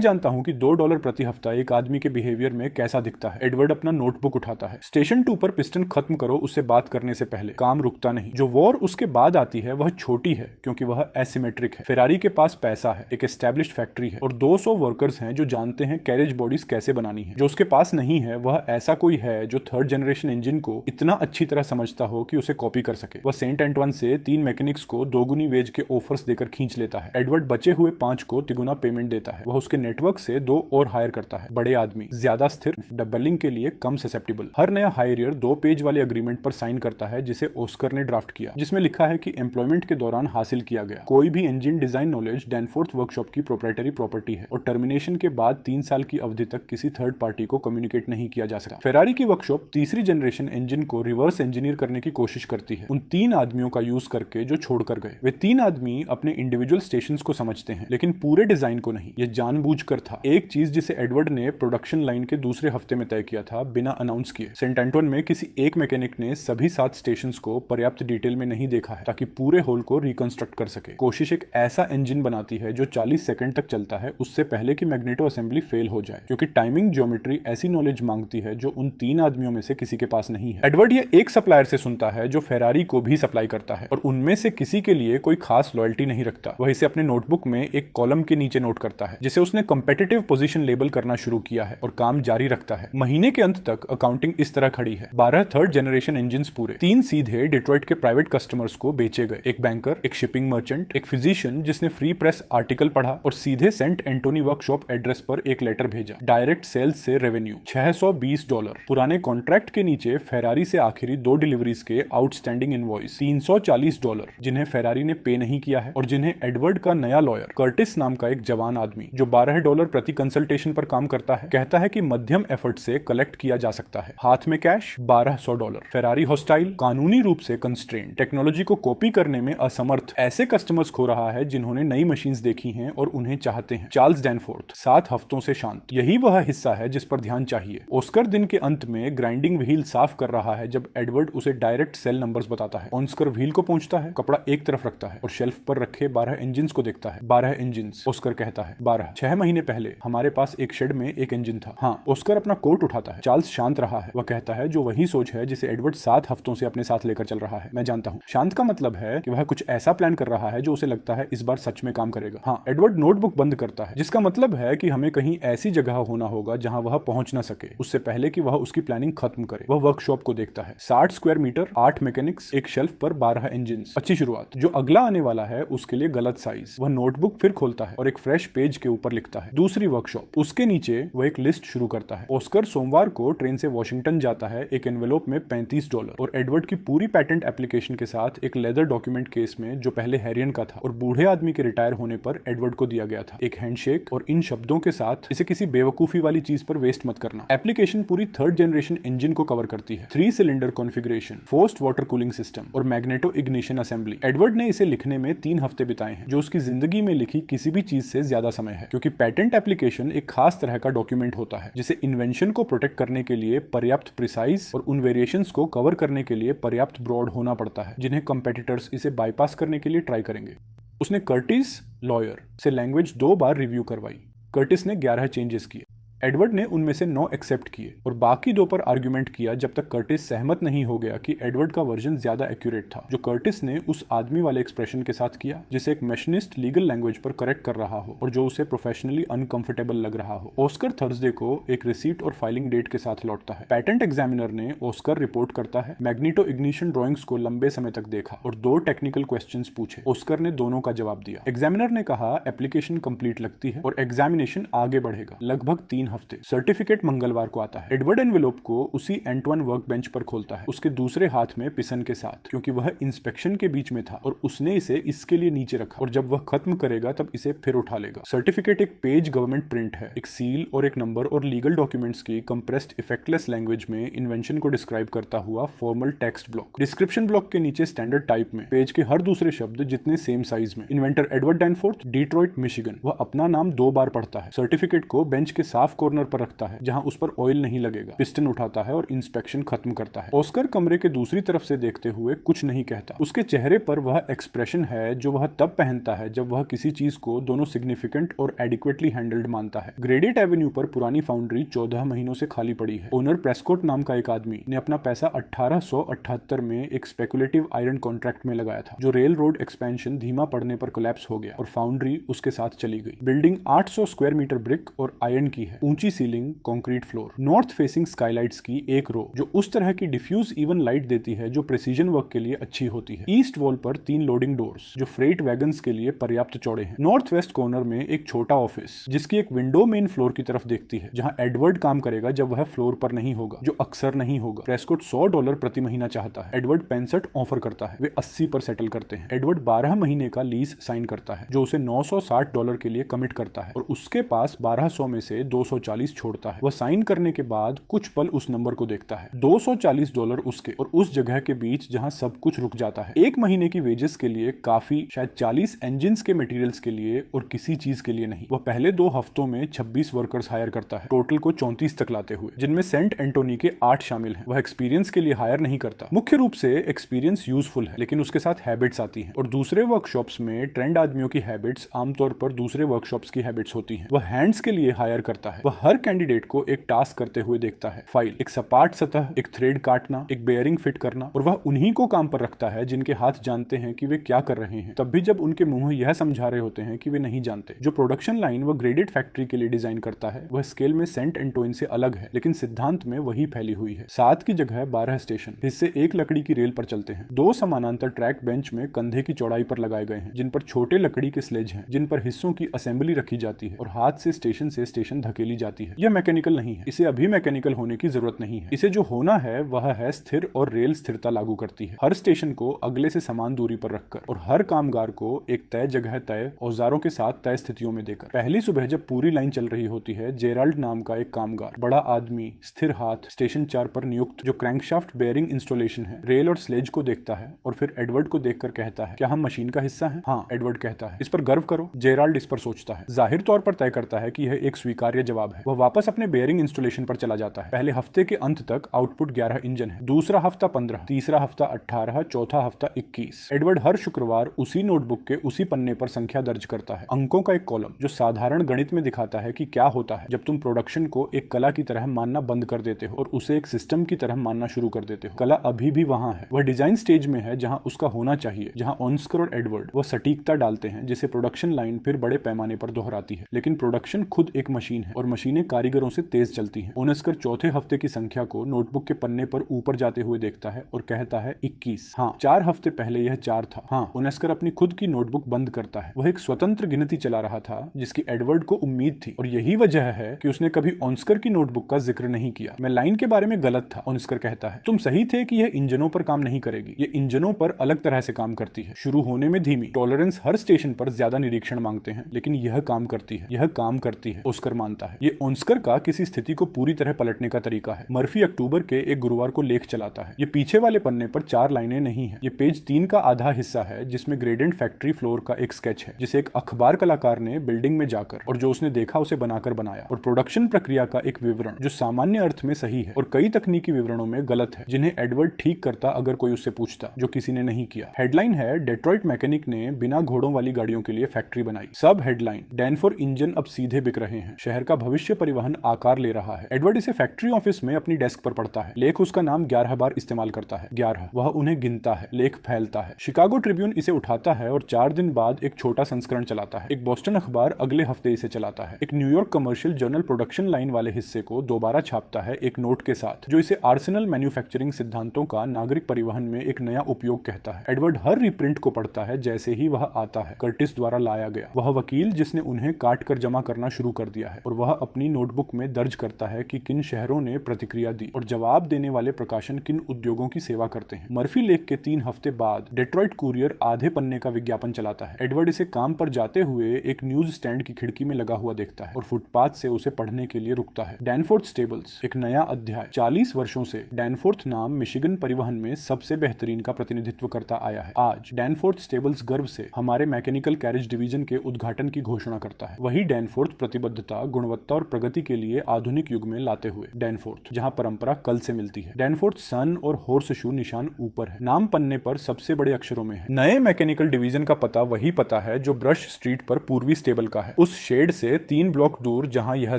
जानता हूँ कि $2 प्रति हफ्ता एक आदमी के बिहेवियर में कैसा दिखता है। एडवर्ड अपना नोटबुक उठाता है। स्टेशन 2 पर पिस्टन खत्म करो उससे बात करने से पहले। काम रुकता नहीं। जो वॉर उसके बाद आती है वह छोटी है क्योंकि वह एसिमेट्रिक है। फेरारी के पास पैसा है, एक एस्टेब्लिश्ड फैक्ट्री है और 200 वर्कर्स हैं जो जानते हैं कैरेज बॉडीज कैसे बनानी है। जो उसके पास नहीं है वह ऐसा कोई है जो थर्ड जनरेशन इंजन को इतना अच्छी तरह समझता हो कि उसे कॉपी कर सके। वह सेंट एंटवन से 3 मैकेनिक्स को दोगुनी वेज के ऑफर्स देकर खींच लेता है। एडवर्ड बचे हुए 5 को तिगुना पेमेंट देता है। वह उसके नेटवर्क से 2 और हायर करता है। बड़े आदमी, ज्यादा स्थिर, डबलिंग के लिए कम ससेप्टिबल। हर नया हायरियर 2 पेज वाले अग्रीमेंट पर साइन करता है जिसे ऑस्कर ने ड्राफ्ट किया, जिसमें लिखा है कि एम्प्लॉयमेंट के दौरान हासिल किया गया कोई भी इंजन डिजाइन नॉलेज डैनफोर्थ वर्कशॉप की प्रोप्राइटरी प्रॉपर्टी है और टर्मिनेशन के बाद 3 साल की अवधि तक किसी थर्ड पार्टी को कम्युनिकेट नहीं किया जा सकता। फेरारी की वर्कशॉप तीसरी जनरेशन इंजन को रिवर्स इंजीनियर करने की कोशिश करती है, उन 3 आदमियों का यूज करके जो छोड़कर गए। वे 3 आदमी अपने इंडिविजुअल स्टेशंस को समझते हैं लेकिन पूरे डिजाइन को नहीं। यह जानबूझकर था। एक चीज जिसे एडवर्ड ने प्रोडक्शन लाइन के दूसरे हफ्ते में तय किया था बिना अनाउंस किए। सेंट एंटोन में किसी एक मैकेनिक ने सभी 7 स्टेशंस को पर्याप्त डिटेल में नहीं देखा है ताकि पूरे होल को रिकंस्ट्रक्ट कर सके। कोशिश एक ऐसा इंजन बनाती है जो 40 सेकंड तक चलता है उससे पहले कि मैग्नेटो असेंबली फेल हो जाए, क्योंकि टाइमिंग ज्योमेट्री ऐसी नॉलेज मांगती है जो उन 3 आदमियों में से किसी के पास नहीं है। एडवर्ड ये एक सप्लायर से सुनता है जो फेरारी को भी सप्लाई करता है और उनमें से किसी के लिए कोई खास लॉयल्टी नहीं रखता। वह इसे अपने नोटबुक में एक कॉलम के नीचे नोट करता है जिसे उसने कंपेटिटिव पोजीशन लेबल करना शुरू किया है और काम जारी रखता है। महीने के अंत तक अकाउंटिंग इस तरह खड़ी है। 12 थर्ड जनरेशन इंजन्स पूरे, 3 सीधे डिट्रॉइट के प्राइवेट कस्टमर्स को बेचे गए, एक बैंकर, एक शिपिंग मर्चेंट, एक फिजिशियन जिसने फ्री प्रेस आर्टिकल पढ़ा और सीधे सेंट एंटोनी वर्कशॉप एड्रेस पर एक लेटर भेजा। डायरेक्ट सेल्स से रेवेन्यू $620। पुराने कॉन्ट्रैक्ट के नीचे फेरारी से आखिरी 2 डिलीवरीज के आउटस्टैंडिंग इनवॉइस $340 जिन्हें फेरारी ने पे नहीं किया है और जिन्हें एडवर्ड का नया लॉयर कर्टिस नाम का एक जवान आदमी जो $12 प्रति कंसल्टेशन पर काम करता है कहता है कि मध्यम एफर्ट से कलेक्ट किया जा सकता है। हाथ में कैश $1200। फेरारी हॉस्टाइल, कानूनी रूप से कंस्ट्रेन, टेक्नोलॉजी को कॉपी करने में असमर्थ ऐसे कस्टमर्स खो रहा है जिन्होंने नई मशीन्स देखी हैं और उन्हें चाहते हैं। चार्ल्स डैनफोर्थ 7 हफ्तों से शांत। यही वह हिस्सा है जिस पर ध्यान चाहिए। ऑस्कर दिन के अंत में ग्राइंडिंग व्हील साफ कर रहा है जब एडवर्ड उसे डायरेक्ट सेल नंबर्स बताता है। ऑस्कर व्हील को पहुंचता है, कपड़ा एक तरफ रखता है और शेल्फ पर रखे 12 इंजिन को देखता है। 12 इंजिन। ऑस्कर कहता है 12। 6 महीने पहले हमारे पास एक शेड में एक इंजन था। हाँ। ऑस्कर अपना कोट उठाता है। चार्ल्स शांत रहा है। वह कहता है जो वही सोच है जिसे एडवर्ड 7 हफ्तों से अपने साथ लेकर चल रहा है। मैं जानता हूँ। शांत का मतलब है कि वह कुछ ऐसा प्लान कर रहा है जो उसे लगता है इस बार सच में काम करेगा। हाँ। एडवर्ड नोटबुक बंद करता है जिसका मतलब है कि हमें कहीं ऐसी जगह होना होगा जहां वह पहुंच ना सके उससे पहले कि वह उसकी प्लानिंग खत्म करे। वह वर्कशॉप को देखता है। 60 स्क्वायर मीटर, 8 मैकेनिक्स, एक शेल्फ पर 12 इंजन। अच्छी शुरुआत। जो अगला आने वाला है उसके लिए गलत साइज। वह नोटबुक फिर खोलता है और एक फ्रेश पेज के ऊपर लिखता है दूसरी वर्कशॉप। उसके नीचे वह एक लिस्ट शुरू करता है। ऑस्कर सोमवार को ट्रेन से वॉशिंगटन जाता है एक एनवेलोप में $35 और एडवर्ड की पूरी पैटेंट एप्लीकेशन के साथ एक लेदर डॉक्यूमेंट केस में जो पहले हैरियन का था और बूढ़े आदमी के रिटायर होने पर एडवर्ड को दिया गया था। एक हैंडशेक और इन शब्दों के साथ इसे किसी बेवकूफी वाली चीज पर वेस्ट मत करना। एप्लीकेशन पूरी थर्ड जनरेशन इंजन को कवर करती है। 3 cylinder configuration, forced water cooling system और मैग्नेटो इग्निशन असेंबली। एडवर्ड ने इसे लिखने में 3 हफ्ते बिताए हैं जो उसकी जिंदगी में लिखी किसी भी चीज से ज्यादा समय है, क्योंकि पेटेंट एप्लीकेशन एक खास तरह का डॉक्यूमेंट होता है जिसे इन्वेंशन को प्रोटेक्ट करने के लिए पर्याप्त प्रिसाइज और उन वेरिएशंस को कवर करने के लिए पर्याप्त ब्रॉड होना पड़ता है जिन्हें कंपेटिटर्स इसे बाईपास करने के लिए ट्राई करेंगे। उसने कर्टिस लॉयर से लैंग्वेज 2 बार रिव्यू करवाई। कर्टिस ने 11 चेंजेस किए। एडवर्ड ने उनमें से 9 एक्सेप्ट किए और बाकी 2 पर आर्गुमेंट किया जब तक कर्टिस सहमत नहीं हो गया कि एडवर्ड का वर्जन ज्यादा एक्यूरेट था, जो कर्टिस ने उस आदमी वाले एक्सप्रेशन के साथ किया जिसे एक मशीनिस्ट लीगल लैंग्वेज पर करेक्ट कर रहा हो और जो उसे प्रोफेशनली अनकंफर्टेबल लग रहा हो। ऑस्कर थर्सडे को एक रिसीट और फाइलिंग डेट के साथ लौटता है। पेटेंट एग्जामिनर ने ऑस्कर रिपोर्ट करता है मैग्नेटो इग्निशन ड्राइंग्स को लंबे समय तक देखा और 2 टेक्निकल क्वेश्चंस पूछे। ऑस्कर ने दोनों का जवाब दिया। एग्जामिनर ने कहा एप्लीकेशन कंप्लीट लगती है और एग्जामिनेशन आगे बढ़ेगा लगभग 3 हफ्ते। सर्टिफिकेट मंगलवार को आता है। एडवर्ड एनवेलोप को उसी एंटवन वर्क बेंच पर खोलता है, उसके दूसरे हाथ में पिसन के साथ, क्योंकि वह इंस्पेक्शन के बीच में था और उसने इसे इसके लिए नीचे रखा और जब वह खत्म करेगा तब इसे फिर उठा लेगा। सर्टिफिकेट एक पेज गवर्नमेंट प्रिंट है, एक सील और एक नंबर और लीगल डॉक्यूमेंट्स की कंप्रेस्ड इफेक्टलेस लैंग्वेज में इन्वेंशन को डिस्क्राइब करता हुआ formal text block. Description block के नीचे स्टैंडर्ड टाइप में पेज के हर दूसरे शब्द जितने सेम साइज में। Inventor Edward Danforth, Detroit Michigan. वह अपना नाम 2 बार पढ़ता है। सर्टिफिकेट को बेंच के साफ कॉर्नर पर रखता है जहां उस पर ऑयल नहीं लगेगा, पिस्टन उठाता है और इंस्पेक्शन खत्म करता है। ऑस्कर कमरे के दूसरी तरफ से देखते हुए कुछ नहीं कहता। उसके चेहरे पर वह एक्सप्रेशन है जो वह तब पहनता है जब वह किसी चीज को दोनों सिग्निफिकेंट और एडिक्वेटली हैंडल्ड मानता है। ग्रेडिएट एवेन्यू पर पुरानी फाउंड्री 14 महीनों से खाली पड़ी है। ओनर प्रेस्कोट नाम का एक आदमी ने अपना पैसा 1878 में एक स्पेकुलेटिव आयरन कॉन्ट्रैक्ट में लगाया था, जो रेल रोड एक्सपेंशन धीमा पड़ने पर कोलैप्स हो गया और फाउंड्री उसके साथ चली गई। बिल्डिंग 800 स्क्वायर मीटर ब्रिक और आयरन की है, ऊंची ceiling, concrete floor, north facing Skylights की एक रो जो उस तरह की डिफ्यूज इवन लाइट देती है जो प्रिसीजन वर्क के लिए अच्छी होती है। ईस्ट वॉल पर 3 लोडिंग डोर्स जो फ्रेट वैगन्स के लिए पर्याप्त चौड़े हैं। नॉर्थ वेस्ट कॉर्नर में एक छोटा ऑफिस जिसकी एक विंडो मेन फ्लोर की तरफ देखती है, जहां एडवर्ड काम करेगा जब वह फ्लोर पर नहीं होगा, जो अक्सर नहीं होगा। प्रेस्कोट $100 प्रति महीना चाहता है, एडवर्ड 65 ऑफर करता है, वे 80 पर सेटल करते हैं। एडवर्ड 12 महीने का लीज साइन करता है जो उसे $960 के लिए कमिट करता है और उसके पास 1200 में से 240 छोड़ता है। वह साइन करने के बाद कुछ पल उस नंबर को देखता है, $240 उसके और उस जगह के बीच जहां सब कुछ रुक जाता है। एक महीने की वेजेस के लिए काफी, शायद 40 इंजिन्स के मटेरियल्स के लिए और किसी चीज के लिए नहीं। वह पहले 2 हफ्तों में 26 वर्कर्स हायर करता है, टोटल को 34 तक लाते हुए, जिनमें सेंट एंटोनी के 8 शामिल हैं। वह एक्सपीरियंस के लिए हायर नहीं करता। मुख्य रूप से एक्सपीरियंस यूजफुल है, लेकिन उसके साथ हैबिट्स आती हैं और दूसरे वर्कशॉप्स में ट्रेंड आदमियों की हैबिट्स आमतौर पर दूसरे वर्कशॉप्स की हैबिट्स होती हैं। वह हैंड्स के लिए हायर करता है। वह हर कैंडिडेट को एक टास्क करते हुए देखता है, फाइल, एक सपाट सतह, एक थ्रेड काटना, एक बेयरिंग फिट करना, और वह उन्हीं को काम पर रखता है जिनके हाथ जानते हैं कि वे क्या कर रहे हैं, तब भी जब उनके मुंह यह समझा रहे होते हैं कि वे नहीं जानते। जो प्रोडक्शन लाइन वह ग्रेडेड फैक्ट्री के लिए डिजाइन करता है वह स्केल में सेंट एंटोइन से अलग है, लेकिन सिद्धांत में वही फैली हुई है। 7 की जगह 12 स्टेशन, हिस्से एक लकड़ी की रेल पर चलते हैं। 2 समानांतर ट्रैक बेंच में कंधे की चौड़ाई पर लगाए गए हैं, जिन पर छोटे लकड़ी के स्लेज हैं, जिन पर हिस्सों की असेंबली रखी जाती है और हाथ से स्टेशन धकेली जाती है। यह मैकेनिकल नहीं है, इसे अभी मैकेनिकल होने की जरूरत नहीं है। इसे जो होना है वह है स्थिर, और रेल स्थिरता लागू करती है, हर स्टेशन को अगले से समान दूरी पर रखकर और हर कामगार को एक तय जगह तय औजारों के साथ तय स्थितियों में देकर। पहली सुबह जब पूरी लाइन चल रही होती है, जेराल्ड नाम का एक कामगार, बड़ा आदमी, स्थिर हाथ, स्टेशन 4 पर नियुक्त, जो क्रैंकशाफ्ट बेयरिंग इंस्टॉलेशन है, रेल और स्लेज को देखता है और फिर एडवर्ड को देखकर कहता है, क्या हम मशीन का हिस्सा हैं? हाँ, एडवर्ड कहता है। इस पर गर्व करो। जेराल्ड इस पर सोचता है, जाहिर तौर पर तय करता है कि यह एक स्वीकार्य जवाब है। वह वापस अपने बेयरिंग इंस्टॉलेशन पर चला जाता है। पहले हफ्ते के अंत तक आउटपुट 11 इंजन है, दूसरा हफ्ता 15, तीसरा हफ्ता 18, चौथा हफ्ता 21। एडवर्ड हर शुक्रवार उसी नोटबुक के उसी पन्ने पर संख्या दर्ज करता है, अंकों का एक कॉलम जो साधारण गणित में दिखाता है कि क्या होता है जब तुम प्रोडक्शन को एक कला की तरह मानना बंद कर देते हो और उसे एक सिस्टम की तरह मानना शुरू कर देते हो। कला अभी भी वहां है, वह डिजाइन स्टेज में है जहां उसका होना चाहिए, जहां ऑस्कर और एडवर्ड वह सटीकता डालते हैं जिसे प्रोडक्शन लाइन फिर बड़े पैमाने पर दोहराती है। लेकिन प्रोडक्शन खुद एक मशीन है और मशीनें कारीगरों से तेज चलती हैं। ओनेस्कर चौथे हफ्ते की संख्या को नोटबुक के पन्ने पर ऊपर जाते हुए देखता है और कहता है 21। हाँ, 4 हफ्ते पहले यह 4 था। हाँ, ओनेस्कर अपनी खुद की नोटबुक बंद करता है। वह एक स्वतंत्र गिनती चला रहा था जिसकी एडवर्ड को उम्मीद थी, और यही वजह है कि उसने कभी ऑस्कर की नोटबुक का जिक्र नहीं किया। मैं लाइन के बारे में गलत था, ऑस्कर कहता है। तुम सही थे कि यह इंजनों पर काम नहीं करेगी, ये इंजनों पर अलग तरह से काम करती है। शुरू होने में धीमी, टॉलरेंस हर स्टेशन पर ज्यादा निरीक्षण मांगते हैं, लेकिन यह काम करती है, यह काम करती है, ऑस्कर मानता है। ये ऑस्कर का किसी स्थिति को पूरी तरह पलटने का तरीका है। मर्फी अक्टूबर के एक गुरुवार को लेख चलाता है। ये पीछे वाले पन्ने पर 4 लाइनें नहीं है, ये पेज 3 का आधा हिस्सा है जिसमें ग्रेडेंट फैक्ट्री फ्लोर का एक स्केच है जिसे एक अखबार कलाकार ने बिल्डिंग में जाकर और जो उसने देखा उसे बनाकर बनाया, और प्रोडक्शन प्रक्रिया का एक विवरण जो सामान्य अर्थ में सही है और कई तकनीकी विवरणों में गलत है, जिन्हें एडवर्ड ठीक करता अगर कोई उससे पूछता, जो किसी ने नहीं किया। हेडलाइन है, डेट्रॉइट मैकेनिक ने बिना घोड़ों वाली गाड़ियों के लिए फैक्ट्री बनाई। सब हेडलाइन, डैनफोर इंजन अब सीधे बिक रहे हैं, शहर का भविष्य परिवहन आकार ले रहा है। एडवर्ड इसे फैक्ट्री ऑफिस में अपनी डेस्क पर पढ़ता है। लेख उसका नाम 11 बार इस्तेमाल करता है, 11। वह उन्हें गिनता है, लेख फैलता है। शिकागो ट्रिब्यून इसे उठाता है और 4 दिन बाद एक छोटा संस्करण चलाता है। एक बोस्टन अखबार अगले हफ्ते इसे चलाता है। एक New York commercial journal production line वाले हिस्से को दोबारा छापता है एक नोट के साथ, जो इसे आर्सेनल मैन्युफैक्चरिंग सिद्धांतों का नागरिक परिवहन में एक नया उपयोग कहता है। एडवर्ड हर रिप्रिंट को पढ़ता है जैसे ही वह आता है, कर्टिस द्वारा लाया गया, वह वकील जिसने उन्हें काट कर जमा करना शुरू कर दिया है, और वह अपनी नोटबुक में दर्ज करता है कि किन शहरों ने प्रतिक्रिया दी और जवाब देने वाले प्रकाशन किन उद्योगों की सेवा करते हैं। मर्फी लेख के 3 हफ्ते बाद डेट्रॉइट कुरियर आधे पन्ने का विज्ञापन चलाता है। एडवर्ड इसे काम पर जाते हुए एक न्यूज स्टैंड की खिड़की में लगा हुआ देखता है और फुटपाथ से उसे पढ़ने के लिए रुकता है। डैनफोर्थ स्टेबल्स, एक नया अध्याय। 40 वर्षों से डैनफोर्थ नाम मिशिगन परिवहन में सबसे बेहतरीन का प्रतिनिधित्व करता आया है। आज डैनफोर्थ स्टेबल्स गर्व से हमारे मैकेनिकल कैरेज डिवीजन के उद्घाटन की घोषणा करता है। वही डैनफोर्थ प्रतिबद्धता, गुणवत्ता गुणवत्ता और प्रगति के लिए आधुनिक युग में लाते हुए। डैनफोर्थ, जहां परंपरा कल से मिलती है। डैनफोर्थ सन और हॉर्स शू निशान ऊपर है, नाम पन्ने पर सबसे बड़े अक्षरों में है। नए मैकेनिकल डिवीजन का पता वही पता है जो ब्रश स्ट्रीट पर पूर्वी स्टेबल का है, उस शेड से 3 ब्लॉक दूर जहां यह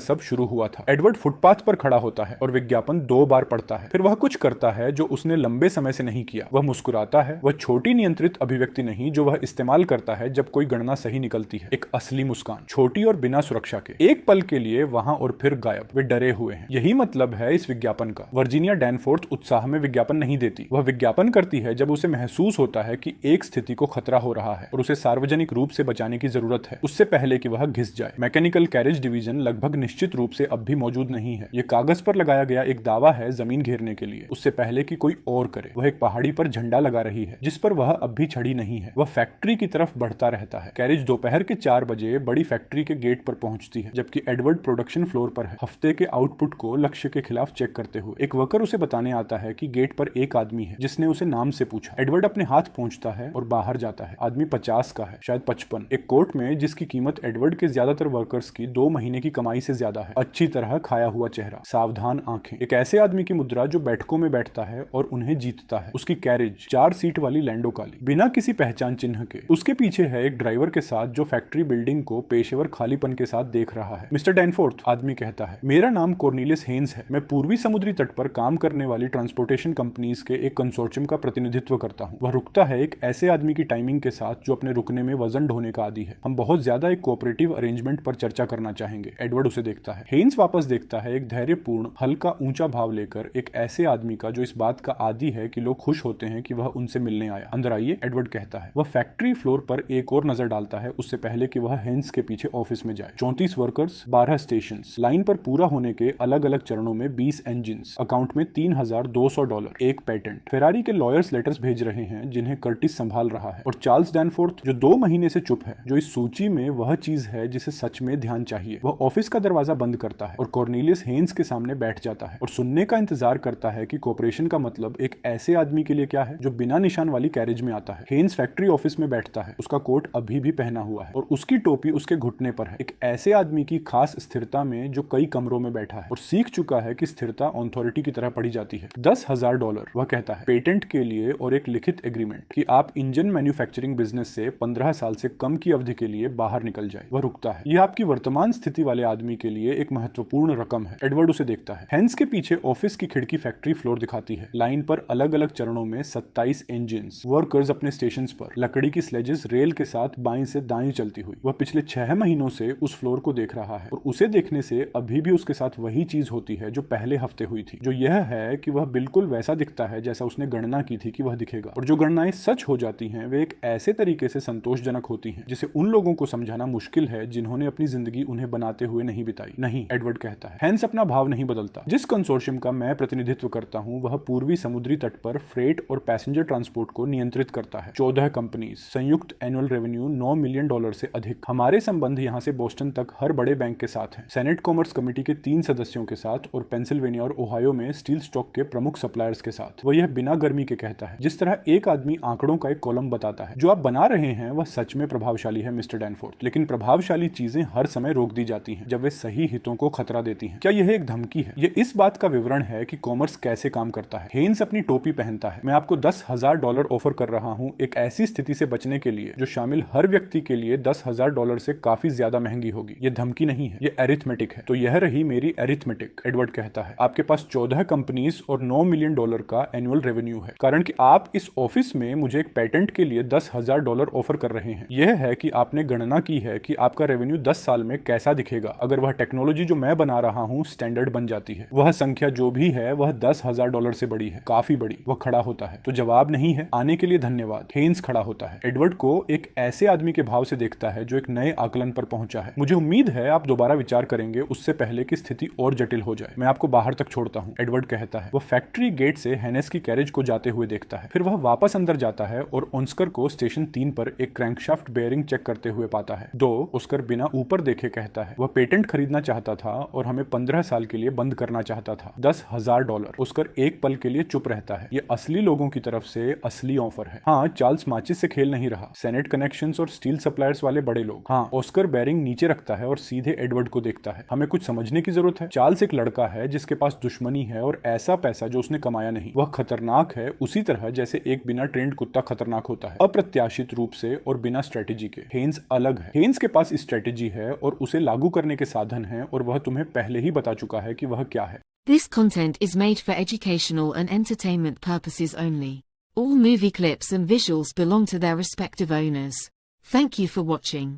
सब शुरू हुआ था। एडवर्ड फुटपाथ पर खड़ा होता है और विज्ञापन 2 बार पढ़ता है। फिर वह कुछ करता है जो उसने लंबे समय से नहीं किया। वह मुस्कुराता है। वह छोटी नियंत्रित अभिव्यक्ति नहीं जो वह इस्तेमाल करता है जब कोई गणना सही निकलती है। एक असली मुस्कान, छोटी और बिना सुरक्षा के। एक पल के लिए वहां और फिर गायब। वे डरे हुए हैं। यही मतलब है इस विज्ञापन का। वर्जीनिया डैनफोर्थ उत्साह में विज्ञापन नहीं देती। वह विज्ञापन करती है जब उसे महसूस होता है कि एक स्थिति को खतरा हो रहा है और उसे सार्वजनिक रूप से बचाने की जरूरत है, उससे पहले कि वह घिस जाए। मैकेनिकल कैरेज डिवीजन लगभग निश्चित रूप से अब भी मौजूद नहीं है। यह कागज पर लगाया गया एक दावा है जमीन घेरने के लिए, उससे पहले कि कोई और करे। वह एक पहाड़ी पर झंडा लगा रही है जिस पर वह अब भी चढ़ी नहीं है। वह फैक्ट्री की तरफ बढ़ता रहता है। कैरेज दोपहर के 4 बजे बड़ी फैक्ट्री के गेट पर पहुंचती है, जबकि एडवर्ड प्रोडक्शन फ्लोर पर है, हफ्ते के आउटपुट को लक्ष्य के खिलाफ चेक करते हुए। एक वर्कर उसे बताने आता है कि गेट पर एक आदमी है जिसने उसे नाम से पूछा। एडवर्ड अपने हाथ पहुंचता है और बाहर जाता है। आदमी 50 का है, शायद 55। एक कोट में जिसकी कीमत एडवर्ड के ज्यादातर वर्कर्स की 2 महीने की कमाई से ज्यादा है। अच्छी तरह खाया हुआ चेहरा, सावधान आंखें। एक ऐसे आदमी की मुद्रा जो बैठकों में बैठता है और उन्हें जीतता है। उसकी कैरेज 4 सीट वाली लैंडो काली, बिना किसी पहचान चिन्ह के। उसके पीछे है एक ड्राइवर के साथ जो फैक्ट्री बिल्डिंग को पेशेवर खालीपन के साथ देख रहा है। मिस्टर डैनफोर्थ, आदमी कहता है, मेरा नाम कॉर्नेलियस हेन्स है। मैं पूर्वी समुद्री तट पर काम करने वाली ट्रांसपोर्टेशन कंपनीज के एक कंसोर्शियम का प्रतिनिधित्व करता हूँ। वह रुकता है एक ऐसे आदमी की टाइमिंग के साथ जो अपने रुकने में वजन ढोने का आदी है। हम बहुत ज्यादा एक कोऑपरेटिव अरेंजमेंट पर चर्चा करना चाहेंगे। एडवर्ड उसे देखता है। हेन्स वापस देखता है, एक धैर्यपूर्ण हल्का ऊंचा भाव लेकर, एक ऐसे आदमी का जो इस बात का आदी है कि लोग खुश होते हैं कि वह उनसे मिलने आया। अंदर आइए, एडवर्ड कहता है। वह फैक्ट्री फ्लोर पर एक और नजर डालता है उससे पहले कि वह हेन्स के पीछे ऑफिस में जाए। 34 वर्कर्स, 12 स्टेशन, लाइन पर पूरा होने के अलग अलग चरणों में 20 इंजन, अकाउंट में $3,200, एक पेटेंट। फेरारी के लॉयर्स लेटर्स भेज रहे हैं जिन्हें कर्टिस संभाल रहा है, और चार्ल्स डैनफोर्थ जो 2 महीने से चुप है, जो इस सूची में वह चीज है जिसे सच में ध्यान चाहिए। वह ऑफिस का दरवाजा बंद करता है और कॉर्नेलियस हेन्स के सामने बैठ जाता है और सुनने का इंतजार करता है कि कॉर्पोरेशन का मतलब एक ऐसे आदमी के लिए क्या है जो बिना निशान वाली कैरेज में आता है। हेन्स फैक्ट्री ऑफिस में बैठता है। उसका कोट अभी भी पहना हुआ है और उसकी टोपी उसके घुटने पर है। एक ऐसे आदमी की खास स्थिरता में जो कई कमरों में बैठा है और सीख चुका है कि स्थिरता अथॉरिटी की तरह पड़ी जाती है। $10,000, वह कहता है, पेटेंट के लिए और एक लिखित एग्रीमेंट कि आप इंजन मैन्युफैक्चरिंग बिजनेस से 15 साल से कम की अवधि के लिए बाहर निकल जाए। वह रुकता है। यह आपकी वर्तमान स्थिति वाले आदमी के लिए एक महत्वपूर्ण रकम है। एडवर्ड उसे देखता है। हेन्स के पीछे ऑफिस की खिड़की फैक्ट्री फ्लोर दिखाती है। लाइन पर अलग अलग चरणों में 27 इंजन, वर्कर्स अपने स्टेशन पर, लकड़ी की स्लेजेस रेल के साथ बाईं से दाईं चलती हुई। वह पिछले 6 महीनों से उस फ्लोर को देख रहा है और उसे देखने से अभी भी उसके साथ वही चीज होती है जो पहले हफ्ते हुई थी, जो यह है कि वह बिल्कुल वैसा दिखता है जैसा उसने गणना की थी कि वह दिखेगा। और जो गणनाएं सच हो जाती हैं वे एक ऐसे तरीके से संतोषजनक होती हैं जिसे उन लोगों को समझाना मुश्किल है जिन्होंने अपनी जिंदगी उन्हें बनाते हुए नहीं बिताई। नहीं, एडवर्ड कहता है। हेन्स अपना भाव नहीं बदलता। जिस कंसोर्शियम का मैं प्रतिनिधित्व करता हूं वह पूर्वी समुद्री तट पर फ्रेट और पैसेंजर ट्रांसपोर्ट को नियंत्रित करता है। 14 कंपनीज, संयुक्त एनुअल रेवेन्यू $9 मिलियन से अधिक। हमारे संबंध यहाँ से बोस्टन तक हर बड़े बैंक के साथ हैं, सेनेट कॉमर्स कमेटी के 3 सदस्यों के साथ और पेंसिल्वेनिया और ओहायो में स्टील स्टॉक के प्रमुख सप्लायर्स के साथ। वह यह बिना गर्मी के कहता है, जिस तरह एक आदमी आंकड़ों का एक कॉलम बताता है। जो आप बना रहे हैं वह सच में प्रभावशाली है मिस्टर डैनफोर्थ, लेकिन प्रभावशाली चीजें हर समय रोक दी जाती हैं जब वे सही हितों को खतरा देती हैं। क्या यह एक धमकी है? यह इस बात का विवरण है कि कॉमर्स कैसे काम करता है। हेन्स अपनी टोपी पहनता है। मैं आपको $10,000 ऑफर कर रहा हूं एक ऐसी स्थिति से बचने के लिए जो शामिल हर व्यक्ति के लिए $10,000 से काफी ज्यादा महंगी होगी। यह धमकी नहीं है, यह एरिथमेटिक है। तो यह रही मेरी एरिथमेटिक। एडवर्ड कहता है, आपके पास 14 कंपनीज और $9 मिलियन का एनुअल रेवेन्यू है, कारण कि आप इस ऑफिस में मुझे एक पेटेंट के लिए $10,000 ऑफर कर रहे हैं। यह है कि आपने गणना की है कि आपका रेवेन्यू 10 साल में कैसा दिखेगा अगर वह टेक्नोलॉजी जो मैं बना रहा हूं स्टैंडर्ड बन जाती है। वह संख्या जो भी है वह $10,000 से बड़ी है, काफी बड़ी। वह खड़ा होता है। तो जवाब नहीं है, आने के लिए धन्यवाद। हेन्स खड़ा होता है। एडवर्ड को एक ऐसे आदमी के भाव से देखता है जो एक नए आकलन पर पहुंचा है। मुझे उम्मीद है आप दोबारा विचार करेंगे उससे पहले कि स्थिति और जटिल हो जाए। मैं आपको बाहर तक छोड़ता हूं, एडवर्ड कहता है। वह फैक्ट्री गेट से हेनेस की कैरेज को जाते हुए देखता है। फिर वह वापस अंदर जाता है और ऑस्कर को स्टेशन 3 पर एक क्रैंकशाफ्ट बेयरिंग चेक करते हुए पाता है। ऑस्कर बिना ऊपर देखे कहता है, वह पेटेंट खरीदना चाहता था और हमें 15 साल के लिए बंद करना चाहता था। $10,000। ऑस्कर एक पल के लिए चुप रहता है। यह असली लोगों की तरफ से असली ऑफर है। हाँ, चार्ल्स माचिस से खेल नहीं रहा। सेनेट कनेक्शंस और स्टील सप्लायर्स वाले बड़े लोग। हाँ, ऑस्कर बेयरिंग नीचे रखता है और सीधे एडवर्ड को देखता है। हमें कुछ समझने की जरूरत है। चार्ल्स एक लड़का है जिसके पास दुश्मनी है और ऐसा पैसा जो उसने कमाया नहीं। वह खतरनाक है उसी तरह जैसे एक बिना ट्रेंड कुत्ता खतरनाक होता है, अप्रत्याशित रूप से और बिना स्ट्रेटेजी के। हेन्स अलग है। हेन्स के पास स्ट्रेटेजी है और उसे लागू करने के साधन हैं और वह तुम्हें पहले ही बता चुका है कि वह क्या है। This content is made for educational and entertainment purposes only. All movie clips and visuals belong to their respective owners. Thank you for watching.